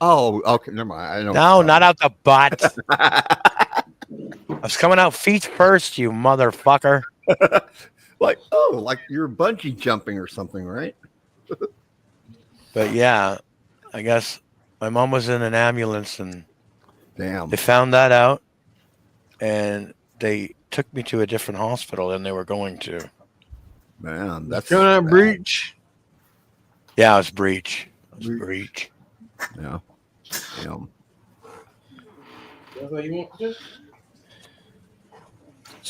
Oh, okay. Never mind. I know. No, not out the butt. I was coming out feet first, you motherfucker. like you're bungee jumping or something, right? But yeah, I guess my mom was in an ambulance and damn, they found that out and they took me to a different hospital than they were going to. Man, that's coming out breach. Yeah, it was breach. Breach. Yeah. Damn. That's what you want to do?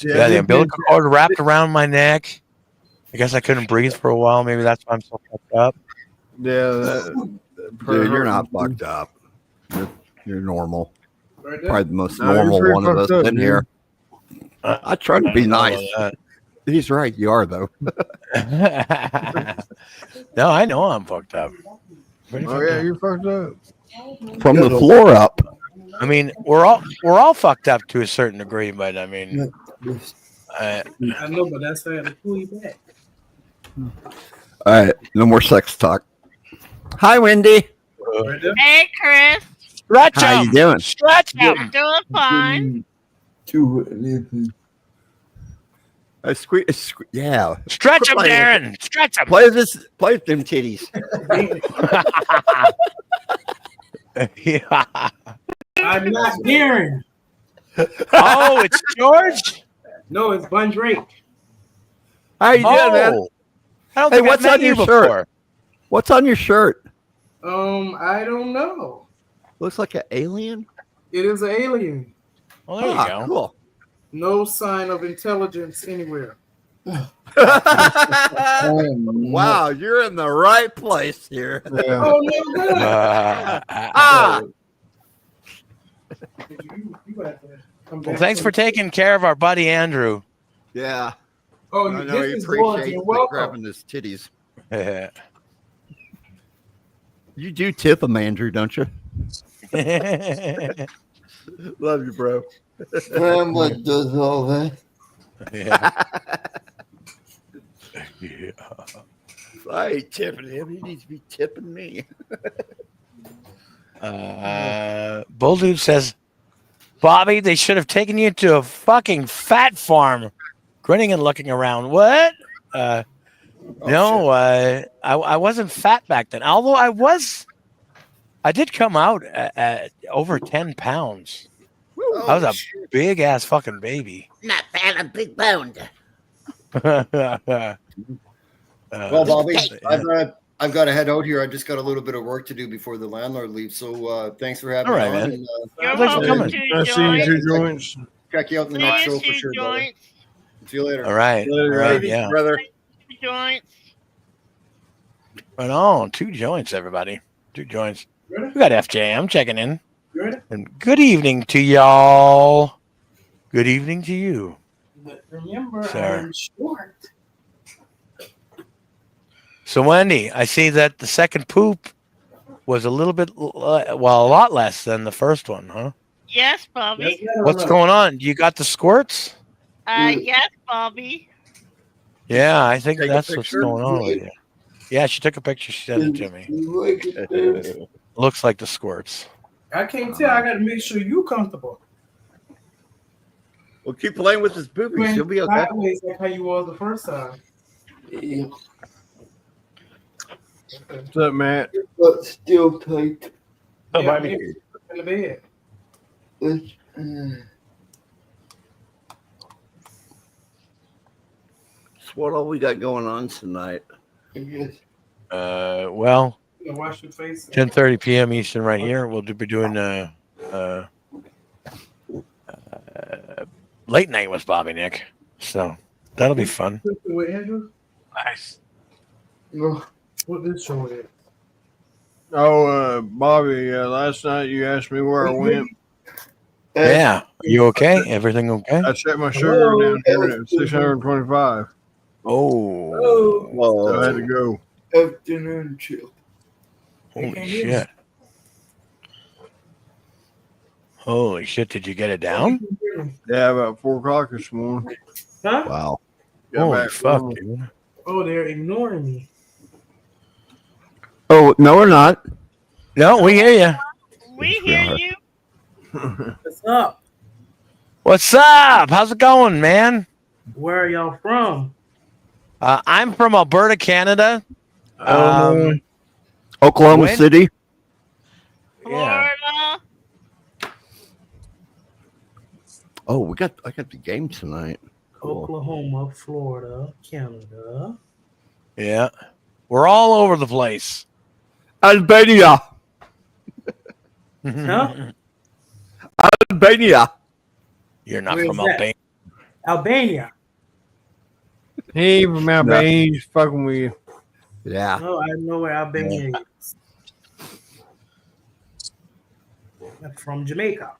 Yeah, the umbilical cord wrapped around my neck. I guess I couldn't breathe for a while. Maybe that's why I'm so fucked up. Yeah, dude, you're not fucked up. You're normal. Right Probably the most No, normal you're one of us fucked up, in dude. here. I try to be nice. That. He's right. You are though. No, I know I'm fucked up. Pretty Oh fucked yeah, up. you're fucked up. From the floor up. I mean, we're all fucked up to a certain degree, but I mean, I know, but that's how to pull you back. All right, no more sex talk. Hi, Wendy. Right there. Hey, Chris. Stretch How you doing? Stretch I'm him. doing fine. I squeeze. Yeah. Stretch him, Darren. Stretch him. Play with them titties. Yeah. I'm not Darren. Oh, it's George. No, it's Bun Drake. How you doing, man? Oh, I don't Hey, think what's I've met on your you shirt? before. What's on your shirt? I don't know. Looks like an alien. It is an alien. Well, there you go. Cool. No sign of intelligence anywhere. Wow, you're in the right place here. Yeah. Oh no, good. Ah, You have to come Well, back thanks for taking care of our buddy Andrew. yeah. Oh, I know he this is George. appreciates You're the welcome. grabbing his titties. Yeah. You do tip him, Andrew, don't you? Love you, bro. Hamlet does all that. Yeah. I ain't tipping him. He needs to be tipping me. Bull Dude says, Bobby, they should have taken you to a fucking fat farm. Grinning and looking around. What? No, I wasn't fat back then. Although I did come out at over 10 pounds. I was a big ass fucking baby. Not fat, I'm big boned. Well, Bobby, I've got to head out here. I just got a little bit of work to do before the landlord leaves. So thanks for having All me right, on. man. You're Thanks for welcome coming. to I see you join. two joints. Check you out in the See next you, show for two sure, brother. joints. See you later. All right. All right. Lady, Yeah. brother. Two joints. Right on. 2 joints, everybody. 2 joints. Ready? We got FJ. I'm checking in. You ready? And good evening to y'all. Good evening to you. But remember, Sir. I'm short. So, Wendy, I see that the second poop was a little bit, well, a lot less than the first one, huh? Yes, Bobby. What's going on? You got the squirts? Yes, Bobby. Yeah, I think Take a that's what's picture? going on with you. Yeah, she took a picture. She sent it to me. Looks like the squirts. I can't tell. I got to make sure you comfortable. Well, keep playing with his boobies. You'll be okay. Sideways like how you was the first time. Yeah. What's up, Matt? But still tight. Oh, Yeah, Bobby. maybe in the bed. It's, That's what all we got going on tonight. I guess. Well, You know, wash your face. 10:30 p.m. Eastern right here. We'll be doing late night with Bobby Nick. So that'll be fun. With Andrew? Nice. No. What this show is? Oh, Bobby, last night you asked me where I went. Yeah. You okay? Everything okay? I set my sugar down here at 625. Oh. So I had to go. Afternoon chill. Holy shit. Holy shit. Did you get it down? Yeah, about 4 o'clock this morning. Huh? Wow. Got Holy back fuck, home. dude. Oh, they're ignoring me. Oh, no, we're not. No, we hear you. We hear you. What's up? What's up? How's it going, man? Where are y'all from? I'm from Alberta, Canada. Oklahoma when? City. Yeah. Florida. Oh, I got the game tonight. Cool. Oklahoma, Florida, Canada. Yeah. We're all over the place. Albania. Huh? Albania. You're not Where's from that? Albania. Albania. He ain't from Albania. He's fucking with you. Yeah. No, I know where Albania is. I'm from Jamaica.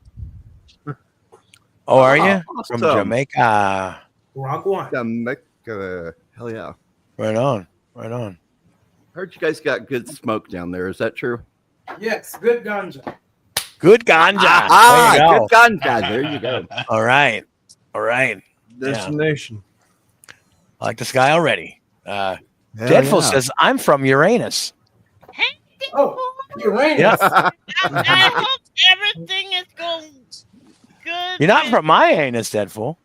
Oh, are you? Awesome. From Jamaica. Rock one. Jamaica. Hell yeah. Right on. Right on. Heard you guys got good smoke down there. Is that true? Yes, good ganja. Good ganja. Ah, There you good ganja. There you go. All right. All right. Destination. I like this guy already. Hell Deadful yeah. says, I'm from Uranus. Oh, Uranus. Yeah. I hope everything is going good. You're not with- from my anus, Deadful.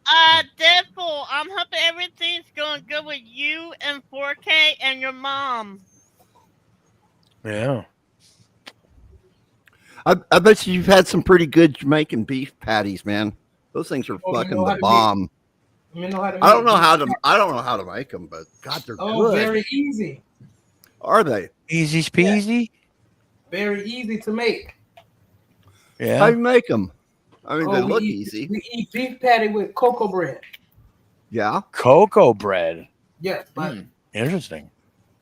Deadpool, I'm hoping everything's going good with you and 4K and your mom. Yeah. I bet you've had some pretty good Jamaican beef patties, man. Those things are Oh, you fucking know how the to bomb. Let me know how to I don't make know it. I don't know how to make them, but God, they're Oh, good. very easy. Are they? Easy peasy. Very easy to make. How Yeah. do you make them? I mean, Oh, they we look eat- easy. We eat beef patty with cocoa bread. Yeah. Cocoa bread. Yes, but Interesting.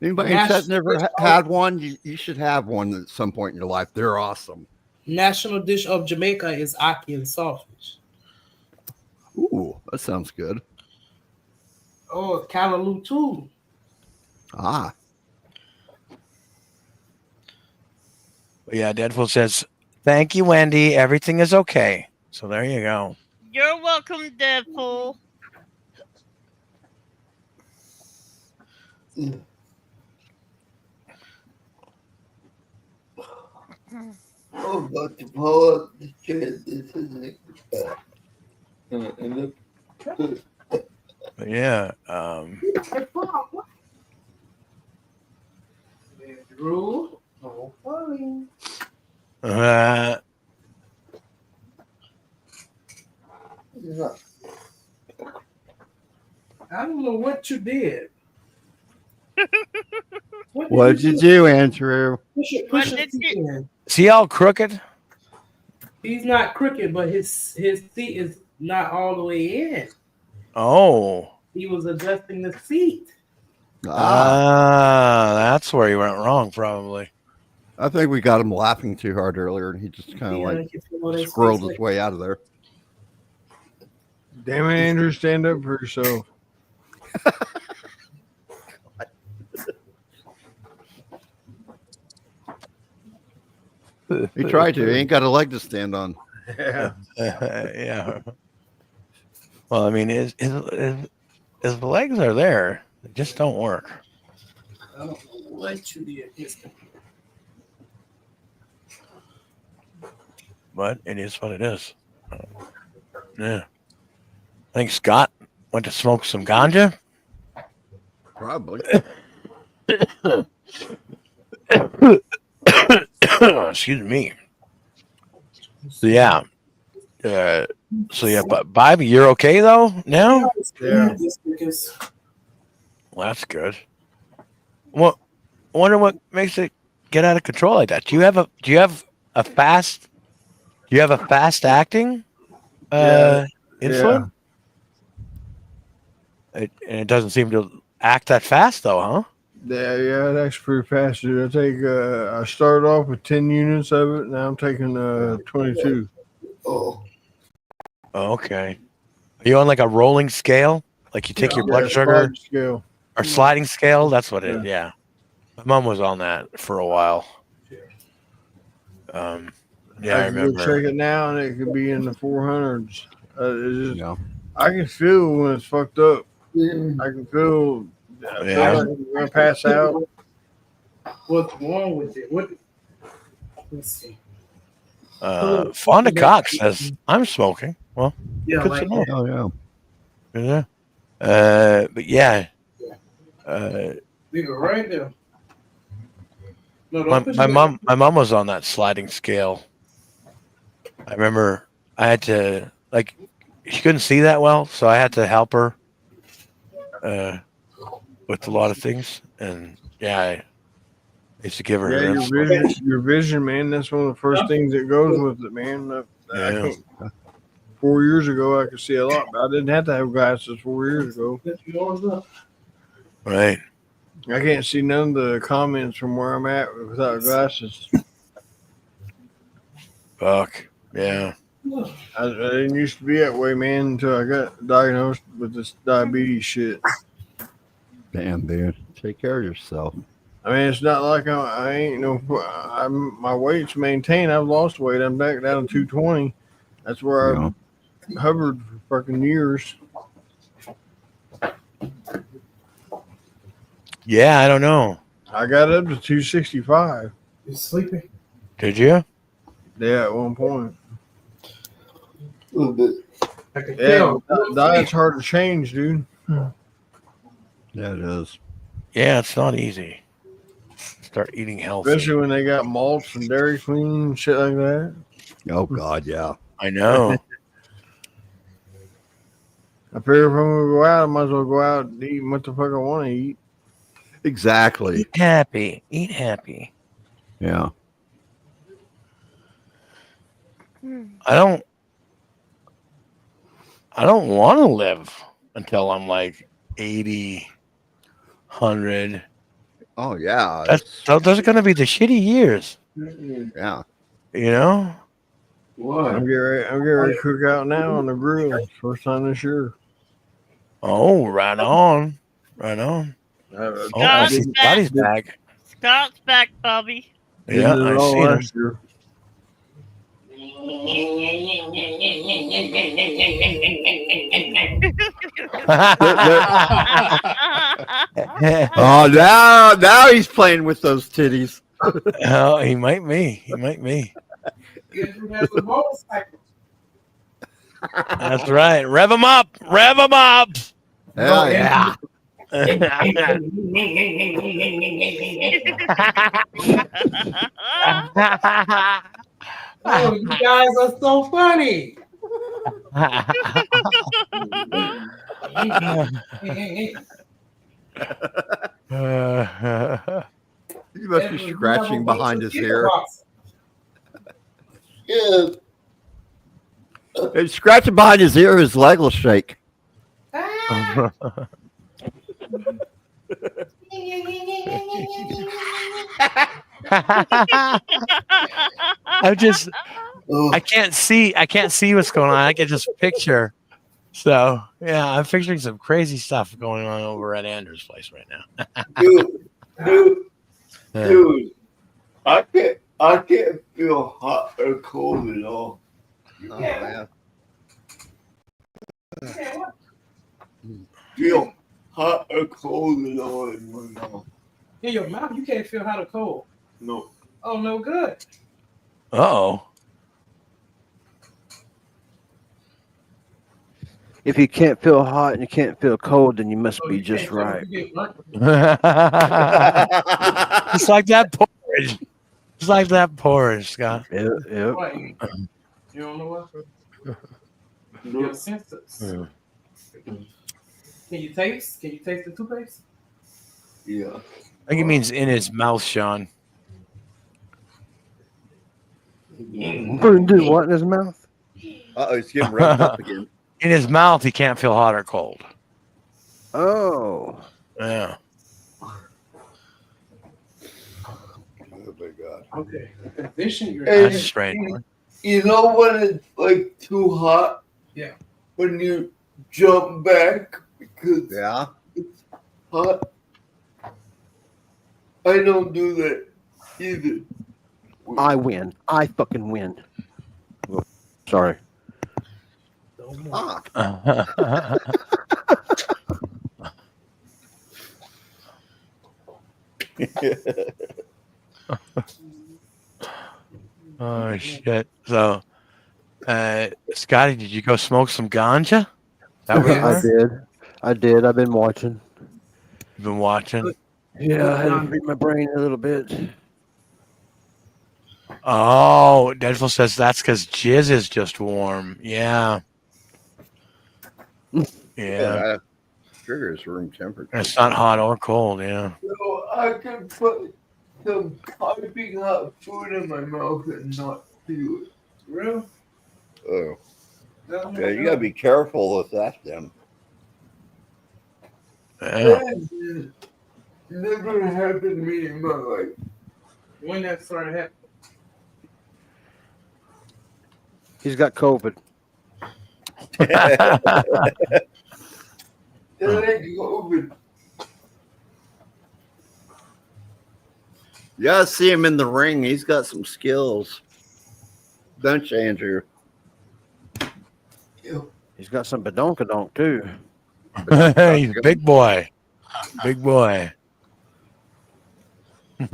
Anybody that's never had one, you should have one at some point in your life. They're awesome. national dish of Jamaica is ackee and saltfish. Ooh, that sounds good. Oh, callaloo too. Ah. Yeah, Deadpool says, thank you, Wendy. Everything is okay. So there you go. You're welcome, Deadpool. I'm about to pull up the shit. This is But yeah. Drew, no funny. Uh, I don't know what you did. What did you do, Andrew? Push your feet in. is he all crooked? He's not crooked, but his seat is not all the way in. Oh. He was adjusting the seat. That's where he went wrong, probably. I think we got him laughing too hard earlier, and he just kind of Yeah, like I can feel his squirreled face his way out of there. Damn it, Andrew, stand up for yourself. He tried to. He ain't got a leg to stand on. Yeah. Yeah. Well, I mean, his legs are there. They just don't work. I don't know what you did. But it is what it is. Yeah. I think Scott went to smoke some ganja. Probably. Excuse me. So yeah. But Bobby, you're okay though now? Yeah. Well, that's good. Well, I wonder what makes it get out of control like that. Do you have a fast acting insulin? It doesn't seem to act that fast though, huh? Yeah, it acts pretty fast, dude. I started off with 10 units of it. Now I'm taking 22. Oh. Okay. Are you on like a rolling scale? Like you take your blood sugar Scale. or sliding scale? That's what it is. Yeah. My mom was on that for a while. Yeah, I can go remember. check it now, and it could be in the 400s. I can feel when it's fucked up. I can feel. I feel like I'm gonna pass out. What's wrong with it? Let's see. Fonda Cox says I'm smoking. Well, Yeah, good like to know. Oh Yeah. But yeah. nigga, right there. No, don't push my it mom was on that sliding scale. I remember I had to she couldn't see that well, so I had to help her with a lot of things. And yeah, I used to give her her insulin. Your vision, man. That's one of the first things that goes with it, man. 4 years ago, I could see a lot, but I didn't have to have glasses 4 years ago. Right. I can't see none of the comments from where I'm at without glasses. Fuck. Yeah. I didn't used to be that way, man, until I got diagnosed with this diabetes shit. Damn, dude. Take care of yourself. I mean, it's not like I ain't my weight's maintained. I've lost weight. I'm back down to 220. That's where I hovered for fucking years. Yeah, I don't know. I got up to 265. You sleeping? Did you? Yeah, at one point. A little bit. Yeah, diet's hard to change, dude. Yeah, it is. Yeah, it's not easy. Start eating healthy. Especially when they got malts and Dairy Queen and shit like that. Oh, God, yeah. I know. I figure if I'm going to go out, I might as well go out and eat what the fuck I want to eat. Exactly. Eat happy. Eat happy. Yeah. I don't want to live until I'm like 80, 100. Oh, yeah. Those are going to be the shitty years. Yeah. You know? What? I'm getting ready to cook out now on the grill. First time this year. Oh, right on. Right on. I see Scotty's back. Scott's back, Bobby. Yeah, I see him. Oh, now he's playing with those titties. Oh, he might be. He might be. That's right. Rev him up. Rev him up. Hell yeah. Oh, you guys are so funny. You must be scratching behind his ear. Yeah. It's scratching behind his ear. His leg will shake. I can't see what's going on. I can just picture. So yeah, I'm picturing some crazy stuff going on over at Andrew's place right now. Dude, I can't feel hot or cold at all. Oh, man. Feel hot or cold at all in my mouth. In your mouth, you can't feel hot or cold. No. Oh, no good. Uh-oh. If you can't feel hot and you can't feel cold, then you must Oh, be you just can't feel- right. you get blunt. It's like that porridge. It's like that porridge, Scott. Yep, yep. What? You don't know what? Your senses. Yeah. Can you taste? Can you taste the toothpaste? Yeah. I think it means in his mouth, Sean. Put do what in his mouth? Uh-oh, he's getting revved up again. In his mouth, he can't feel hot or cold. Oh. Yeah. Oh, my God. Okay. Condition your Hey, That's strange. You know when it's like too hot? Yeah. When you jump back because Yeah. it's hot. I don't do that either. I win. I fucking win. Oh, sorry. Ah. Oh shit! So, Scotty, did you go smoke some ganja? That what you I were? did. I did. I've been watching. You've been watching. Yeah, I had to beat my brain a little bit. Oh, Deadpool says that's because jizz is just warm. Yeah. Yeah. Sugar is room temperature. It's not hot or cold. Yeah. So I can put some piping hot food in my mouth and not feel it. Real? Oh. Yeah, you gotta be careful with that then. Yeah. That never happened to me in my life. When that started happening? He's got COVID. That ain't COVID. Yeah, I see him in the ring. He's got some skills. Don't you, Andrew? He's got some badonkadonk too. He's a big boy. Big boy. I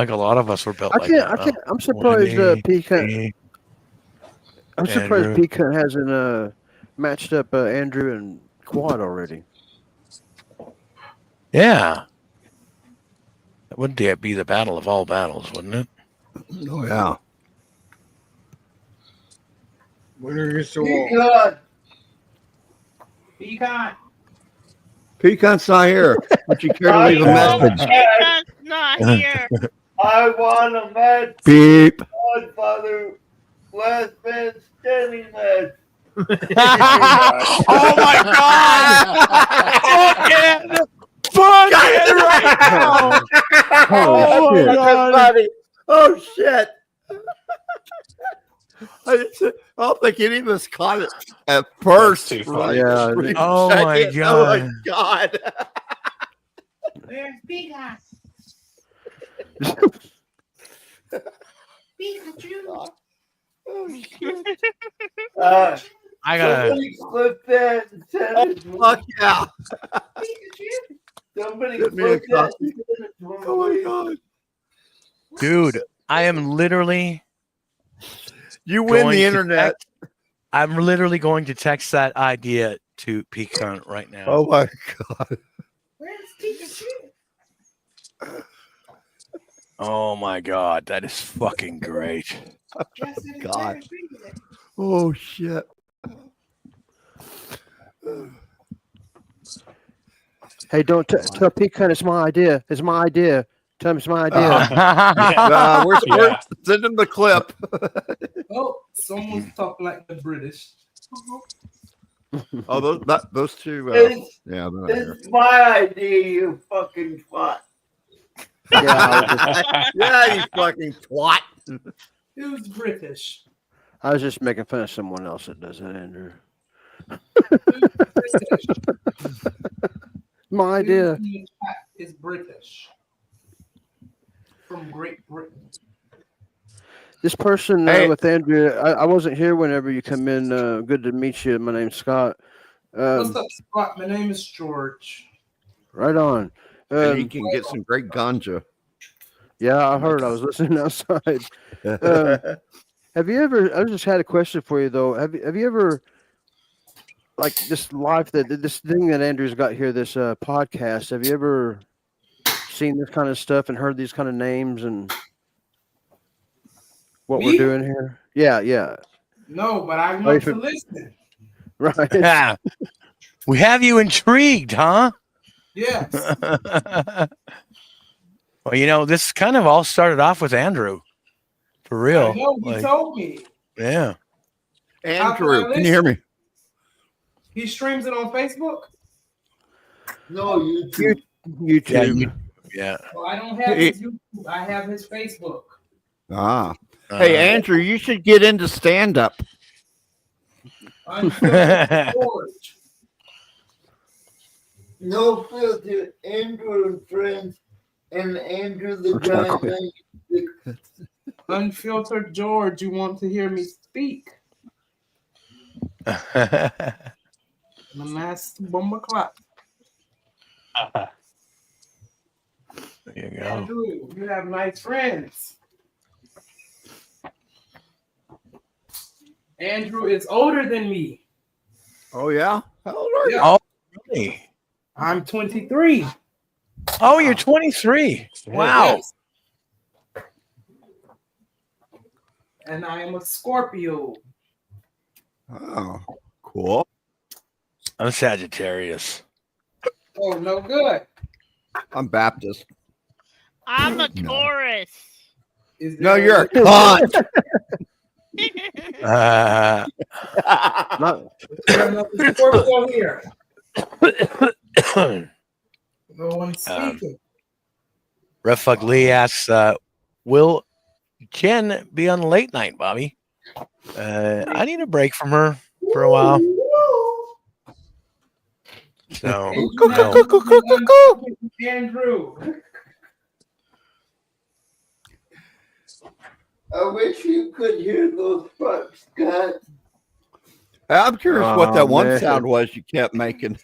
think a lot of us were built like that. I'm surprised Peacock. I'm surprised Andrew. Peacock hasn't matched up Andrew and Quad already. Yeah. That would be the battle of all battles, wouldn't it? Oh, yeah. Winner gets the wall. God, Peacock. Peacock's not here. Would you care to leave a message? Peacock's not here. I want a match. Beep. Godfather, last man standing match. Oh my God! Fucking right now! Oh my God! Buddy. Oh shit! I don't think any of us caught it at first. too for funny. like Yeah. 3 Oh my seconds. Oh my God. God! Where's Peacock? Pikachu. Oh shit! I gotta. Somebody clip that and send it to me. Fuck yeah! Pikachu. Somebody Get me a clip that copy. and send it to me. Oh my God! Dude, I am literally. You win going the to internet. I'm literally going to text that idea to Pecan right now. Oh my God! Where's Pikachu? Oh my God, that is fucking great. Just in his God. very finger. Oh shit! Hey, don't tell Peacock it's my idea. It's my idea. Tell him it's my idea. We're Yeah. send him the clip. Oh, someone's talking like the British. Oh, those two. It's, Yeah, they're not here. it's my idea, you fucking twat. Yeah, you fucking twat. Who's British? I was just making fun of someone else that does that, Andrew. My idea. Is British from Great Britain. This person Hey. with Andrew, I wasn't here whenever you come in. Good to meet you. My name's Scott. What's up, Scott? My name is George. Right on. And you can get some great ganja. Yeah, I heard. I was listening outside. Have you ever? I just had a question for you though. Have you ever, like this life this thing that Andrew's got here, this podcast? Have you ever seen this kind of stuff and heard these kind of names and what Me? we're doing here? Yeah. No, but I Wait want for- to listen. Right. Yeah. We have you intrigued, huh? Yes. Well, you know, this kind of all started off with Andrew. For real. I know, he Like, told me. yeah. Andrew, can you hear me? He streams it on Facebook? No, YouTube. YouTube. Yeah. Well, I don't have his YouTube. I have his Facebook. Ah. Hey, Andrew, you should get into stand up. Unfiltered George. No filter, Andrew and friends, and Andrew the giant. Unfiltered George, you want to hear me speak? There The last bomber clock. you go. Andrew, you have nice friends. Andrew is older than me. Oh, yeah? How old are you? Oh, really? I'm 23. Oh, you're 23. Wow. Yes. And I am a Scorpio. Oh, cool. I'm Sagittarius. Oh, no good. I'm Baptist. I'm a Taurus. Is No, there you're a cunt. another Scorpio here? No one's speaking. Refug Lee asks, will Jen be on late night, Bobby? I need a break from her for a while. So, no. Andrew. I wish you could hear those fucks, Scott. I'm curious what that one man. sound was you kept making.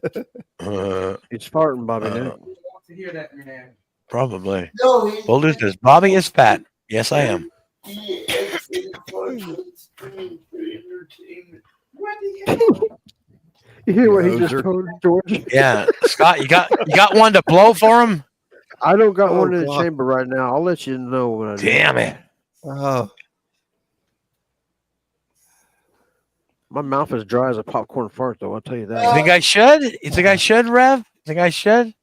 It's farting, Bobby. I want to hear that, man. Probably. No, he, We'll do this. Bobby is fat. Yes, I am. he actually fucking screamed for entertainment. What do you You hear what he just Hoser. told George? Yeah, Scott, you got one to blow for him? I don't got one in the God. chamber right now. I'll let you know when I do. Damn it. Oh, My mouth is dry as a popcorn fart, though. I'll tell you You that. think I should? You think I should, Rev? Think I should?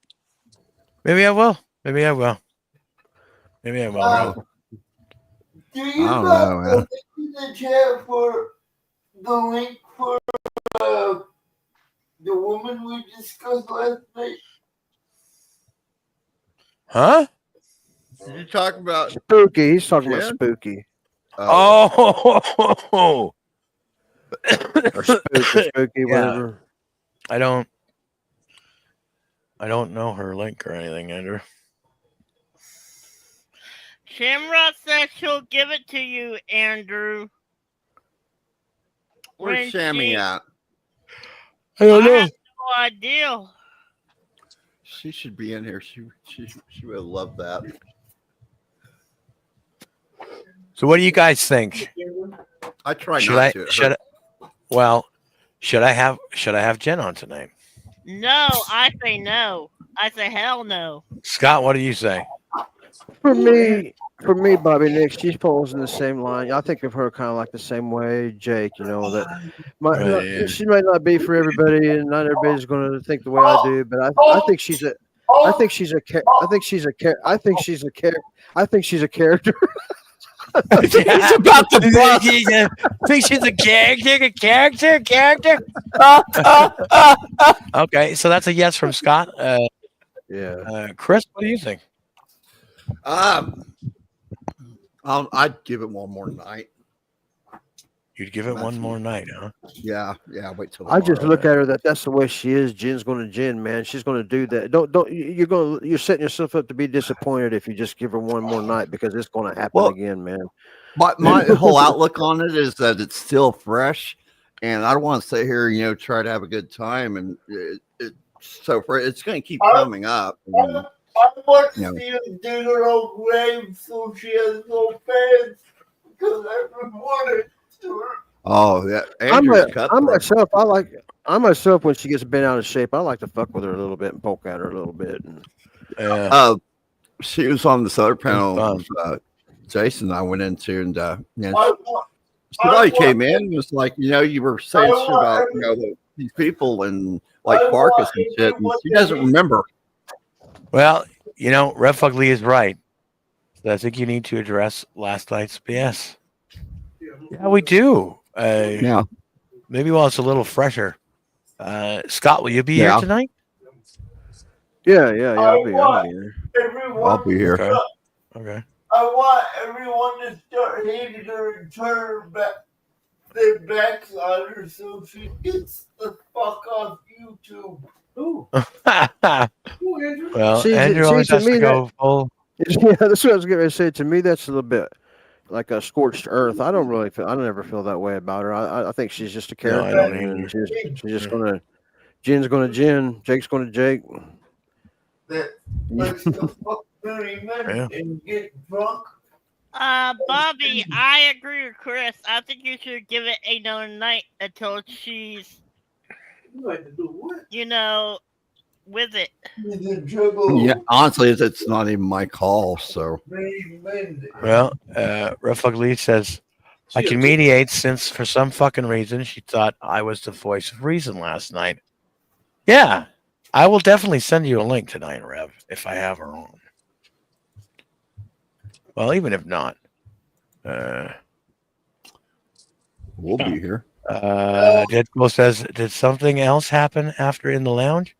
Maybe I will. Maybe I will. Maybe I will. Rev. Do you I don't got know, the man. link in the chat for the link for the woman we discussed last night? Huh? did you talk about? Spooky. He's talking about Jen? spooky. Oh, Or spooky, Yeah. whatever. I don't know her link or anything, Andrew. Shamrock says she'll give it to you, Andrew. Where's When Sammy she- at? I don't I have no idea. She should be in here. She would love that. So what do you guys think? I try Should not I to. should I, well, should I have Jen on tonight? No, I say no. I say hell no. Scott, what do you say? For me, Bobby Nick, she falls in the same line. I think of her kind of like the same way Jake. You know that Right, yeah. she might not be for everybody, and not everybody's going to think the way I do. But I think she's a I think she's a I think she's a I think she's a I think she's a character. He's about to bust. Think she's a character. Okay, so that's a yes from Scott. Yeah. Chris, what do you think? I'd give it one more night. You'd give it one more night, huh? Yeah. Wait till I just tomorrow. look at her that's the way she is. Jen's going to Jen, man. She's going to do that. You're setting yourself up to be disappointed if you just give her one more night because it's going to happen again, man. My whole outlook on it is that it's still fresh, and I don't want to sit here, try to have a good time, and so it's going to keep coming up. And, I want to see her dig her own grave so she has no fans because I reported to her. Oh yeah, I'm myself. I myself when she gets bent out of shape, I like to fuck with her a little bit and poke at her a little bit. And, she was on the solar panel. Jason and I went into, and somebody came in and was like, you were saying shit about these people and like Farkas and shit, and she doesn't remember. Well, Red Fuck Lee is right. So I think you need to address last night's BS. Yeah, we do. Yeah. Maybe while it's a little fresher. Scott, will you be here tonight? Yeah. I'll be here. I'll be here. Okay. I want everyone to start hating her and turn their backs on her so she gets the fuck off YouTube. Ooh. Well, Andrew always has to go full. Yeah, that's what I was going to say. To me, that's a little bit like a scorched earth. I don't never feel that way about her. I think she's just a character. No, I don't either. She's just gonna. Jen's gonna Jen. Jake's gonna Jake. That likes to fuck 30 minutes and get drunk. Bobby, I agree with Chris. I think you should give it another night until she's, with it. Yeah, honestly, it's not even my call. So, well, Red Fuck Lee says, I can mediate since for some fucking reason she thought I was the voice of reason last night. Yeah, I will definitely send you a link tonight, Rev, if I have her on. Well, even if not, we'll be here. Deadpool says, did something else happen after in the lounge?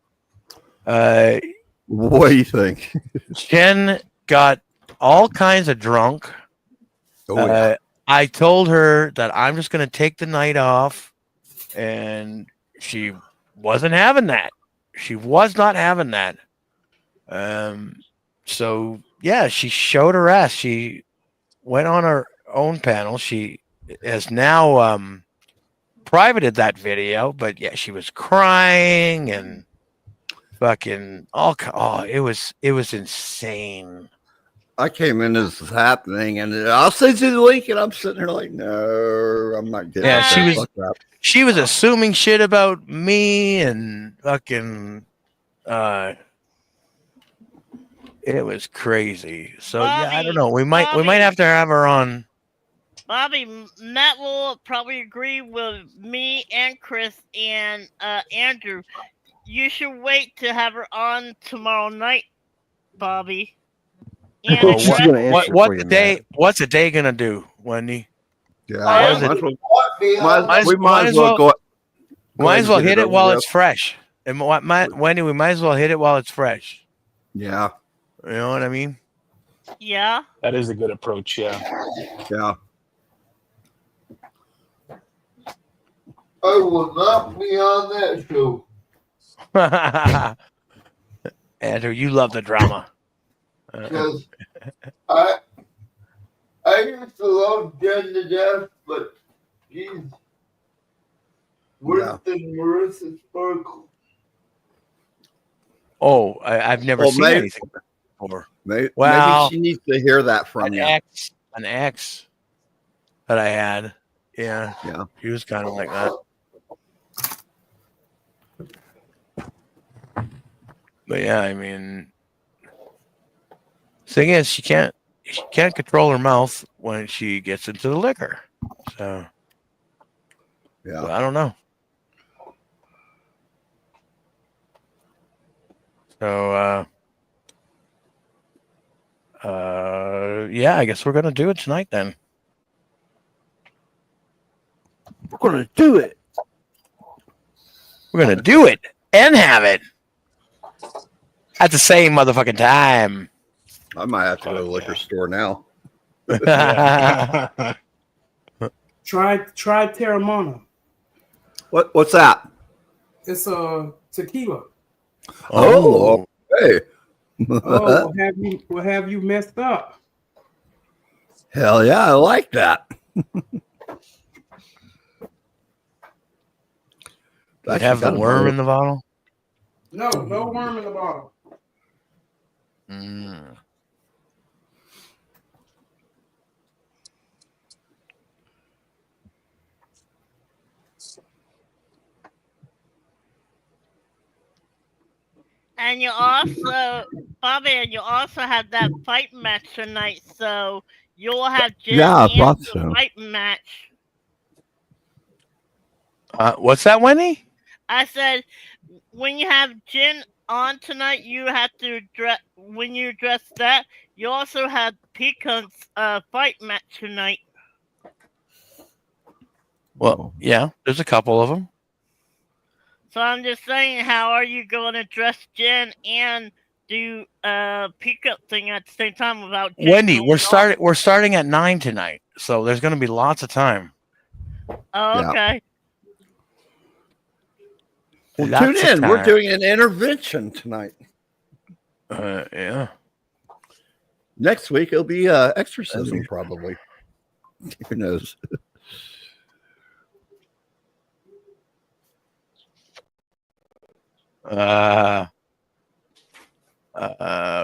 What do you think? Jen got all kinds of drunk. I told her that I'm just going to take the night off, and she wasn't having that. She was not having that. So yeah, she showed her ass. She went on her own panel. She has now privated that video, but yeah, she was crying and fucking it was insane. I came in as this happening, and I'll send you the link, and I'm sitting there like, no, I'm not getting. Yeah, she was assuming shit about me and fucking. It was crazy. So Bobby, yeah, I don't know. We might have to have her on. Bobby, Matt will probably agree with me and Chris and Andrew. You should wait to have her on tomorrow night, Bobby. And what's the day gonna do, Wendy? Yeah, we might as well hit it while it's fresh. And Wendy, we might as well hit it while it's fresh. Yeah. You know what I mean? Yeah. That is a good approach. Yeah. Yeah. I will not be on that show. Andrew, you love the drama. Because I used to love Jen to death, but she's worse than Marissa Sparkle. Oh, I've never seen anything before. Maybe Well, she needs to hear that from you. An ex that I had. Yeah. He was kind of like that. But yeah, I mean, thing is, she can't control her mouth when she gets into the liquor. So yeah, I don't know. So yeah, I guess we're gonna do it tonight then. We're gonna do it. We're gonna do it and have it at the same motherfucking time. I might have to go to the liquor store now. Try Terramana. What's that? It's tequila. Oh, hey. Oh, what have you messed up? Hell yeah, I like that. I'd have the worm in the bottle. No worm in the bottle. Mm. And you also, Bobby, and you also have that fight match tonight, so you'll have Jen Yeah, I and thought the so. fight match. What's that, Wendy? I said, when you have Jen on tonight, you have to dress. When you dress that, you also have Peacock's fight match tonight. Well, yeah, there's a couple of them. So I'm just saying, how are you going to dress Jen and do Peacock thing at the same time without Jen Wendy, going we're starting at 9 tonight, so there's going to be lots of time. Oh, Yeah. okay. Well, Lots tune of in. We're time. doing an intervention tonight. Yeah. Next week it'll be exorcism, probably. Who knows?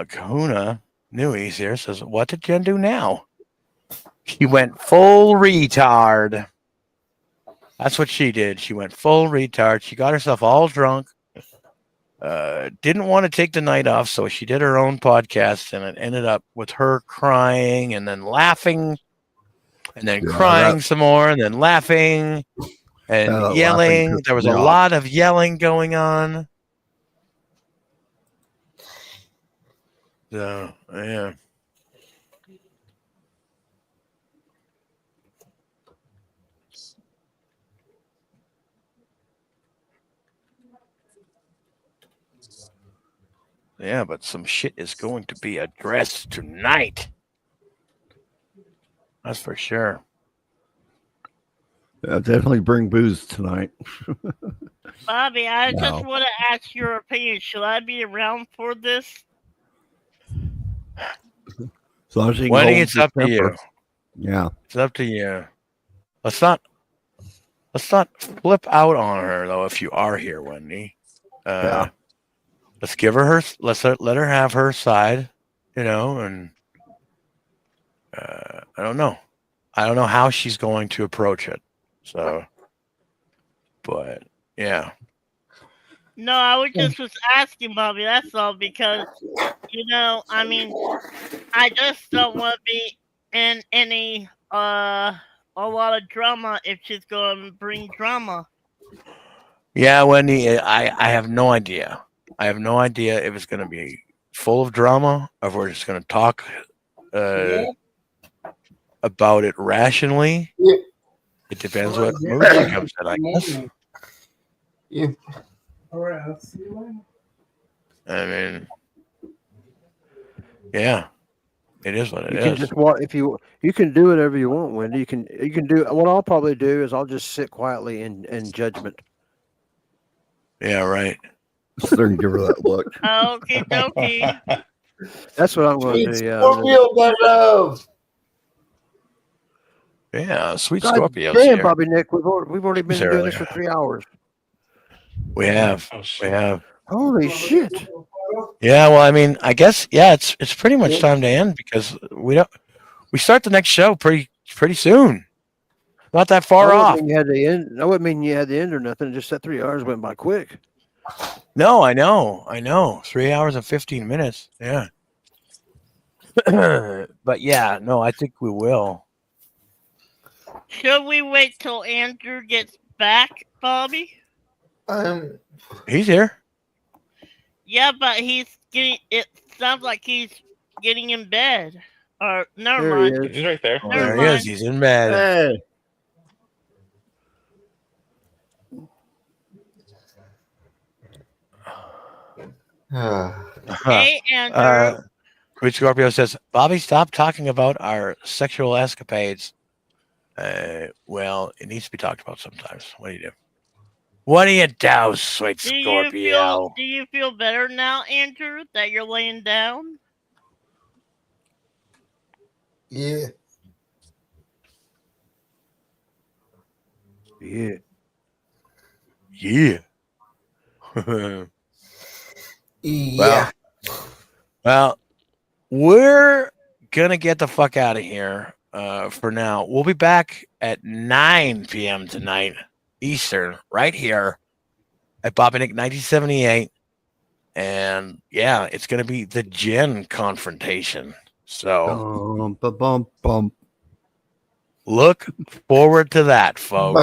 Kahuna Newies here says, "What did Jen do now? She went full retard." That's what she did. She went full retard. She got herself all drunk. Didn't want to take the night off, so she did her own podcast, and it ended up with her crying and then laughing, and then crying some more, and then laughing and yelling. Laughing There was pissed a me lot of yelling going on. So, yeah. Yeah, but some shit is going to be addressed tonight. That's for sure. Yeah, definitely bring booze tonight. Bobby, I No. just want to ask your opinion. Should I be around for this? As long as you can Wendy, hold it's your up to you. temper. Yeah. It's up to you. Let's not flip out on her though. If you are here, Wendy, Yeah. let's give her let her have her side, and I don't know how she's going to approach it. So, but yeah, No, I was asking Bobby. That's all because I mean, I just don't want to be in any a lot of drama if she's going to bring drama. yeah, Wendy, I have no idea. I have no idea if it's going to be full of drama or if we're just going to talk about it rationally. Yeah. It depends what mood she comes in, I guess. Yeah. All right. I'll see you later. I mean, yeah, it is what it You is. can just walk if you can do whatever you want, Wendy. You can do what I'll probably do is I'll just sit quietly in judgment. Yeah, right. There and give her that look. Okay, dokie. That's what I'm going to do. Yeah. Scorpio, my love. Yeah, sweet God Scorpios damn, here. Bobby Nick, we've already been It's doing this early. for 3 hours. We have. Holy shit! Yeah, well, I mean, I guess it's pretty much time to end because we start the next show pretty soon. Not that far I wouldn't off. mean you had the end. I wouldn't mean you had the end or nothing. Just that 3 hours went by quick. No, I know. 3 hours and 15 minutes. Yeah. But yeah, no, I think we will. Should we wait till Andrew gets back, Bobby? He's here. Yeah, but he's getting. It sounds like he's getting in bed. Or never There he mind. is. He's right there. Oh, Never there he is. mind. He's in bed. Hey. Hey, Andrew. Rich Scorpio says, Bobby, stop talking about our sexual escapades. Well, it needs to be talked about sometimes. What do you do? What do you do, sweet Scorpio? Do you feel better now, Andrew, that you're laying down? Yeah. Yeah. Yeah. Yeah. Well, we're gonna get the fuck out of here for now. We'll be back at 9 p.m. tonight, Eastern, right here at Bob and Nick 1978. And yeah, it's gonna be the Jen confrontation. So look forward to that, folks.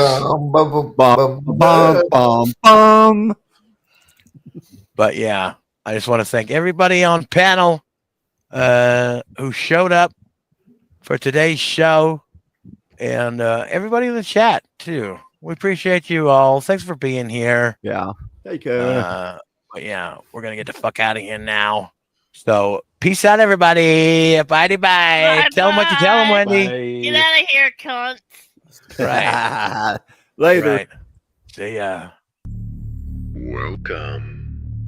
But yeah, I just want to thank everybody on panel who showed up for today's show, and everybody in the chat too. We appreciate you all. Thanks for being here. Yeah. Take care. But yeah, we're gonna get the fuck out of here now. So peace out, everybody. Bye bye. Tell them what you tell them, Wendy. Get out of here, cunt. Right. Later. Right. See ya. Welcome.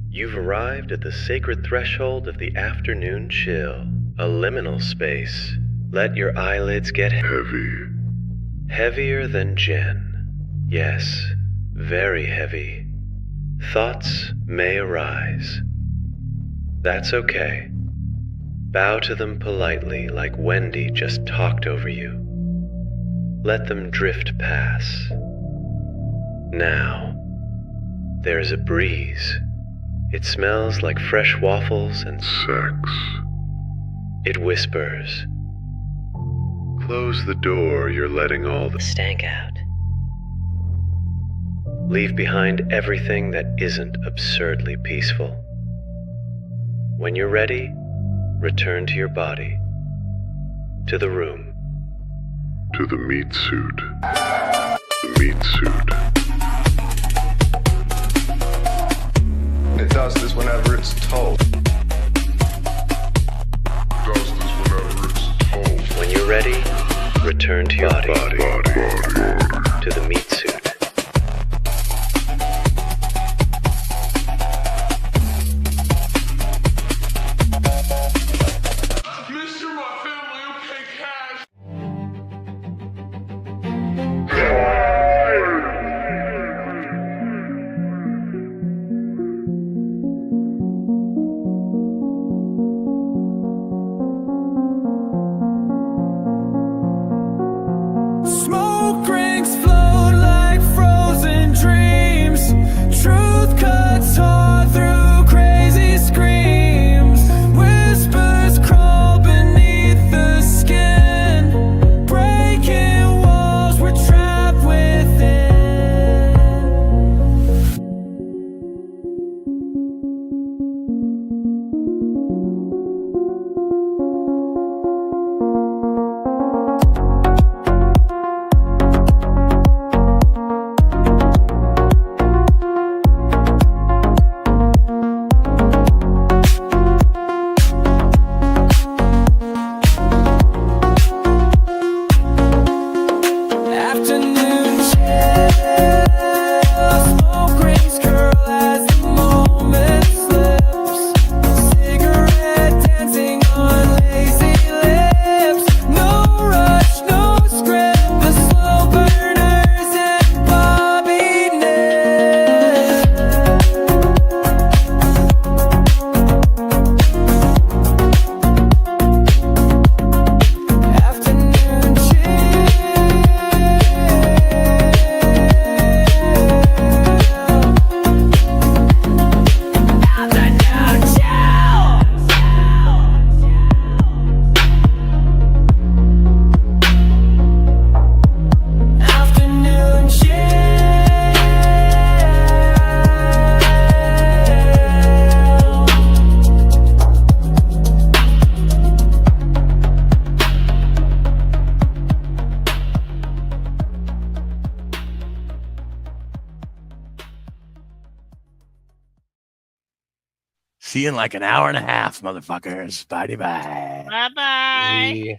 You've arrived at the sacred threshold of the afternoon chill, a liminal space. Let your eyelids get heavy. Heavier than Jen. Yes, very heavy. Thoughts may arise. That's okay. Bow to them politely like Wendy just talked over you. Let them drift past. Now, there's a breeze. It smells like fresh waffles and sex. It whispers. Close the door, you're letting all the stank out. Leave behind everything that isn't absurdly peaceful. When you're ready, return to your body, to the room, to the meat suit. The meat suit. It does this whenever it's told. When you're ready, return to your body, to the meat suit. See you in like an hour and a half, motherfuckers. Bye bye. Bye bye.